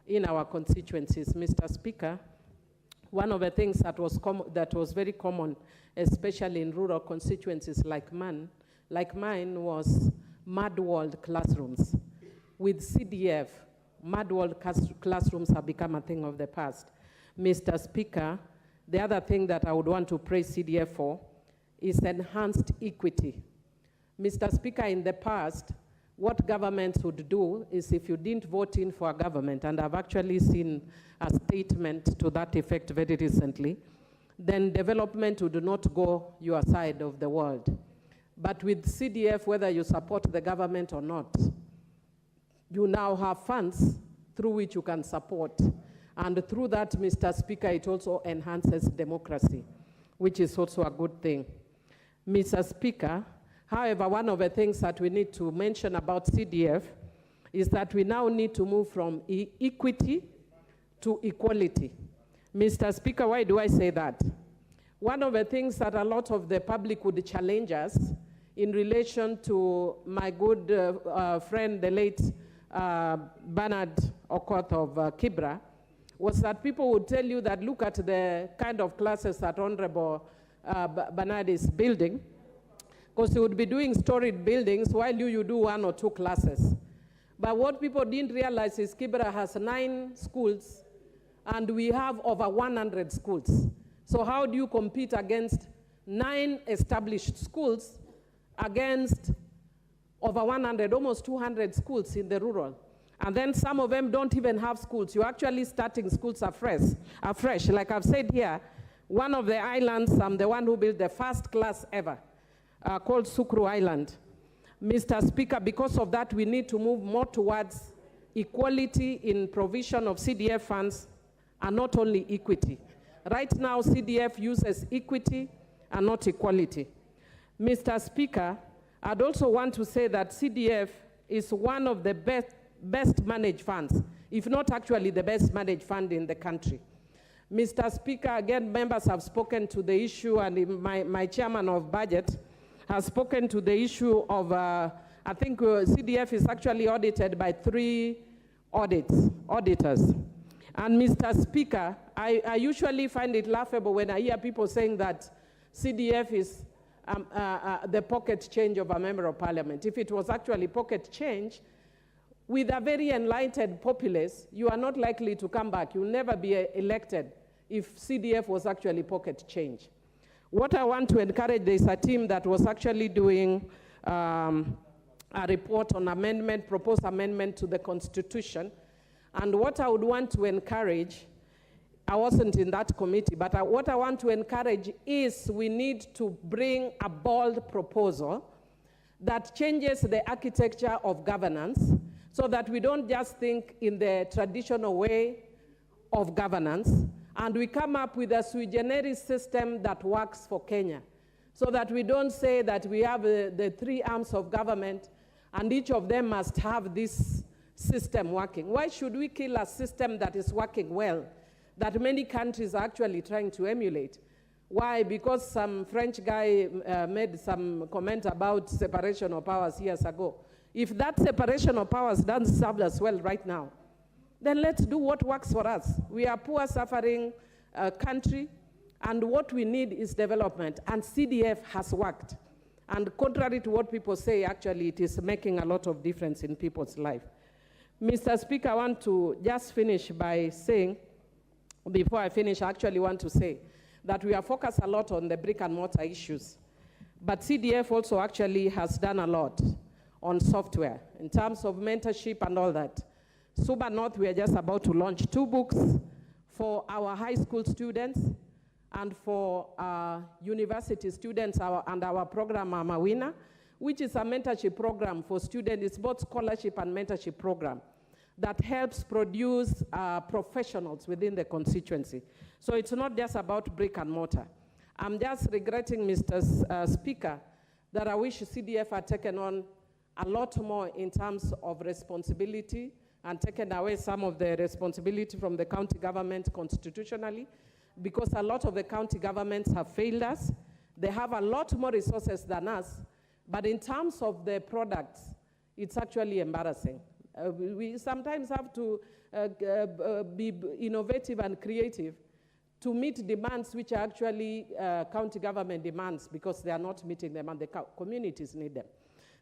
in our constituencies. Mr. Speaker, one of the things that was very common, especially in rural constituencies like mine, was mud-walled classrooms. With CDF, mud-walled classrooms have become a thing of the past. Mr. Speaker, the other thing that I would want to praise CDF for is enhanced equity. Mr. Speaker, in the past, what governments would do is if you didn't vote in for a government, and I've actually seen a statement to that effect very recently, then development would not go your side of the world. But with CDF, whether you support the government or not, you now have funds through which you can support. And through that, Mr. Speaker, it also enhances democracy, which is also a good thing. Mr. Speaker, however, one of the things that we need to mention about CDF is that we now need to move from equity to equality. Mr. Speaker, why do I say that? One of the things that a lot of the public would challenge us in relation to my good friend, the late Bernard Okoth of Kibra, was that people would tell you that look at the kind of classes that Honorable Bernard is building, because he would be doing storied buildings while you do 1 or 2 classes. But what people didn't realize is Kibra has 9 schools and we have over 100 schools. So how do you compete against 9 established schools against over 100, almost 200 schools in the rural? And then some of them don't even have schools. You're actually starting schools afresh. Like I've said here, one of the islands, I'm the one who built the first class ever, called Sukru Island. Mr. Speaker, because of that, we need to move more towards equality in provision of CDF funds and not only equity. Right now, CDF uses equity and not equality. Mr. Speaker, I'd also want to say that CDF is one of the best managed funds, if not actually the best managed fund in the country. Mr. Speaker, again, members have spoken to the issue, and my chairman of budget has spoken to the issue of, I think CDF is actually audited by 3 auditors. And Mr. Speaker, I usually find it laughable when I hear people saying that CDF is the pocket change of a member of parliament. If it was actually pocket change, with a very enlightened populace, you are not likely to come back. You'll never be elected if CDF was actually pocket change. What I want to encourage, there's a team that was actually doing a report on amendment, proposed amendment to the Constitution. And what I would want to encourage, I wasn't in that committee, but what I want to encourage is we need to bring a bold proposal that changes the architecture of governance so that we don't just think in the traditional way of governance, and we come up with a sui generis system that works for Kenya, so that we don't say that we have the 3 arms of government and each of them must have this system working. Why should we kill a system that is working well, that many countries are actually trying to emulate? Why? Because some French guy made some comment about separation of powers years ago. If that separation of powers doesn't serve us well right now, then let's do what works for us. We are a poor, suffering country, and what we need is development, and CDF has worked. And contrary to what people say, actually, it is making a lot of difference in people's life. Mr. Speaker, I want to just finish by saying, before I finish, I actually want to say that we are focused a lot on the brick and mortar issues, but CDF also actually has done a lot on software in terms of mentorship and all that. Suba North, we are just about to launch 2 books for our high school students and for university students and our program, Mawina, which is a mentorship program for students. It's both scholarship and mentorship program that helps produce professionals within the constituency. So it's not just about brick and mortar. I'm just regretting, Mr. Speaker, that I wish CDF had taken on a lot more in terms of responsibility and taken away some of the responsibility from the county government constitutionally, because a lot of the county governments have failed us. They have a lot more resources than us, but in terms of the products, it's actually embarrassing. We sometimes have to be innovative and creative to meet demands which are actually county government demands, because they are not meeting them and the communities need them.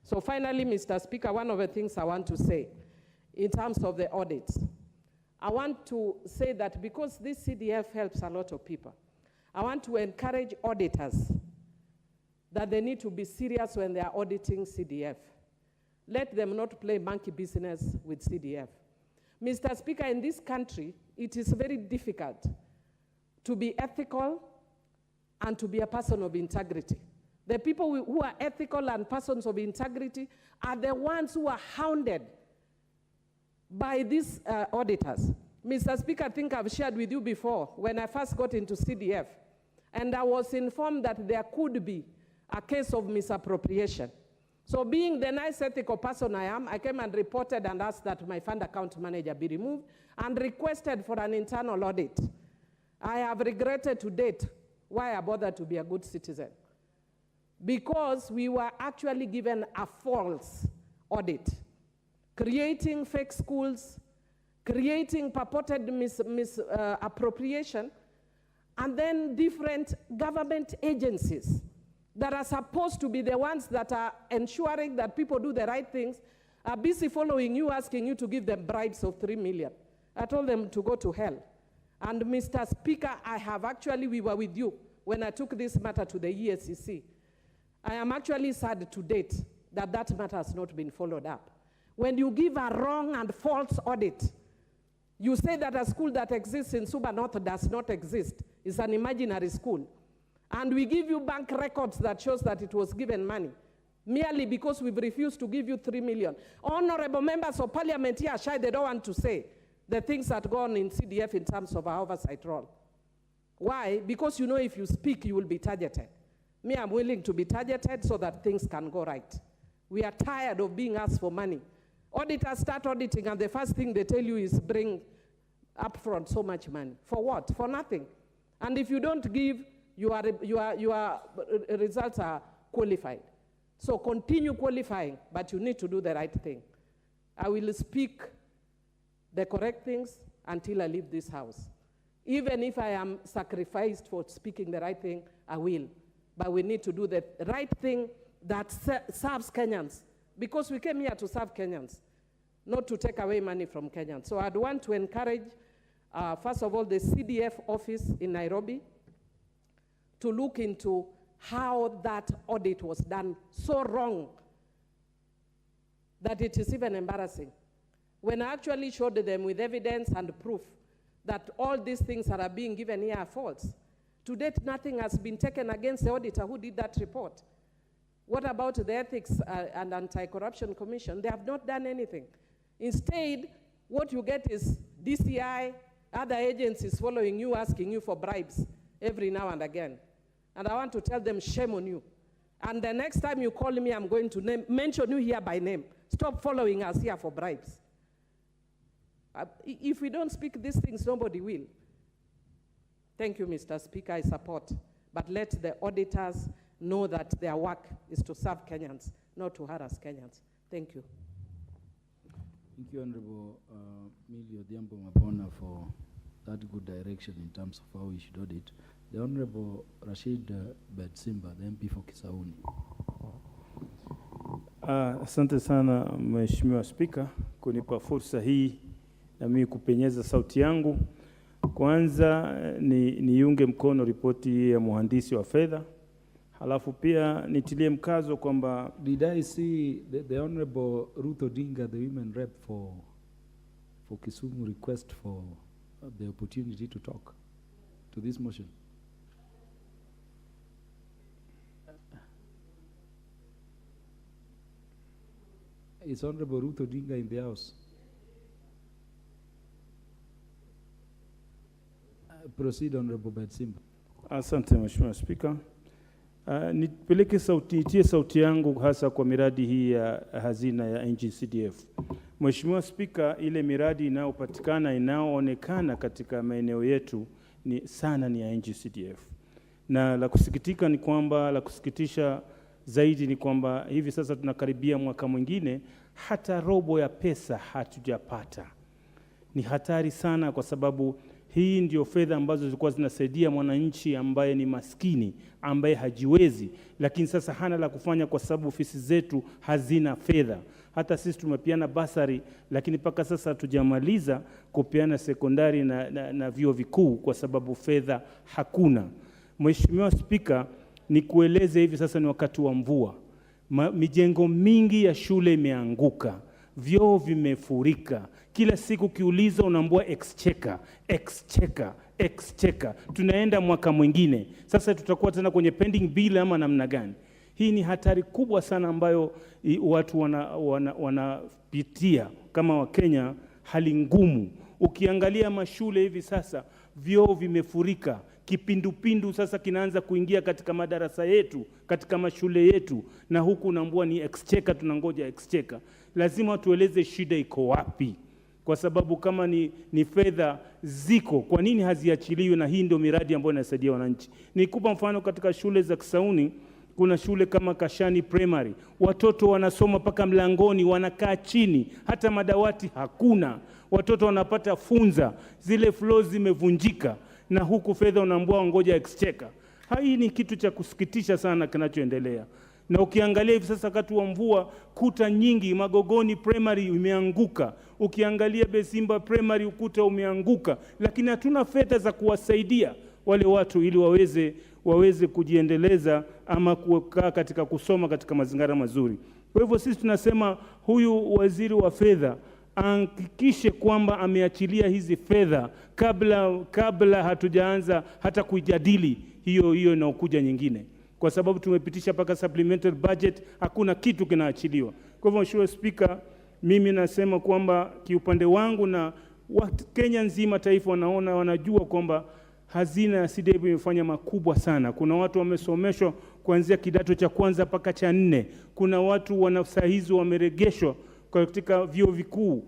So finally, Mr. Speaker, one of the things I want to say in terms of the audits, I want to say that because this CDF helps a lot of people, I want to encourage auditors that they need to be serious when they are auditing CDF. Let them not play monkey business with CDF. Mr. Speaker, in this country, it is very difficult to be ethical and to be a person of integrity. The people who are ethical and persons of integrity are the ones who are hounded by these auditors. Mr. Speaker, I think I've shared with you before when I first got into CDF, and I was informed that there could be a case of misappropriation. So being the nice ethical person I am, I came and reported and asked that my fund account manager be removed and requested for an internal audit. I have regretted to date why I bothered to be a good citizen, because we were actually given a false audit, creating fake schools, creating purported misappropriation, and then different government agencies that are supposed to be the ones that are ensuring that people do the right things are busy following you, asking you to give them bribes of 3 million. I told them to go to hell. And Mr. Speaker, we were with you when I took this matter to the ESCC. I am actually sad to date that that matter has not been followed up. When you give a wrong and false audit, you say that a school that exists in Suba North does not exist. It's an imaginary school. And we give you bank records that shows that it was given money. merely because we've refused to give you 3 million. Honorable members of parliament here are shy, they don't want to say the things that go on in CDF in terms of our oversight role. Why? Because you know if you speak, you will be targeted. Me, I'm willing to be targeted so that things can go right. We are tired of being asked for money. Auditors start auditing and the first thing they tell you is bring upfront so much money. For what? For nothing. And if you don't give, your results are qualified. So continue qualifying, but you need to do the right thing. I will speak the correct things until I leave this house. Even if I am sacrificed for speaking the right thing, I will. But we need to do the right thing that serves Kenyans. Because we came here to serve Kenyans, not to take away money from Kenyans. So I'd want to encourage, first of all, the CDF office in Nairobi to look into how that audit was done so wrong that it is even embarrassing. When I actually showed them with evidence and proof that all these things that are being given here are false. To date, nothing has been taken against the auditor who did that report. What about the Ethics and Anti-Corruption Commission? They have not done anything. Instead, what you get is DCI, other agencies following you, asking you for bribes every now and again. And I want to tell them, shame on you. And the next time you call me, I'm going to mention you here by name. Stop following us here for bribes. If we don't speak these things, nobody will. Thank you, Mr. Speaker, I support. But let the auditors know that their work is to serve Kenyans, not to harass Kenyans. Thank you. Thank you, Honorable Millie Odhiambo Mabona, for that good direction in terms of how we should audit. The Honorable Rashid Bedsimba, the MP for Kisauni. Asante sana Mheshimiwa Spika kunipa fursa hii na mimi kupenyeza sauti yangu. Kwanza niunge mkono ripoti ya mhandisi wa fedha. Halafu pia nitilie mkazo kwamba did I see the Honorable Ruto Dinga, the women rep for Kisumu, request for the opportunity to talk to this motion? Is Honorable Ruto Dinga in the house? Proceed, Honorable Bedsimba. Asante Mheshimiwa Spika. Nitie sauti yangu hasa kwa miradi hii ya hazina ya NGCDF. Mheshimiwa Spika, ile miradi inayoonekana katika maeneo yetu ni ya NGCDF. Na la kusikitisha zaidi ni kwamba hivi sasa tunakaribia mwaka mwingine, hata robo ya pesa hatujapata. Ni hatari sana kwa sababu hii ndio fedha ambazo zilikuwa zinasaidia mwananchi ambaye ni maskini, ambaye hajiwezi, lakini sasa hana la kufanya kwa sababu ofisi zetu hazina fedha. Hata sisi tumepeana basari, lakini mpaka sasa hatujamaliza kupeana sekondari na vyuo vikuu kwa sababu fedha hakuna. Mheshimiwa Spika, nikueleze hivi sasa ni wakati wa mvua. Mijengo mingi ya shule imeanguka. Vyoo vimefurika. Kila siku kiuliza unaambiwa exchequer. Tunaenda mwaka mwingine. Sasa tutakuwa tena kwenye pending bill ama namna gani? Hii ni hatari kubwa sana ambayo watu wanapitia kama Wakenya, hali ngumu. Ukiangalia mashule hivi sasa, vyoo vimefurika. Kipindupindu sasa kinaanza kuingia katika madarasa yetu, katika mashule yetu, na huku unaambiwa ni exchequer, tunangoja exchequer. Lazima tueleze shida iko wapi. Kwa sababu kama ni fedha ziko, kwa nini haziachiliwi? Na hii ndio miradi ambayo inasaidia wananchi. Nikupa mfano, katika shule za Kisauni, kuna shule kama Kashani Primary. Watoto wanasoma paka mlangoni, wanakaa chini, hata madawati hakuna. Watoto wanapata funza, zile floors zimevunjika, na huku fedha unaambiwa ngoja exchequer. Hii ni kitu cha kusikitisha sana kinachoendelea. Na ukiangalia hivi sasa wakati wa mvua, kuta nyingi, Magogoni Primary imeanguka. Ukiangalia Besimba Primary ukuta umeanguka, lakini hatuna fedha za kuwasaidia wale watu ili waweze kujiendeleza ama kukaa katika kusoma katika mazingira mazuri. Kwa hivyo sisi tunasema huyu waziri wa fedha ahakikishe kwamba ameachilia hizi fedha kabla hatujaanza hata kujadili hiyo inaokuja nyingine. kwa sababu tumepitisha mpaka supplementary budget, hakuna kitu kinaachiliwa. Kwa hivyo Mheshimiwa Spika, mimi nasema kwamba kiupande wangu na watu Kenya nzima taifa wanajua kwamba hazina ya CDF imefanya makubwa sana. Kuna watu wamesomeshwa kuanzia kidato cha kwanza mpaka cha 4. Kuna watu wanasahizo wameregeshwa katika vyuo vikuu.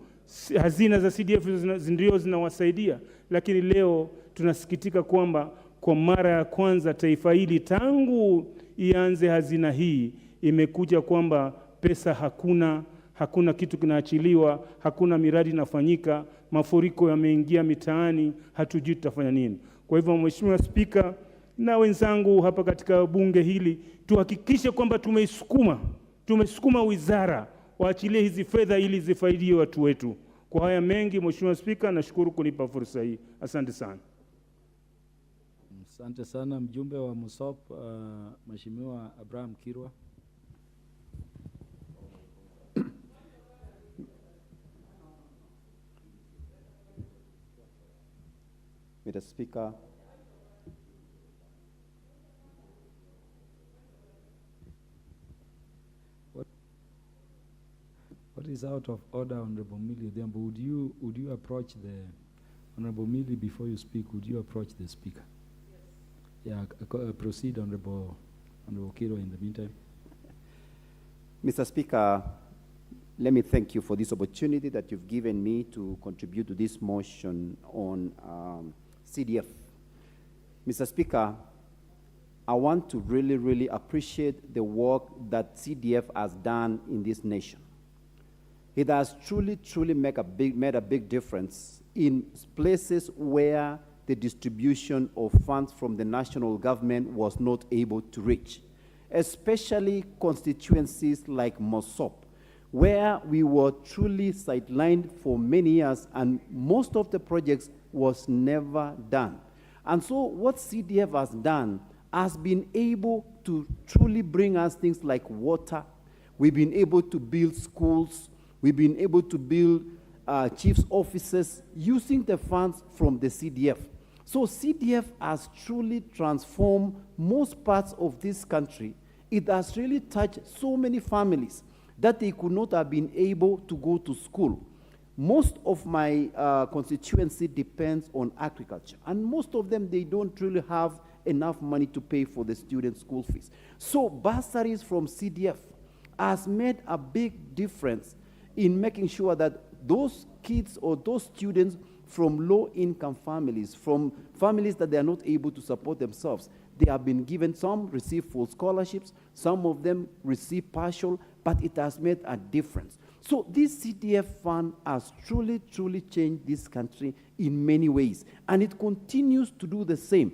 Hazina za CDF ndio zinawasaidia. Lakini leo tunasikitika kwamba kwa mara ya kwanza taifa hili tangu ianze hazina hii imekuja kwamba pesa hakuna kitu kinaachiliwa, hakuna miradi inafanyika, mafuriko yameingia mitaani, hatujui tutafanya nini. Kwa hivyo Mheshimiwa Spika na wenzangu hapa katika bunge hili, tuhakikishe kwamba tumesukuma wizara waachilie hizi fedha ili zifaidie watu wetu. Kwa haya mengi Mheshimiwa Spika, nashukuru kunipa fursa hii. Asante sana. Asante sana mjumbe wa Musop, Mheshimiwa Abraham Kirwa. Mr. Speaker, what is out of order, Honorable Millie Odhiambo? Would you approach the Honorable Millie before you speak? Would you approach the Speaker? Yes. Yeah, proceed, Honorable Kiro, in the meantime. Mr. Speaker, let me thank you for this opportunity that you've given me to contribute to this motion on CDF. Mr. Speaker, I want to really appreciate the work that CDF has done in this nation. It has truly made a big difference in places where the distribution of funds from the national government was not able to reach, especially constituencies like Mosop, where we were truly sidelined for many years and most of the projects was never done. And so what CDF has done has been able to truly bring us things like water. We've been able to build schools. We've been able to build chief's offices using the funds from the CDF. So CDF has truly transformed most parts of this country. It has really touched so many families that they could not have been able to go to school. Most of my constituency depends on agriculture, and most of them, they don't really have enough money to pay for the student school fees. So bursaries from CDF has made a big difference in making sure that those kids or those students from low-income families, from families that they are not able to support themselves, they have been given, some receive full scholarships, some of them receive partial, but it has made a difference. So this CDF fund has truly changed this country in many ways, and it continues to do the same.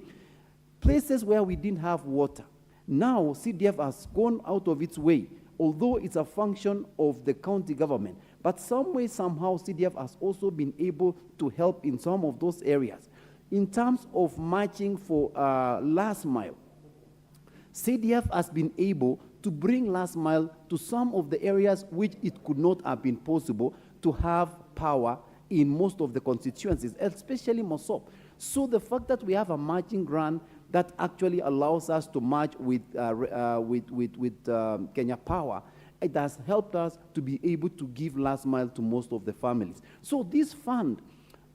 Places where we didn't have water, now CDF has gone out of its way, although it's a function of the county government, but some way, somehow, CDF has also been able to help in some of those areas. In terms of matching for last mile, CDF has been able to bring last mile to some of the areas which it could not have been possible to have power in most of the constituencies, especially Mosop. So the fact that we have a matching grant that actually allows us to match with Kenya Power, it has helped us to be able to give last mile to most of the families. So this fund,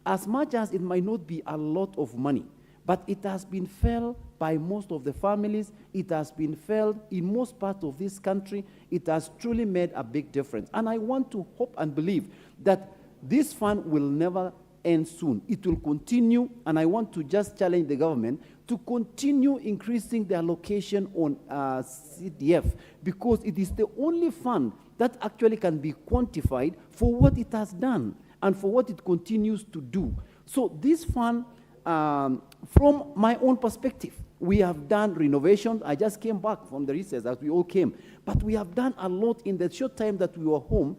as much as it might not be a lot of money, but it has been felt by most of the families, it has been felt in most parts of this country, it has truly made a big difference. And I want to hope and believe that this fund will never end soon. It will continue, and I want to just challenge the government to continue increasing the allocation on CDF, because it is the only fund that actually can be quantified for what it has done and for what it continues to do. So this fund, from my own perspective, we have done renovations. I just came back from the recess as we all came, but we have done a lot in the short time that we were home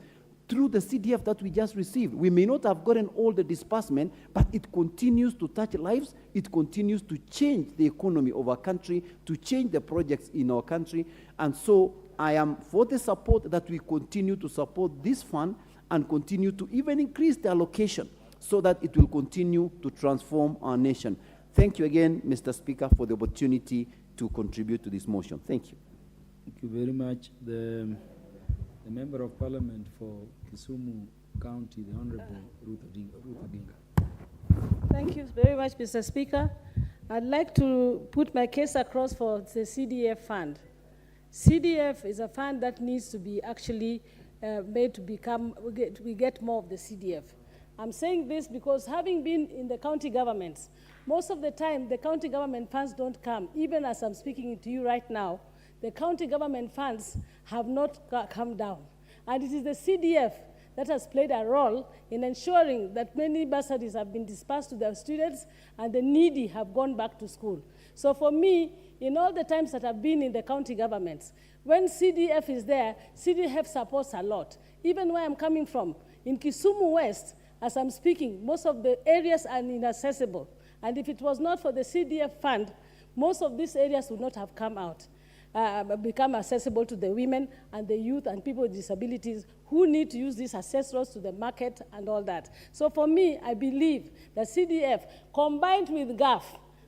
through the CDF that we just received. We may not have gotten all the disbursement, but it continues to touch lives. It continues to change the economy of our country, to change the projects in our country. And so I am for the support that we continue to support this fund and continue to even increase the allocation so that it will continue to transform our nation. Thank you again, Mr. Speaker, for the opportunity to contribute to this motion. Thank you. Thank you very much. The Member of Parliament for Kisumu County, the Honorable Ruto Ginga. Thank you very much, Mr. Speaker. I'd like to put my case across for the CDF fund. CDF is a fund that needs to be actually made to become, we get more of the CDF. I'm saying this because having been in the county governments, most of the time the county government funds don't come. Even as I'm speaking to you right now, the county government funds have not come down. And it is the CDF that has played a role in ensuring that many bursaries have been dispersed to their students and the needy have gone back to school. So for me, in all the times that I've been in the county governments, when CDF is there, CDF supports a lot. Even where I'm coming from, in Kisumu West, as I'm speaking, most of the areas are inaccessible. And if it was not for the CDF fund, most of these areas would not have come out. Become accessible to the women and the youth and people with disabilities who need to use these accessories to the market and all that. So for me, I believe that CDF combined with GAF,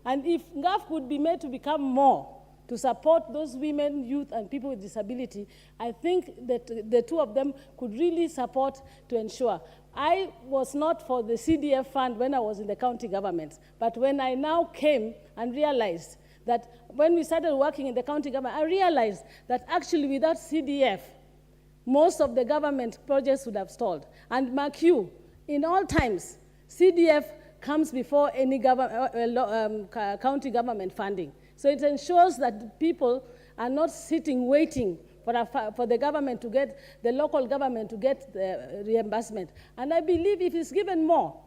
and if GAF could be made to become more to support those women, youth, and people with disability, I think that the two of them could really support to ensure. I was not for the CDF fund when I was in the county government, but when I now came and realized that when we started working in the county government, I realized that actually without CDF, most of the government projects would have stalled. And mark you, in all times, CDF comes before any county government funding. So it ensures that people are not sitting waiting for the government to get, the local government to get the reimbursement. And I believe if it's given more,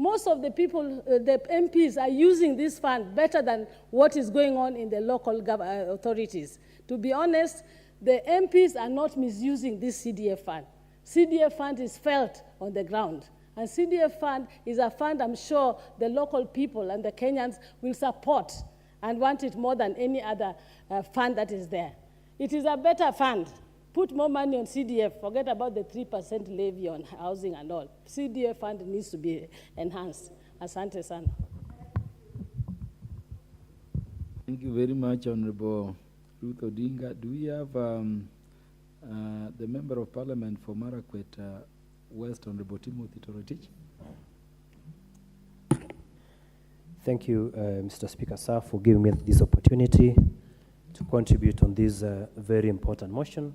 most of the people, the MPs are using this fund better than what is going on in the local authorities. To be honest, the MPs are not misusing this CDF fund. CDF fund is felt on the ground. And CDF fund is a fund I'm sure the local people and the Kenyans will support and want it more than any other fund that is there. It is a better fund. Put more money on CDF. Forget about the 3% levy on housing and all. CDF fund needs to be enhanced. Asante sana. Thank you very much, Honorable Ruth Odinga. Do we have the Member of Parliament for Marakwet West, Honorable Timothy Torotich? Thank you, Mr. Speaker, sir, for giving me this opportunity to contribute on this very important motion.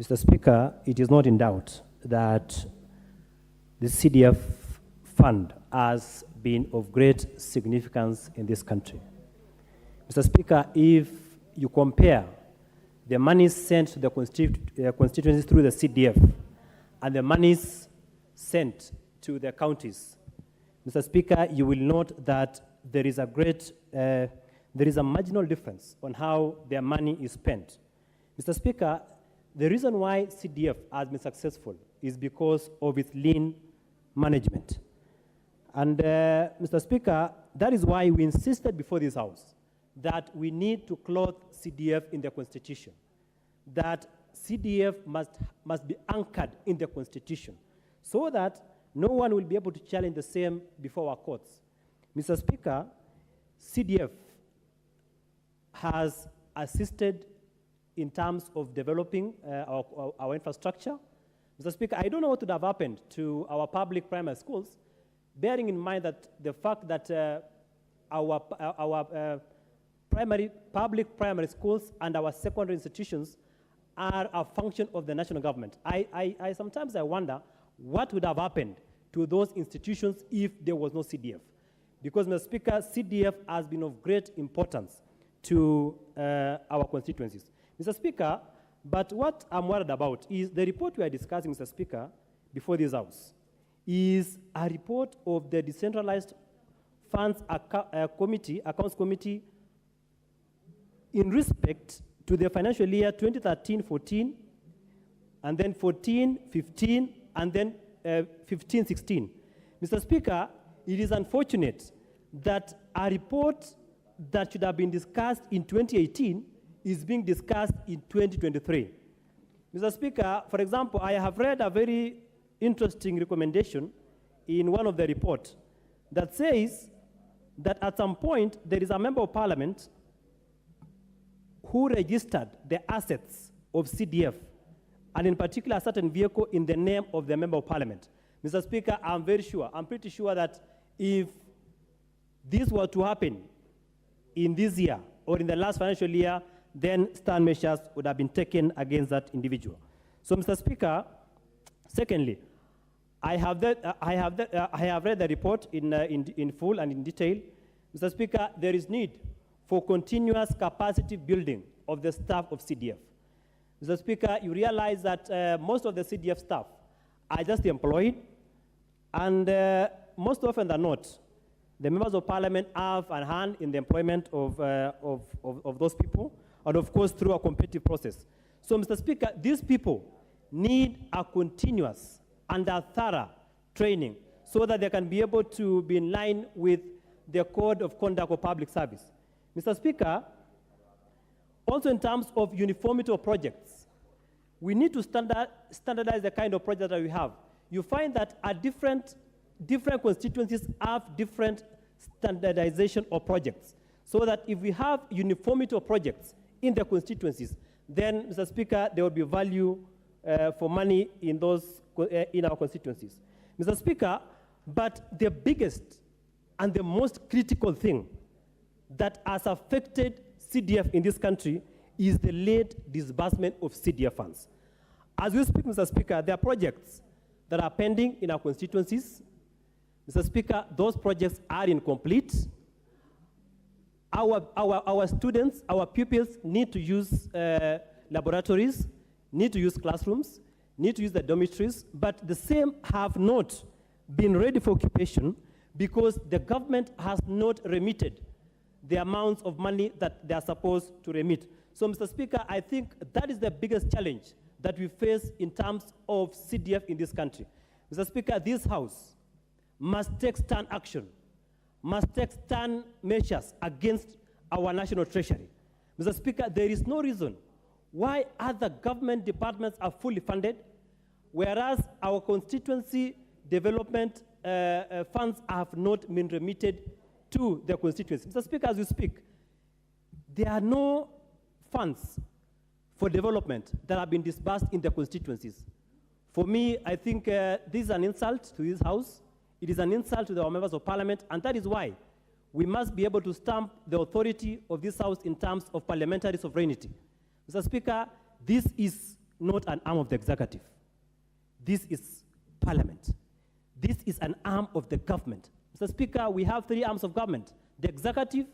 Mr. Speaker, it is not in doubt that the CDF fund has been of great significance in this country. Mr. Speaker, if you compare the monies sent to the constituencies through the CDF and the monies sent to the counties, Mr. Speaker, you will note that there is a marginal difference on how their money is spent. Mr. Speaker, the reason why CDF has been successful is because of its lean management. And Mr. Speaker, that is why we insisted before this House that we need to clothe CDF in the Constitution, that CDF must be anchored in the Constitution so that no one will be able to challenge the same before our courts. Mr. Speaker, CDF has assisted in terms of developing our infrastructure. Mr. Speaker, I don't know what would have happened to our public primary schools, bearing in mind that the fact that our public primary schools and our secondary institutions are a function of the national government. Sometimes I wonder what would have happened to those institutions if there was no CDF. Because, Mr. Speaker, CDF has been of great importance to our constituencies. Mr. Speaker, but what I'm worried about is the report we are discussing, Mr. Speaker, before this House, is a report of the Decentralized Funds Accounts Committee in respect to the financial year 2013-14, and then 14-15, and then 15-16. Mr. Speaker, it is unfortunate that a report that should have been discussed in 2018 is being discussed in 2023. Mr. Speaker, for example, I have read a very interesting recommendation in one of the reports that says that at some point there is a member of parliament who registered the assets of CDF, and in particular a certain vehicle in the name of the Member of Parliament. Mr. Speaker, I'm pretty sure that if this were to happen in this year or in the last financial year, then stern measures would have been taken against that individual. So, Mr. Speaker, secondly, I have read the report in full and in detail. Mr. Speaker, there is need for continuous capacity building of the staff of CDF. Mr. Speaker, you realize that most of the CDF staff are just employed, and most often than not, the members of parliament have a hand in the employment of those people, and of course through a competitive process. So, Mr. Speaker, these people need a continuous and a thorough training so that they can be able to be in line with the code of conduct of public service. Mr. Speaker, also in terms of uniformity of projects, we need to standardize the kind of project that we have. You find that different constituencies have different standardization of projects, so that if we have uniformity of projects in the constituencies, then, Mr. Speaker, there will be value for money in our constituencies. Mr. Speaker, but the biggest and the most critical thing that has affected CDF in this country is the late disbursement of CDF funds. As we speak, Mr. Speaker, there are projects that are pending in our constituencies. Mr. Speaker, those projects are incomplete. Our students, our pupils need to use laboratories, need to use classrooms, need to use the dormitories, but the same have not been ready for occupation because the government has not remitted the amounts of money that they are supposed to remit. So, Mr. Speaker, I think that is the biggest challenge that we face in terms of CDF in this country. Mr. Speaker, this House must take stern action, must take stern measures against our national treasury. Mr. Speaker, there is no reason why other government departments are fully funded, whereas our constituency development funds have not been remitted to the constituency. Mr. Speaker, as we speak, there are no funds for development that have been disbursed in the constituencies. For me, I think this is an insult to this House. It is an insult to our members of parliament, and that is why we must be able to stamp the authority of this House in terms of parliamentary sovereignty. Mr. Speaker, this is not an arm of the executive. This is parliament. This is an arm of the government. Mr. Speaker, we have three arms of government: the executive,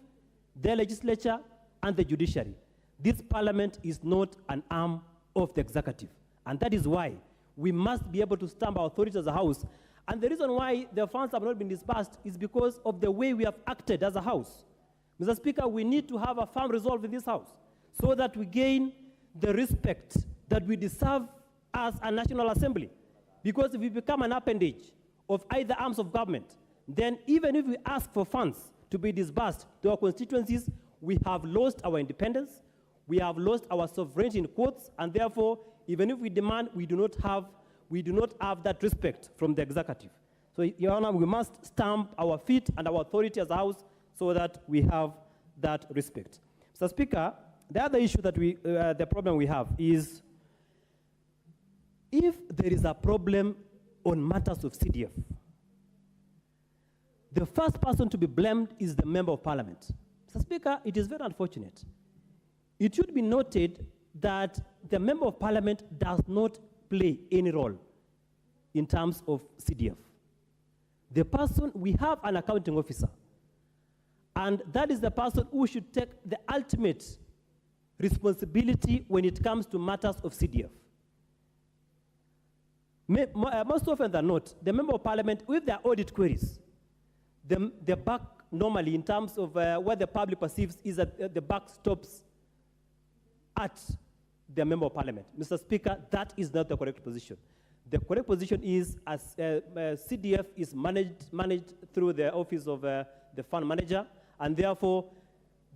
the legislature, and the judiciary. This parliament is not an arm of the executive. And that is why we must be able to stamp our authority as a House. And the reason why the funds have not been disbursed is because of the way we have acted as a House. Mr. Speaker, we need to have a firm resolve in this House so that we gain the respect that we deserve as a National Assembly. Because if we become an appendage of either arms of government, then even if we ask for funds to be disbursed to our constituencies, we have lost our independence, we have lost our sovereignty in quotes, and therefore, even if we demand, we do not have that respect from the executive. So, Your Honor, we must stamp our feet and our authority as a House so that we have that respect. Mr. Speaker, the other issue that the problem we have is if there is a problem on matters of CDF, the first person to be blamed is the Member of Parliament. Mr. Speaker, it is very unfortunate. It should be noted that the Member of Parliament does not play any role in terms of CDF. The person, we have an accounting officer, and that is the person who should take the ultimate responsibility when it comes to matters of CDF. Most often than not, the Member of Parliament, with their audit queries, the buck normally in terms of what the public perceives is that the buck stops at the Member of Parliament. Mr. Speaker, that is not the correct position. The correct position is as CDF is managed through the office of the fund manager, and therefore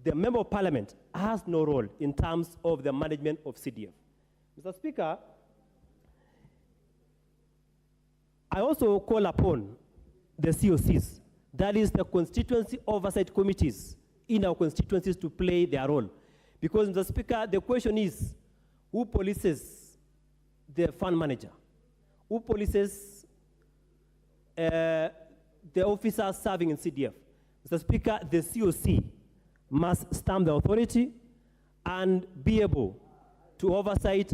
the Member of Parliament has no role in terms of the management of CDF. Mr. Speaker, I also call upon the COCs, that is the constituency oversight committees in our constituencies, to play their role. Because, Mr. Speaker, the question is, who polices the fund manager? Who polices the officers serving in CDF? Mr. Speaker, the COC must stamp the authority and be able to oversight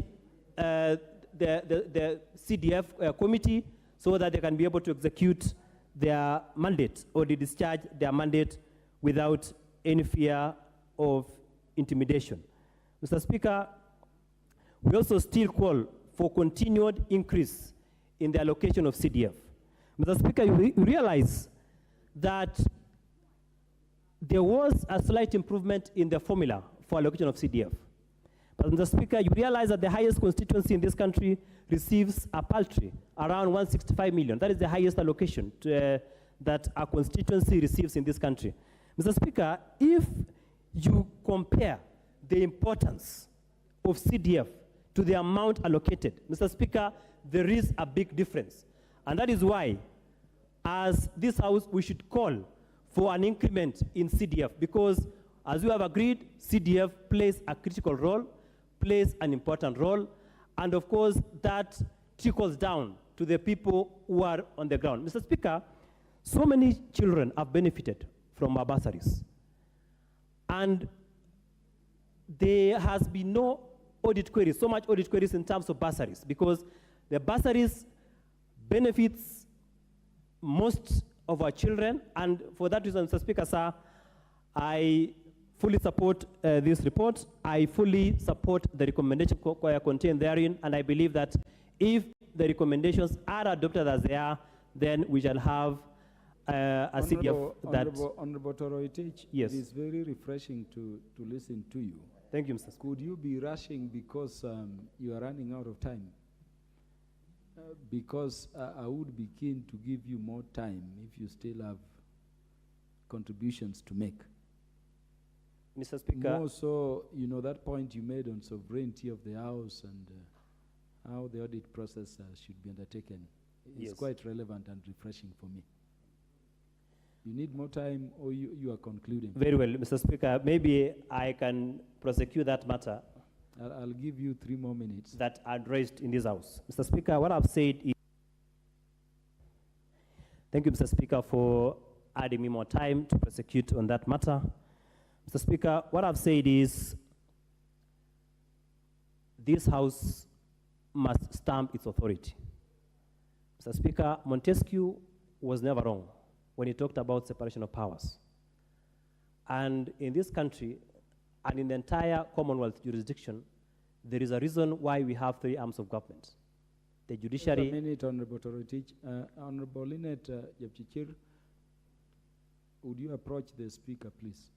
the CDF committee so that they can be able to execute their mandate or they discharge their mandate without any fear of intimidation. Mr. Speaker, we also still call for continued increase in the allocation of CDF. Mr. Speaker, you realize that there was a slight improvement in the formula for allocation of CDF. But Mr. Speaker, you realize that the highest constituency in this country receives a paltry, around 165 million. That is the highest allocation that a constituency receives in this country. Mr. Speaker, if you compare the importance of CDF to the amount allocated, Mr. Speaker, there is a big difference. And that is why, as this House, we should call for an increment in CDF, because as we have agreed, CDF plays a critical role, plays an important role, and of course, that trickles down to the people who are on the ground. Mr. Speaker, so many children have benefited from our bursaries. And there has been no audit queries, so much audit queries in terms of bursaries, because the bursaries benefits most of our children, and for that reason, Mr. Speaker, sir, I fully support this report. I fully support the recommendation contained therein, and I believe that if the recommendations are adopted as they are, then we shall have a CDF that... Honorable Toroitich, yes. It is very refreshing to listen to you. Thank you, Mr. Speaker. Could you be rushing because you are running out of time? Because I would be keen to give you more time if you still have contributions to make. Mr. Speaker. More so, you know, that point you made on sovereignty of the House and how the audit process should be undertaken is quite relevant and refreshing for me. You need more time or you are concluding? Very well, Mr. Speaker. Maybe I can prosecute that matter. I'll give you 3 more minutes. That are raised in this House. Mr. Speaker, what I've said is... Thank you, Mr. Speaker, for adding me more time to prosecute on that matter. Mr. Speaker, what I've said is this House must stamp its authority. Mr. Speaker, Montesquieu was never wrong when he talked about separation of powers. And in this country, and in the entire Commonwealth jurisdiction, there is a reason why we have 3 arms of government. The judiciary... Just a minute, Honorable Toroitich. Honorable Lynette Jepchichir, would you approach the Speaker, please?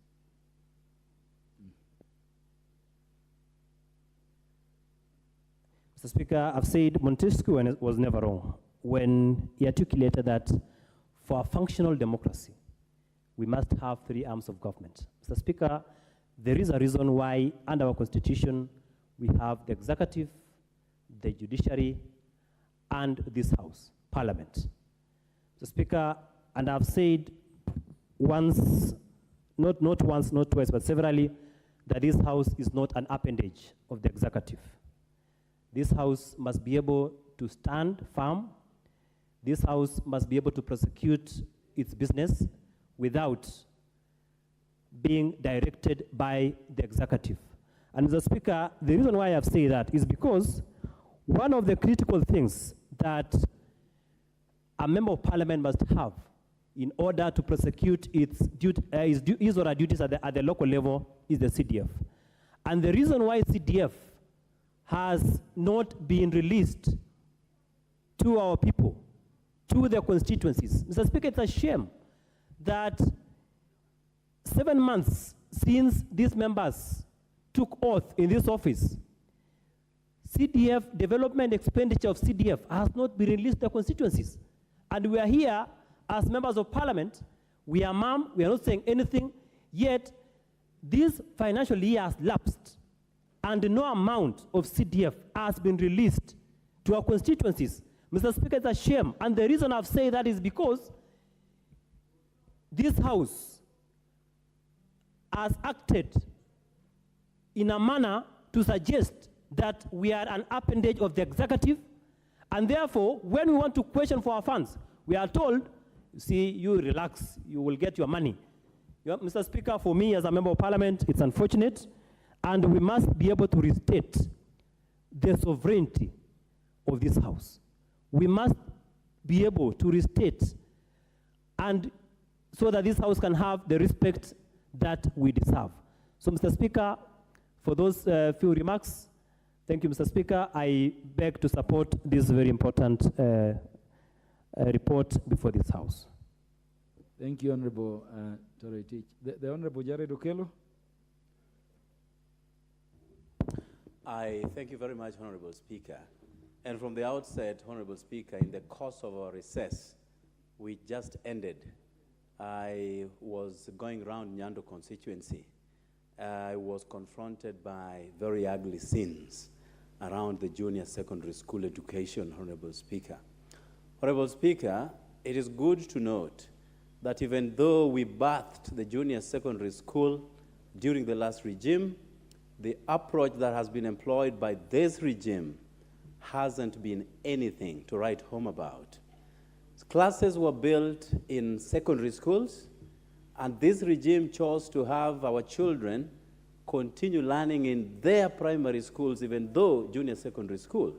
Mr. Speaker, I've said Montesquieu was never wrong when he articulated that for a functional democracy, we must have 3 arms of government. Mr. Speaker, there is a reason why under our Constitution, we have the executive, the judiciary, and this House, Parliament. Mr. Speaker, and I've said once, not once, not twice, but severally, that this House is not an appendage of the executive. This House must be able to stand firm. This House must be able to prosecute its business without being directed by the executive. And Mr. Speaker, the reason why I've said that is because one of the critical things that a member of parliament must have in order to prosecute his or her duties at the local level is the CDF. And the reason why CDF has not been released to our people, to their constituencies. Mr. Speaker, it's a shame that 7 months since these members took oath in this office, CDF, development expenditure of CDF has not been released to the constituencies. And we are here as members of parliament, we are mum, we are not saying anything, yet this financial year has lapsed and no amount of CDF has been released to our constituencies. Mr. Speaker, it's a shame. And the reason I've said that is because this House has acted in a manner to suggest that we are an appendage of the executive, and therefore, when we want to question for our funds, we are told, see, you relax, you will get your money. Mr. Speaker, for me as a member of parliament, it's unfortunate, and we must be able to restate the sovereignty of this house. We must be able to restate, and so that this house can have the respect that we deserve. So, Mr. Speaker, for those few remarks, thank you, Mr. Speaker. I beg to support this very important report before this house. Thank you, Honorable Toretich. The Honorable Jared Okello. I thank you very much, Honorable Speaker. And from the outset, Honorable Speaker, in the course of our recess, we just ended, I was going around Nyando constituency. I was confronted by very ugly scenes around the junior secondary school education, Honorable Speaker. Honorable Speaker, it is good to note that even though we birthed the junior secondary school during the last regime, the approach that has been employed by this regime hasn't been anything to write home about. Classes were built in secondary schools, and this regime chose to have our children continue learning in their primary schools, even though junior secondary school.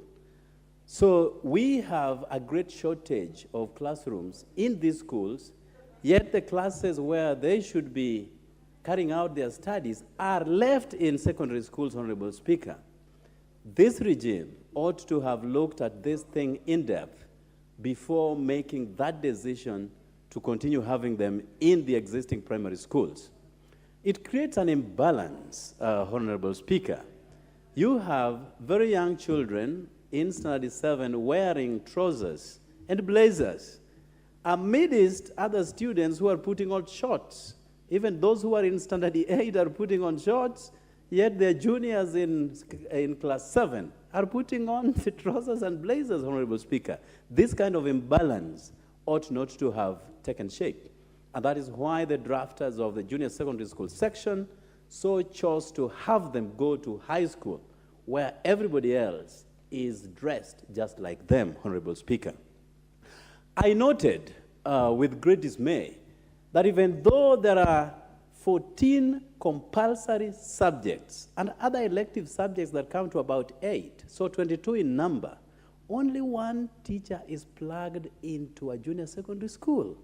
So we have a great shortage of classrooms in these schools, yet the classes where they should be carrying out their studies are left in secondary schools, Honorable Speaker. This regime ought to have looked at this thing in depth before making that decision to continue having them in the existing primary schools. It creates an imbalance, Honorable Speaker. You have very young children in Standard 7 wearing trousers and blazers, amidst other students who are putting on shorts. Even those who are in Standard 8 are putting on shorts, yet their juniors in class 7 are putting on the trousers and blazers, Honorable Speaker. This kind of imbalance ought not to have taken shape. And that is why the drafters of the junior secondary school section so chose to have them go to high school, where everybody else is dressed just like them, Honorable Speaker. I noted with great dismay that even though there are 14 compulsory subjects and other elective subjects that come to about 8, so 22 in number, only one teacher is plugged into a junior secondary school.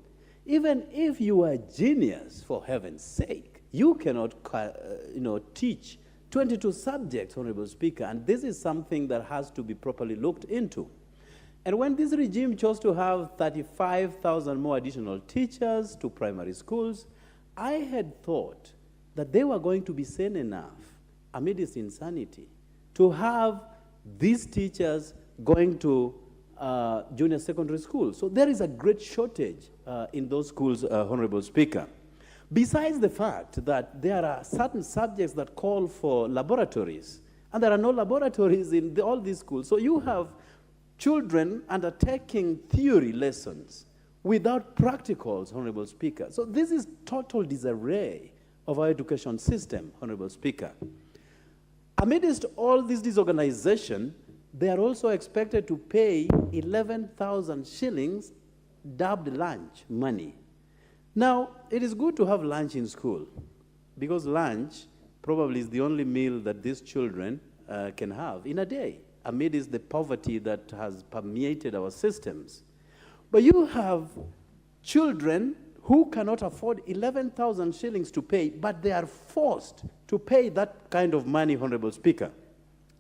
Even if you are a genius, for heaven's sake, you cannot teach 22 subjects, Honorable Speaker, and this is something that has to be properly looked into. And when this regime chose to have 35,000 more additional teachers to primary schools, I had thought that they were going to be sane enough, amid this insanity, to have these teachers going to junior secondary schools. So there is a great shortage in those schools, Honorable Speaker. Besides the fact that there are certain subjects that call for laboratories, and there are no laboratories in all these schools. So you have children undertaking theory lessons without practicals, Honorable Speaker. So this is total disarray of our education system, Honorable Speaker. Amidst all this disorganization, they are also expected to pay 11,000 shillings dubbed lunch money. Now, it is good to have lunch in school, because lunch probably is the only meal that these children can have in a day, amidst the poverty that has permeated our systems. But you have children who cannot afford 11,000 shillings to pay, but they are forced to pay that kind of money, Honorable Speaker.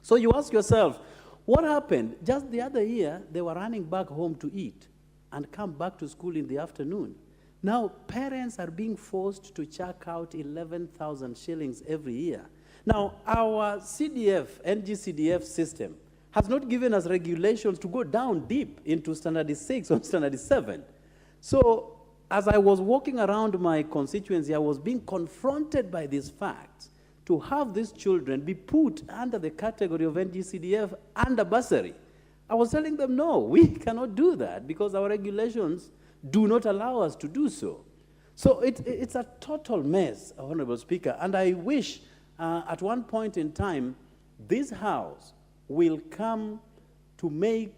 So you ask yourself, what happened? Just the other year, they were running back home to eat and come back to school in the afternoon. Now, parents are being forced to check out 11,000 shillings every year. Now, our CDF, NG-CDF system has not given us regulations to go down deep into Standard 6 or Standard 7. So, as I was walking around my constituency, I was being confronted by these facts. To have these children be put under the category of NG-CDF under bursary. I was telling them, no, we cannot do that because our regulations do not allow us to do so. So it's a total mess, Honorable Speaker, and I wish at one point in time, this House will come to make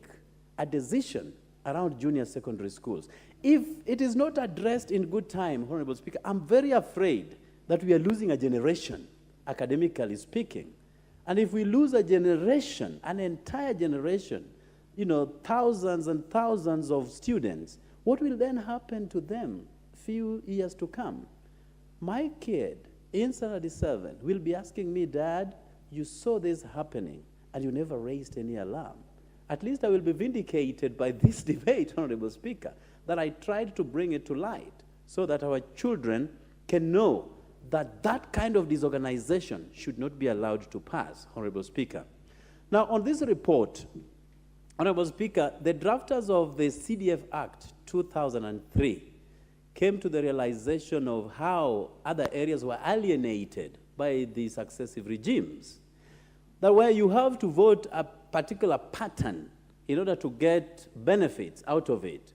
a decision around junior secondary schools. If it is not addressed in good time, Honorable Speaker, I'm very afraid that we are losing a generation, academically speaking. And if we lose a generation, an entire generation, you know, thousands and thousands of students, what will then happen to them few years to come? My kid in Standard 7 will be asking me, Dad, you saw this happening and you never raised any alarm. At least I will be vindicated by this debate, Honorable Speaker, that I tried to bring it to light so that our children can know that that kind of disorganization should not be allowed to pass, Honorable Speaker. Now, on this report, Honorable Speaker, the drafters of the CDF Act 2003 came to the realization of how other areas were alienated by the successive regimes. That where you have to vote a particular pattern in order to get benefits out of it.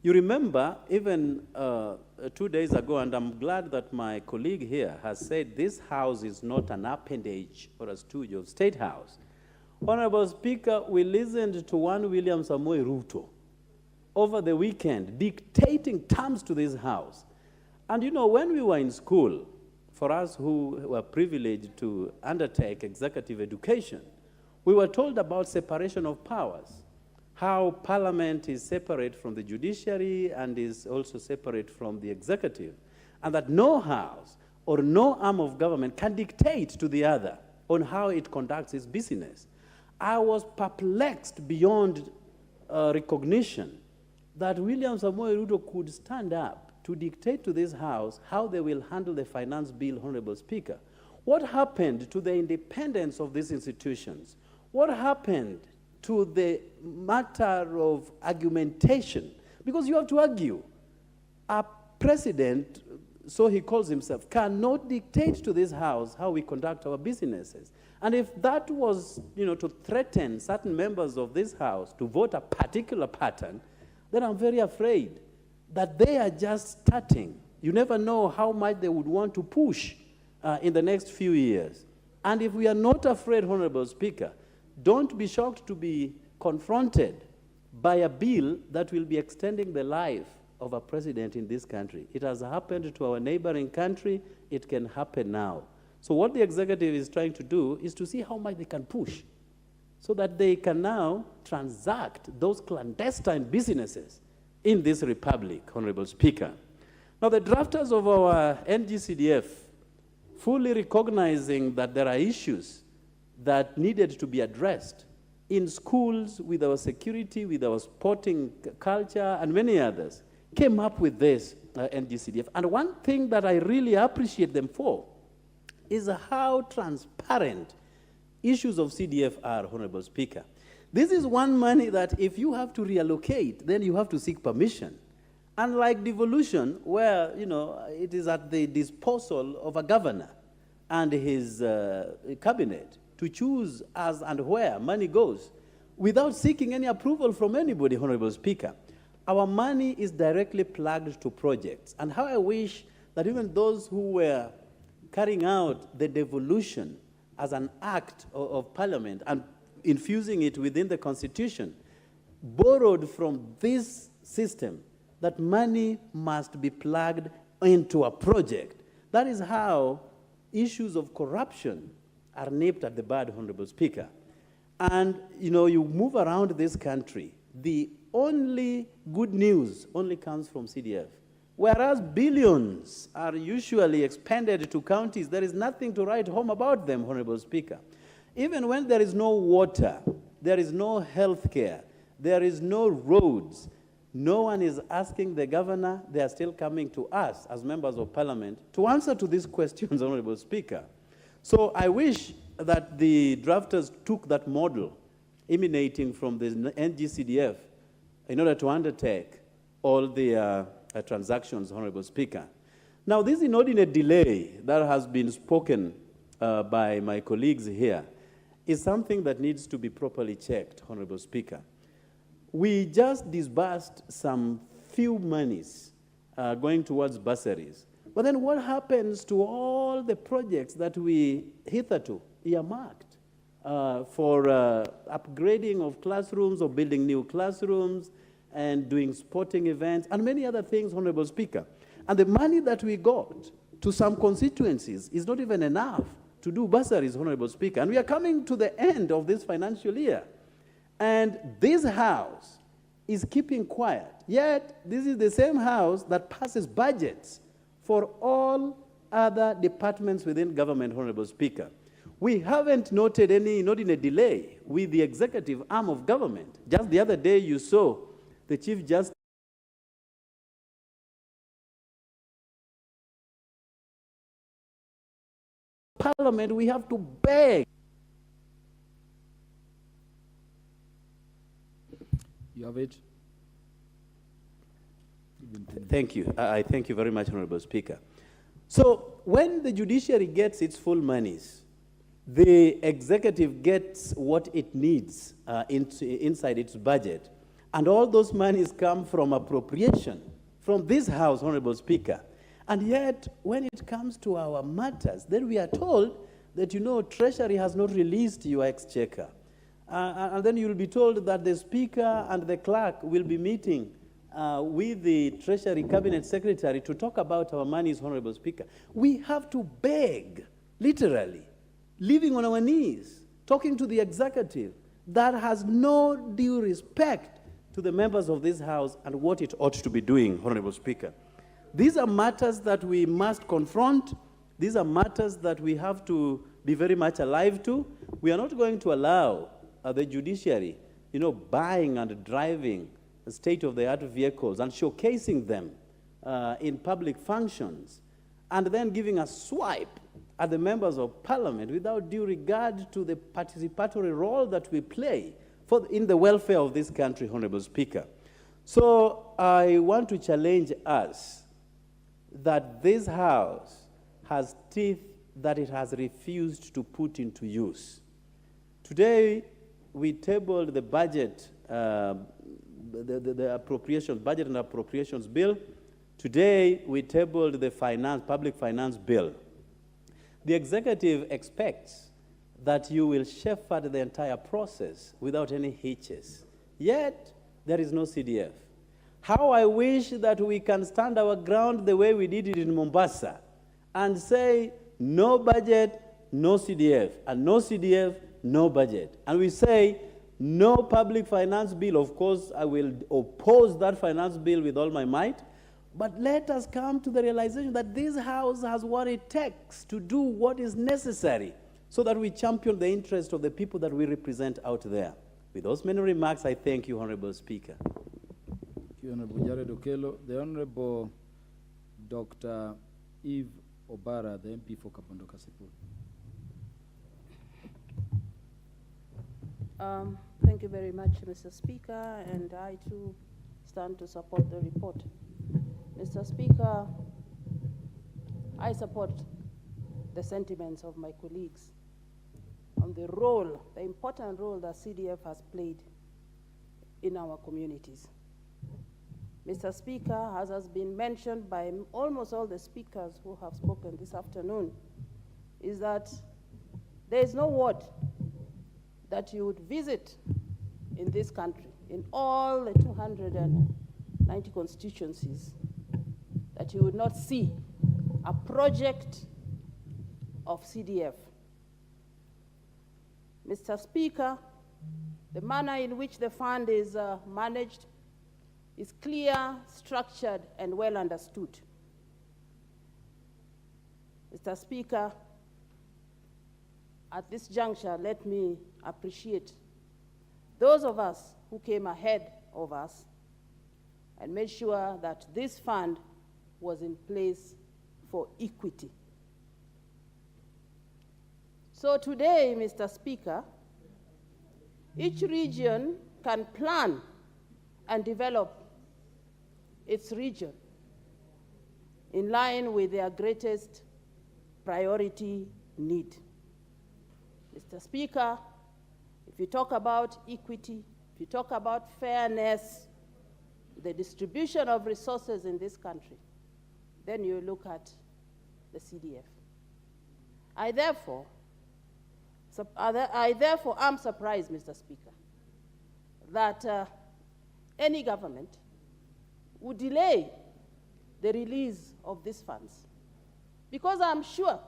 You remember, even 2 days ago, and I'm glad that my colleague here has said this House is not an appendage or a stooge of State House. Honorable Speaker, we listened to one William Samoei Ruto over the weekend dictating terms to this House. And you know, when we were in school, for us who were privileged to undertake executive education, we were told about separation of powers, how Parliament is separate from the judiciary and is also separate from the executive, and that no House or no arm of government can dictate to the other on how it conducts its business. I was perplexed beyond recognition that William Samoei Ruto could stand up to dictate to this House how they will handle the finance bill, Honorable Speaker. What happened to the independence of these institutions? What happened to the matter of argumentation? Because you have to argue. A president, so he calls himself, cannot dictate to this House how we conduct our businesses. And if that was, you know, to threaten certain members of this House to vote a particular pattern, then I'm very afraid that they are just starting. You never know how much they would want to push in the next few years. And if we are not afraid, Honorable Speaker, don't be shocked to be confronted by a bill that will be extending the life of a president in this country. It has happened to our neighboring country. It can happen now. So what the executive is trying to do is to see how much they can push so that they can now transact those clandestine businesses in this republic, Honorable Speaker. Now, the drafters of our NGCDF, fully recognizing that there are issues that needed to be addressed in schools, with our security, with our sporting culture, and many others, came up with this NGCDF. And one thing that I really appreciate them for is how transparent issues of CDF are, Honorable Speaker. This is one money that if you have to reallocate, then you have to seek permission. Unlike devolution, where, you know, it is at the disposal of a governor and his cabinet to choose as and where money goes without seeking any approval from anybody, Honorable Speaker. Our money is directly plugged to projects. And how I wish that even those who were carrying out the devolution as an act of Parliament and infusing it within the Constitution borrowed from this system that money must be plugged into a project. That is how issues of corruption are nipped at the bud, Honorable Speaker. And, you know, you move around this country, the only good news only comes from CDF. Whereas billions are usually expended to counties, there is nothing to write home about them, Honorable Speaker. Even when there is no water, there is no health care, there is no roads, no one is asking the governor, they are still coming to us as members of Parliament to answer to these questions, Honorable Speaker. So I wish that the drafters took that model emanating from the NGCDF in order to undertake all the transactions, Honorable Speaker. Now, this inordinate delay that has been spoken by my colleagues here is something that needs to be properly checked, Honorable Speaker. We just disbursed some few monies going towards bursaries, But then what happens to all the projects that we hitherto earmarked for upgrading of classrooms or building new classrooms and doing sporting events and many other things, Honorable Speaker? And the money that we got to some constituencies is not even enough to do bursaries, Honorable Speaker. And we are coming to the end of this financial year. And this House is keeping quiet. Yet, this is the same House that passes budgets for all other departments within government, Honorable Speaker. We haven't noted any, not in a delay, with the executive arm of government. Just the other day, you saw the Chief Justice Parliament, we have to beg. You have it. Thank you. I thank you very much, Honorable Speaker. So when the judiciary gets its full monies, the executive gets what it needs inside its budget, and all those monies come from appropriation from this House, Honorable Speaker. And yet, when it comes to our matters, then we are told that, you know, Treasury has not released your exchequer. And then you'll be told that the Speaker and the clerk will be meeting with the Treasury Cabinet Secretary to talk about our monies, Honorable Speaker. We have to beg, literally, living on our knees, talking to the executive that has no due respect to the members of this House and what it ought to be doing, Honorable Speaker. These are matters that we must confront. These are matters that we have to be very much alive to. We are not going to allow the judiciary, you know, buying and driving state-of-the-art vehicles and showcasing them in public functions, and then giving a swipe at the members of Parliament without due regard to the participatory role that we play in the welfare of this country, Honorable Speaker. So I want to challenge us that this House has teeth that it has refused to put into use. Today, we tabled the budget, the appropriations, budget and appropriations bill. Today, we tabled the public finance bill. The executive expects that you will shepherd the entire process without any hitches. Yet, there is no CDF. How I wish that we can stand our ground the way we did it in Mombasa and say, no budget, no CDF, and no CDF, no budget. And we say, no public finance bill. Of course, I will oppose that finance bill with all my might, but let us come to the realization that this House has what it takes to do what is necessary so that we champion the interest of the people that we represent out there. With those many remarks, I thank you, Honorable Speaker. Thank you, Honorable Jared Okello. The Honorable Dr. Eve Obara, the MP for Kabondo Kasipul. Thank you very much, Mr. Speaker, and I too stand to support the report. Mr. Speaker, I support the sentiments of my colleagues on the role, the important role that CDF has played in our communities. Mr. Speaker, as has been mentioned by almost all the speakers who have spoken this afternoon, is that there is no ward that you would visit in this country, in all the 290 constituencies, that you would not see a project of CDF. Mr. Speaker, the manner in which the fund is managed is clear, structured, and well understood. Mr. Speaker, at this juncture, let me appreciate those of us who came ahead of us and made sure that this fund was in place for equity. So today, Mr. Speaker, each region can plan and develop its region in line with their greatest priority need. Mr. Speaker, if you talk about equity, if you talk about fairness, the distribution of resources in this country, then you look at the CDF. I therefore am surprised, Mr. Speaker, that any government would delay the release of these funds. Because I'm sure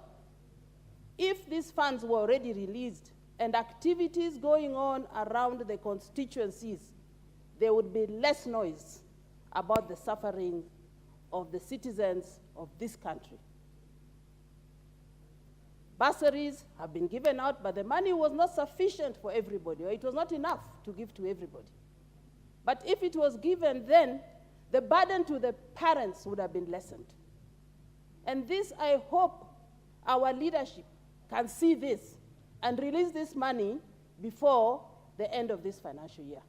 if these funds were already released and activities going on around the constituencies, there would be less noise about the suffering of the citizens of this country. Bursaries have been given out, but the money was not sufficient for everybody, or it was not enough to give to everybody. But if it was given then, the burden to the parents would have been lessened. And this, I hope our leadership can see this and release this money before the end of this financial year.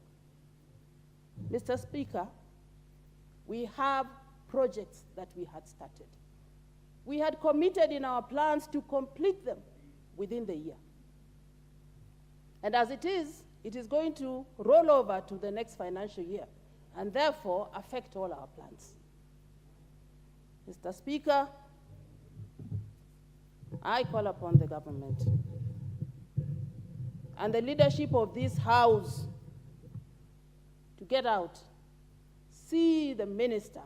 Mr. Speaker, we have projects that we had started. We had committed in our plans to complete them within the year. And as it is going to roll over to the next financial year and therefore affect all our plans. Mr. Speaker, I call upon the government and the leadership of this House to get out, see the minister,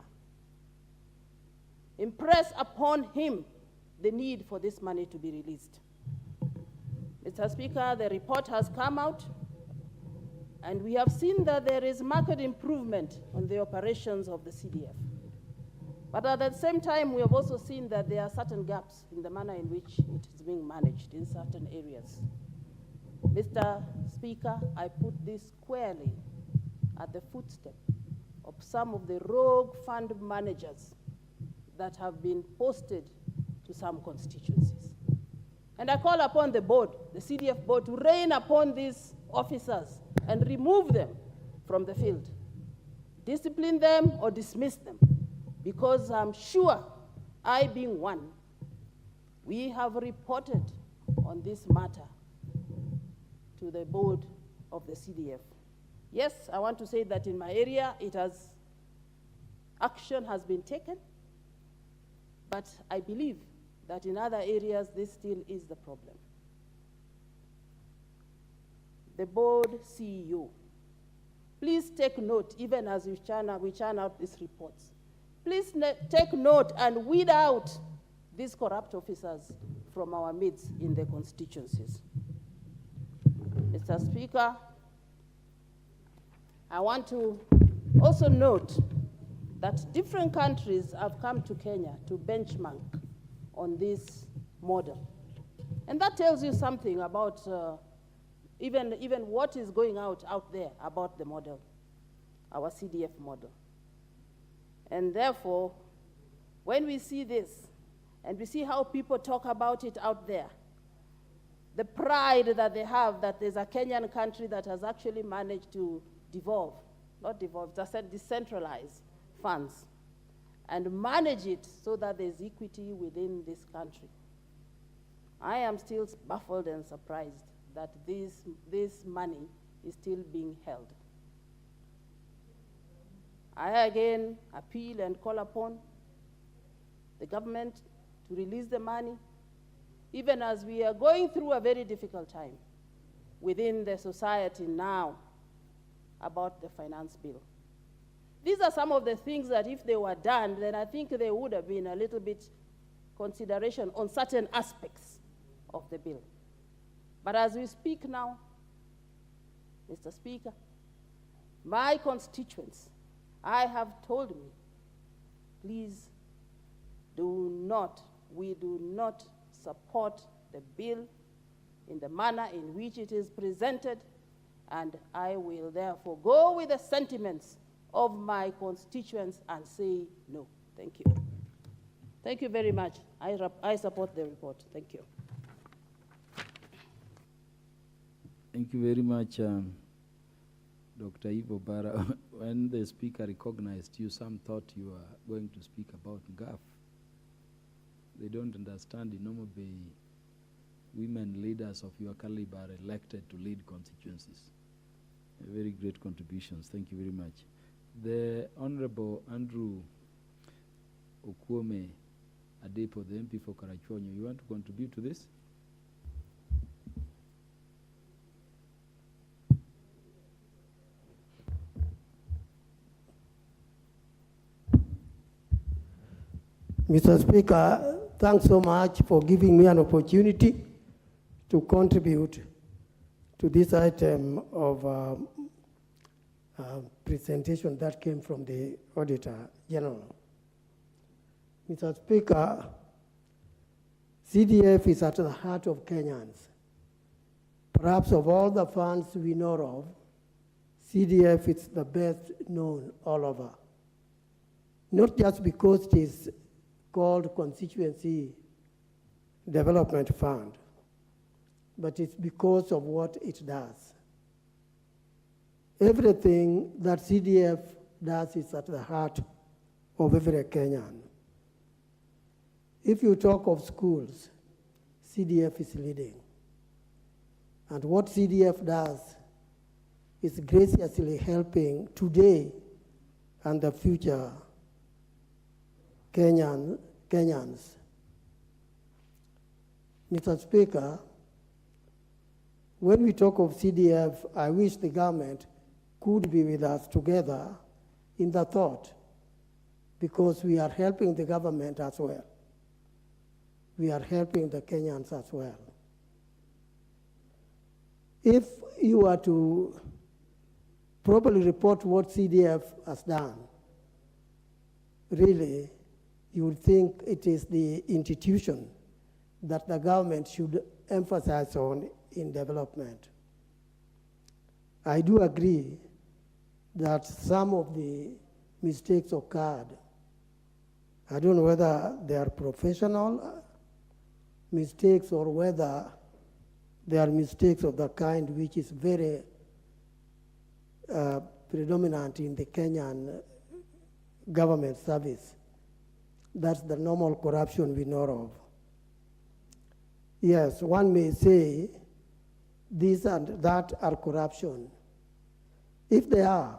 impress upon him the need for this money to be released. Mr. Speaker, the report has come out, and we have seen that there is marked improvement on the operations of the CDF. But at the same time, we have also seen that there are certain gaps in the manner in which it is being managed in certain areas. Mr. Speaker, I put this squarely at the footstep of some of the rogue fund managers that have been posted to some constituencies. And I call upon the board, the CDF board, to rein upon these officers and remove them from the field. Discipline them or dismiss them, because I'm sure, I being one, we have reported on this matter to the board of the CDF. Yes, I want to say that in my area, action has been taken, but I believe that in other areas, this still is the problem. The board CEO, please take note, even as we churn out these reports. Please take note and weed out these corrupt officers from our midst in the constituencies. Mr. Speaker, I want to also note that different countries have come to Kenya to benchmark on this model. And that tells you something about even what is going out there about the model, our CDF model. And therefore, when we see this, and we see how people talk about it out there, the pride that they have that there's a Kenyan country that has actually managed to decentralize funds and manage it so that there's equity within this country. I am still baffled and surprised that this money is still being held. I again appeal and call upon the government to release the money, even as we are going through a very difficult time within the society now about the finance bill. These are some of the things that if they were done, then I think there would have been a little bit consideration on certain aspects of the bill. But as we speak now, Mr. Speaker, my constituents, I have told me, please we do not support the bill in the manner in which it is presented, and I will therefore go with the sentiments of my constituents and say no. Thank you. Thank you very much. I support the report. Thank you. Thank you very much, Dr. Ivo Bara. When the speaker recognized you, some thought you were going to speak about GAF. They don't understand in Normal Bay, women leaders of your caliber are elected to lead constituencies. Very great contributions. Thank you very much. The Honorable Andrew Okuome Adepo, the MP for Karachuonyo. You want to contribute to this? Mr. Speaker, thanks so much for giving me an opportunity to contribute to this item of presentation that came from the Auditor General. Mr. Speaker, CDF is at the heart of Kenyans. Perhaps of all the funds we know of, CDF is the best known all over. Not just because it is called Constituency Development Fund, but it's because of what it does. Everything that CDF does is at the heart of every Kenyan. If you talk of schools, CDF is leading. And what CDF does is graciously helping today and the future Kenyans. Mr. Speaker, when we talk of CDF, I wish the government could be with us together in the thought, because we are helping the government as well. We are helping the Kenyans as well. If you are to properly report what CDF has done, really, you would think it is the institution that the government should emphasize on in development. I do agree that some of the mistakes occurred. I don't know whether they are professional mistakes or whether they are mistakes of the kind which is very predominant in the Kenyan government service. That's the normal corruption we know of. Yes, one may say this and that are corruption. If they are,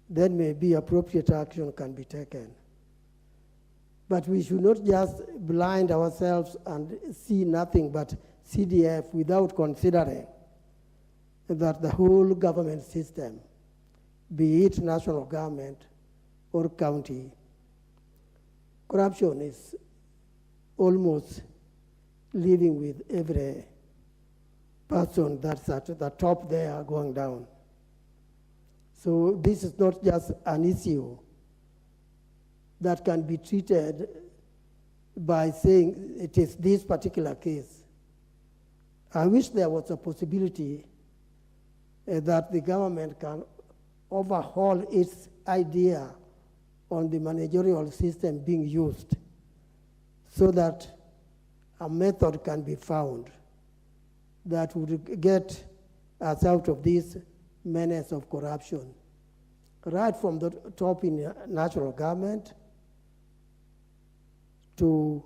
then maybe appropriate action can be taken. But we should not just blind ourselves and see nothing but CDF without considering that the whole government system, be it national government or county, corruption is almost living with every person that's at the top there going down. So this is not just an issue that can be treated by saying it is this particular case. I wish there was a possibility that the government can overhaul its idea on the managerial system being used so that a method can be found that would get us out of this menace of corruption, right from the top in national government to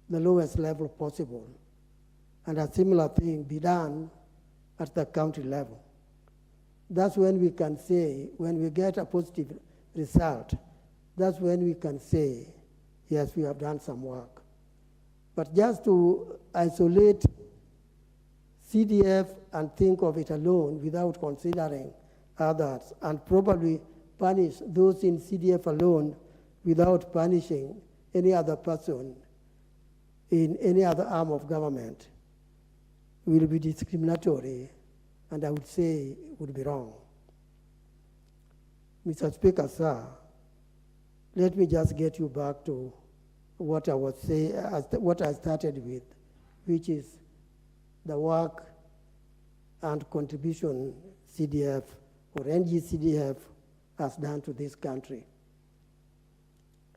the lowest level possible, and a similar thing be done at the county level. That's when we can say, when we get a positive result, that's when we can say, yes, we have done some work. But just to isolate CDF and think of it alone without considering others, and probably punish those in CDF alone without punishing any other person in any other arm of government, will be discriminatory, and I would say would be wrong. Mr. Speaker, sir, let me just get you back to what I was saying, what I started with, which is the work and contribution CDF or NGCDF has done to this country.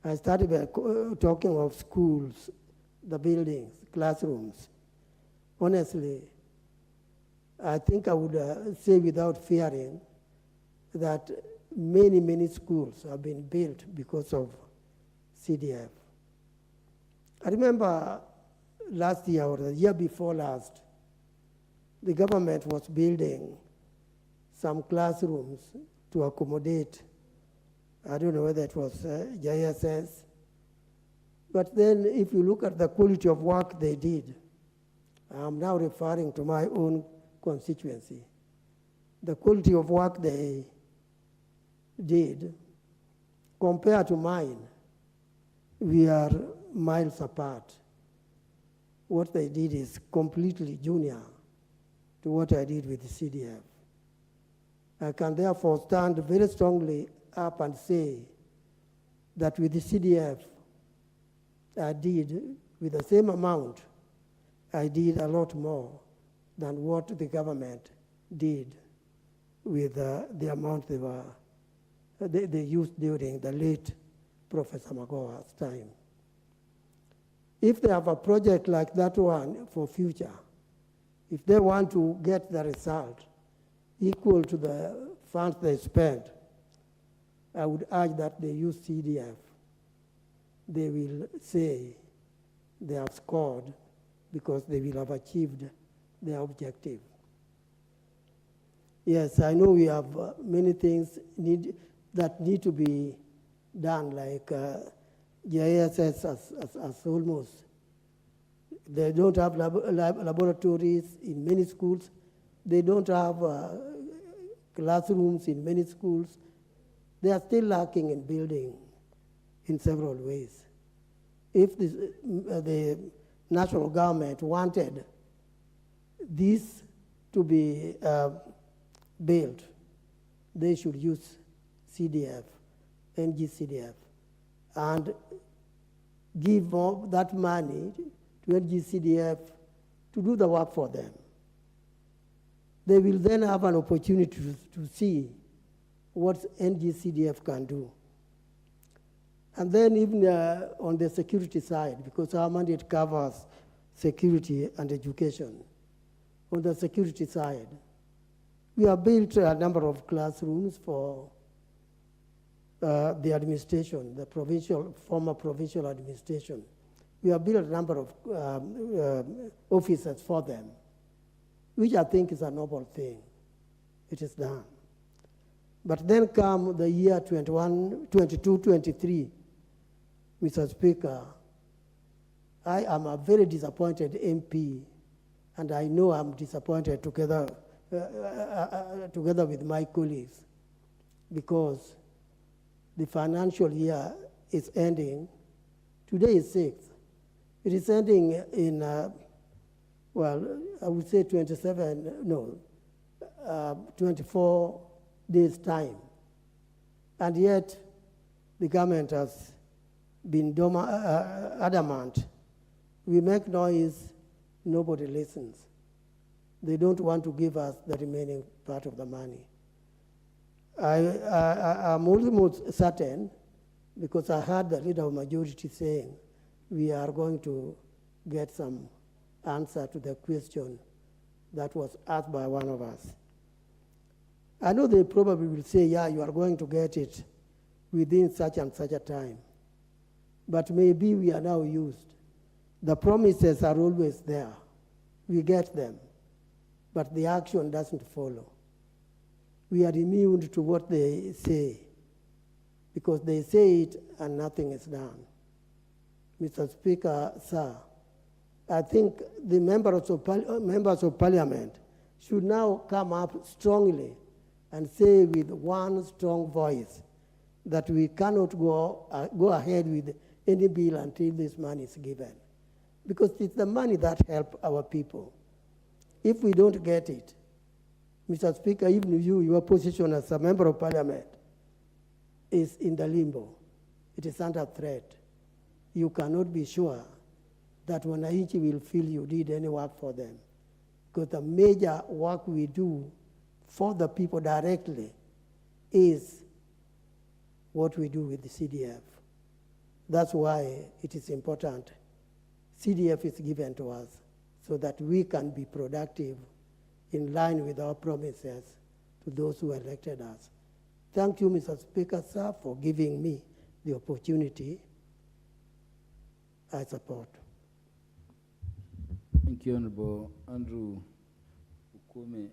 I started by talking of schools, the buildings, classrooms. Honestly, I think I would say without fearing that many, many schools have been built because of CDF. I remember last year or the year before last, the government was building some classrooms to accommodate I don't know whether it was JSS. But then if you look at the quality of work they did, I'm now referring to my own constituency. The quality of work they did compared to mine, we are miles apart. What they did is completely junior to what I did with the CDF. I can therefore stand very strongly up and say that with the CDF, I did, with the same amount, I did a lot more than what the government did with the amount they used during the late Professor Magoha's time. If they have a project like that one for future, if they want to get the result equal to the funds they spent, I would urge that they use CDF. They will say they have scored because they will have achieved their objective. Yes, I know we have many things that need to be done, like GISS as almost. They don't have laboratories in many schools. They don't have classrooms in many schools. They are still lacking in building in several ways. If the national government wanted this to be built, they should use CDF, NGCDF, and give that money to NGCDF to do the work for them. They will then have an opportunity to see what NGCDF can do. And then even on the security side, because our mandate covers security and education, on the security side, we have built a number of classrooms for the administration, the former provincial administration. We have built a number of offices for them, which I think is a noble thing. It is done. But then come the year 21, 22, 23, Mr. Speaker, I am a very disappointed MP, and I know I'm disappointed together with my colleagues, because the financial year is ending. Today is 6th. It is ending in, well, I would say 24 days' time. And yet, the government has been adamant. We make noise, nobody listens. They don't want to give us the remaining part of the money. I'm almost certain, because I heard the leader of majority saying, we are going to get some answer to the question that was asked by one of us. I know they probably will say, yeah, you are going to get it within such and such a time. But maybe we are now used. The promises are always there. We get them, but the action doesn't follow. We are immune to what they say, because they say it and nothing is done. Mr. Speaker, sir, I think the members of parliament should now come up strongly and say with one strong voice that we cannot go ahead with any bill until this money is given. Because it's the money that helps our people. If we don't get it, Mr. Speaker, even your position as a member of parliament is in the limbo. It is under threat. You cannot be sure that wananchi will feel you did any work for them. Because the major work we do for the people directly is what we do with the CDF. That's why it is important. CDF is given to us so that we can be productive in line with our promises to those who elected us. Thank you, Mr. Speaker, sir, for giving me the opportunity. I support. Thank you, Honorable Andrew Ukume.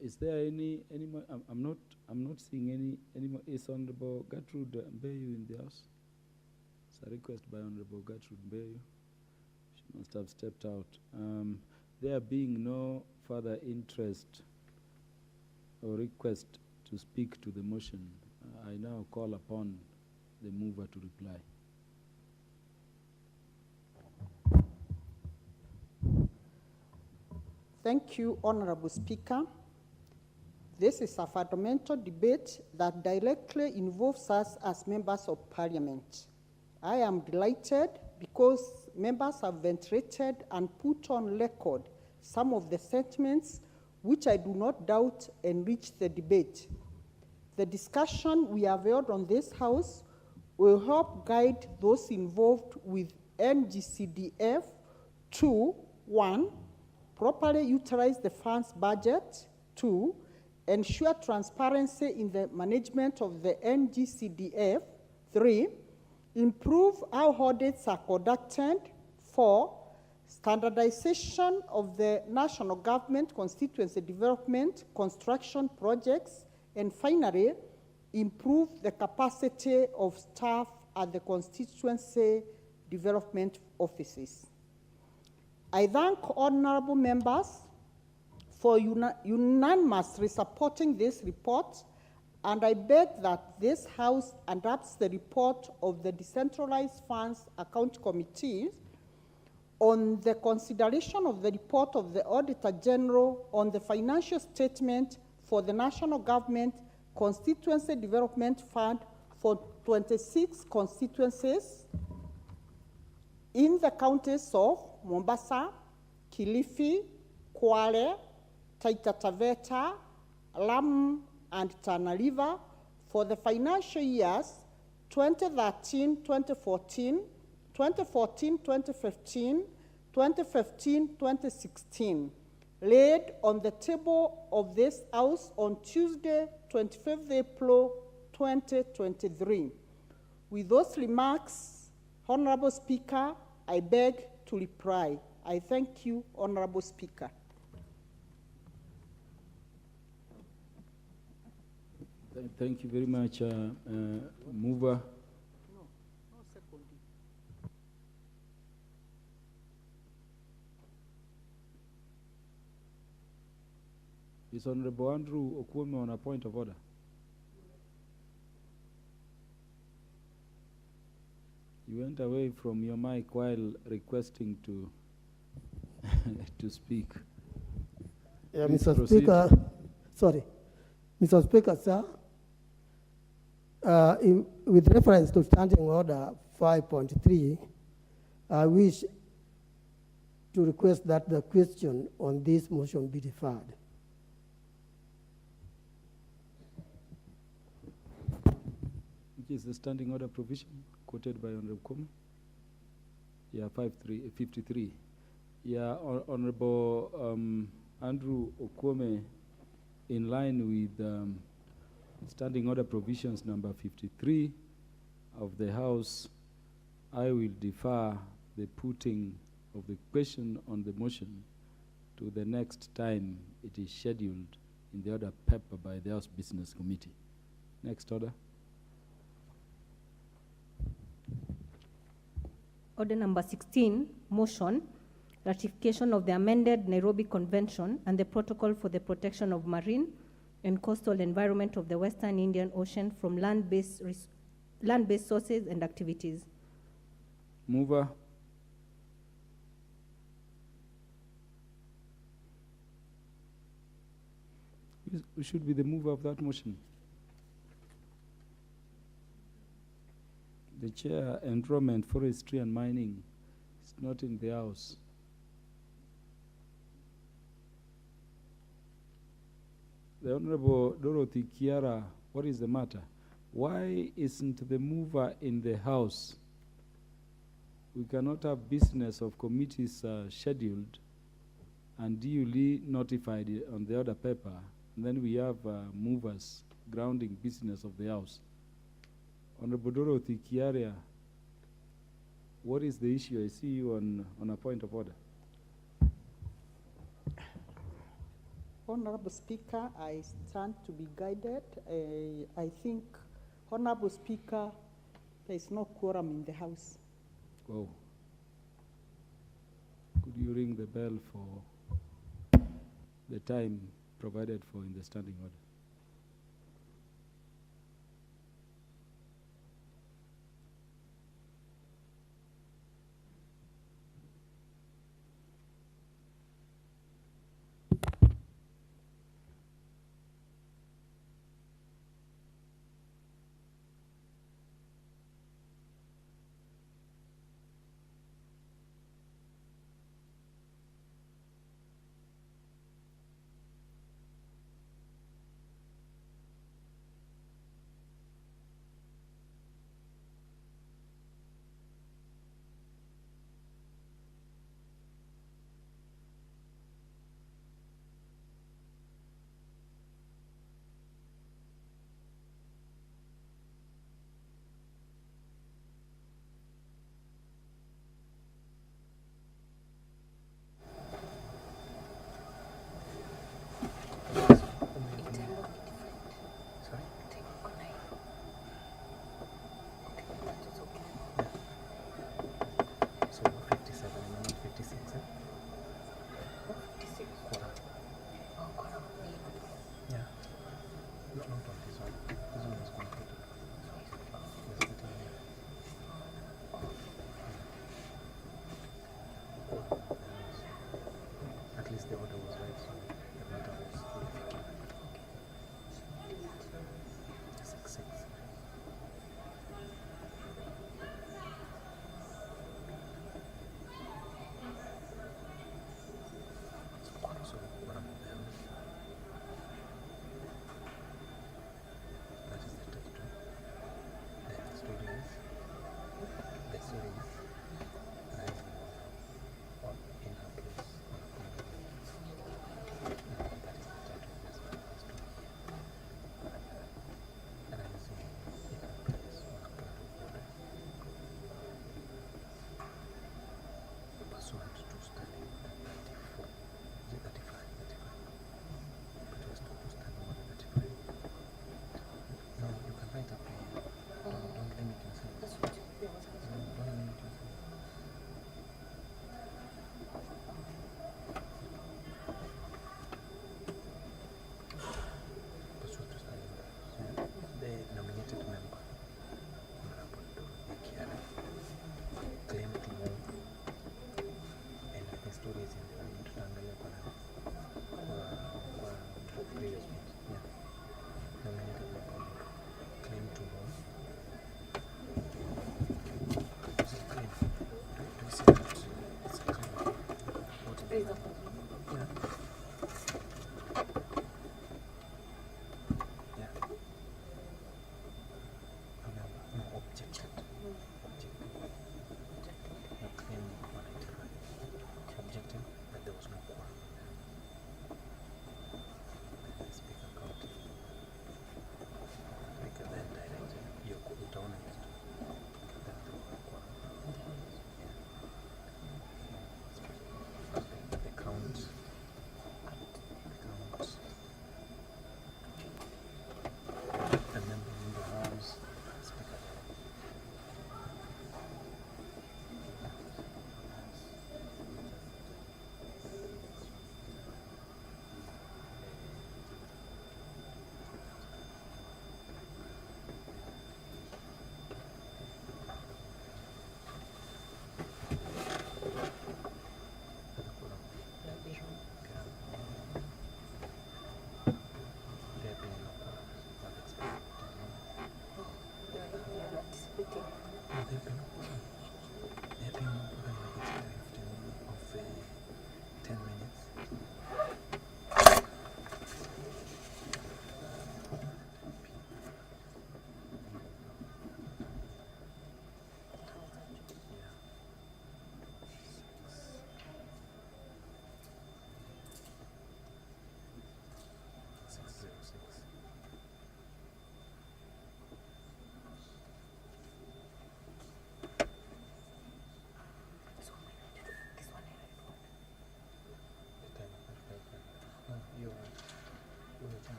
Is there any more? I'm not seeing any more. Is Honorable Gertrude Mbeyu in the house? It's a request by Honorable Gertrude Mbeyu. She must have stepped out. There being no further interest or request to speak to the motion, I now call upon the mover to reply. Thank you, Honorable Speaker. This is a fundamental debate that directly involves us as members of Parliament. I am delighted because members have ventilated and put on record some of the sentiments which I do not doubt enrich the debate. The discussion we have held on this House will help guide those involved with NGCDF to, 1, properly utilize the fund's budget, 2, ensure transparency in the management of the NGCDF, 3, improve how audits are conducted, 4, standardization of the national government constituency development construction projects, and finally, improve the capacity of staff at the constituency development offices. I thank honorable members for unanimously supporting this report, and I beg that this House adopts the report of the Decentralized Funds Account Committee on the consideration of the report of the Auditor General on the financial statement for the National Government Constituency Development Fund for 26 constituencies in the counties of Mombasa, Kilifi, Kwale, Taita Taveta, Lamu, and Tana River for the financial years 2013-2014, 2014-2015, 2015-2016, laid on the table of this House on Tuesday, 25th April 2023. With those remarks, Honorable Speaker, I beg to reply. I thank you, Honorable Speaker. Thank you very much, Mover. Is Honorable Andrew Okwume on a point of order? You went away from your mic while requesting to to speak. Yeah, Please Mr. proceed. Speaker, sorry. Mr. Speaker, sir, with reference to Standing Order 5.3, I wish to request that the question on this motion be deferred. Which is the standing order provision quoted by Honorable Okwume? Yeah, 53. Yeah, Honorable Andrew Okwume, in line with standing order provisions number 53 of the House, I will defer the putting of the question on the motion to the next time it is scheduled in the order paper by the House Business Committee. Next order. Order number 16, motion, ratification of the amended Nairobi Convention and the protocol for the protection of marine and coastal environment of the Western Indian Ocean from land-based sources and activities. Mover. Who should be the mover of that motion? The chair, enrollment, forestry and mining, is not in the House. The Honorable Dorothy Kiara, what is the matter? Why isn't the mover in the House? We cannot have business of committees scheduled and duly notified on the order paper, and then we have movers grounding business of the House. Honorable Dorothy Kiaria, what is the issue? I see you on a point of order. Honorable Speaker, I stand to be guided. I think, Honorable Speaker, there is no quorum in the House. Whoa. Could you ring the bell for the time provided for in the standing order?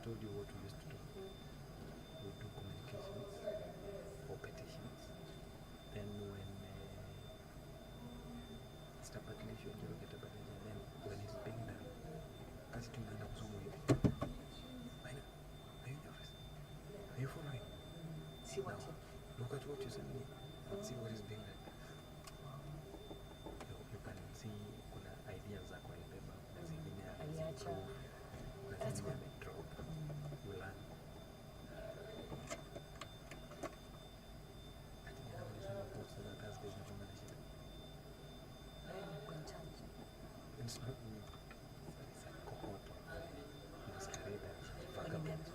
told you what we used to do. We do communications or petitions. Then when stabadilisho ndio kitabadilisha, then when it's being done, kazi tunaenda kusoma hivi. Are you in the office? Are you following? See what? Now, look at what you send me. See what is being done. You can see kuna ideas zako alibeba na zingine aliacha na zingine amedrop. You learn. It's not me. It's a cohort of masqueraders, vagabonds.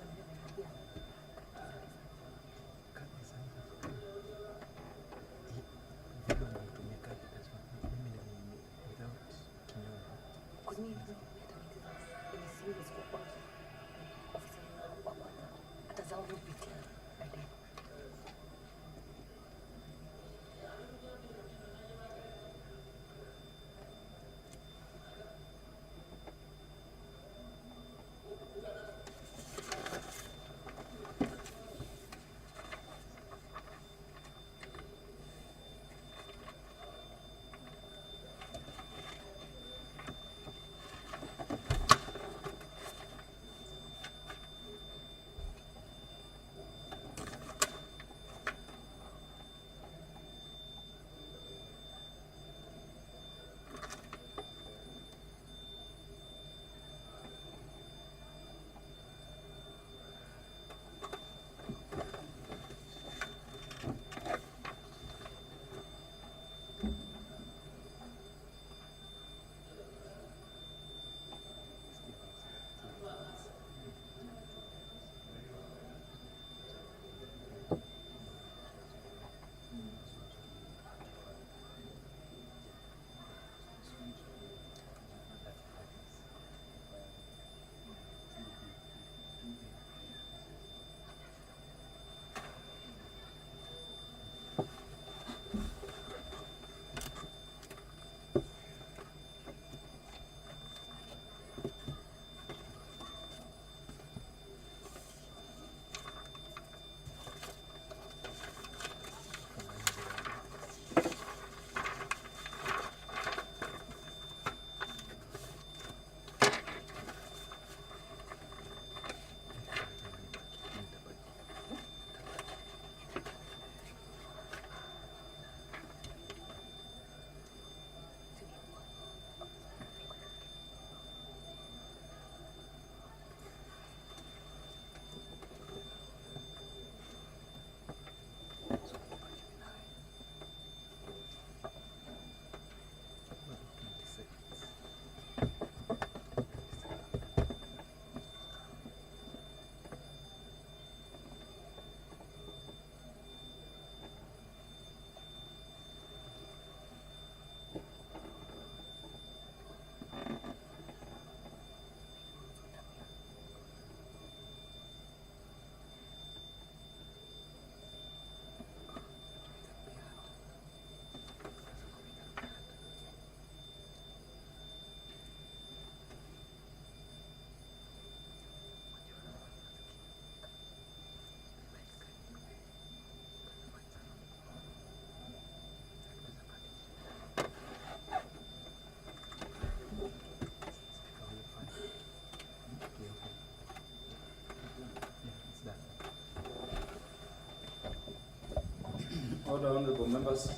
Order, honorable members.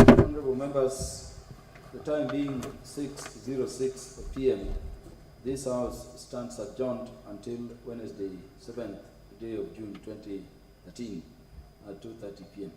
Honorable members, the time being 6:06 p.m., this House stands adjourned until Wednesday, 7th day of June 2013 at 2:30 p.m.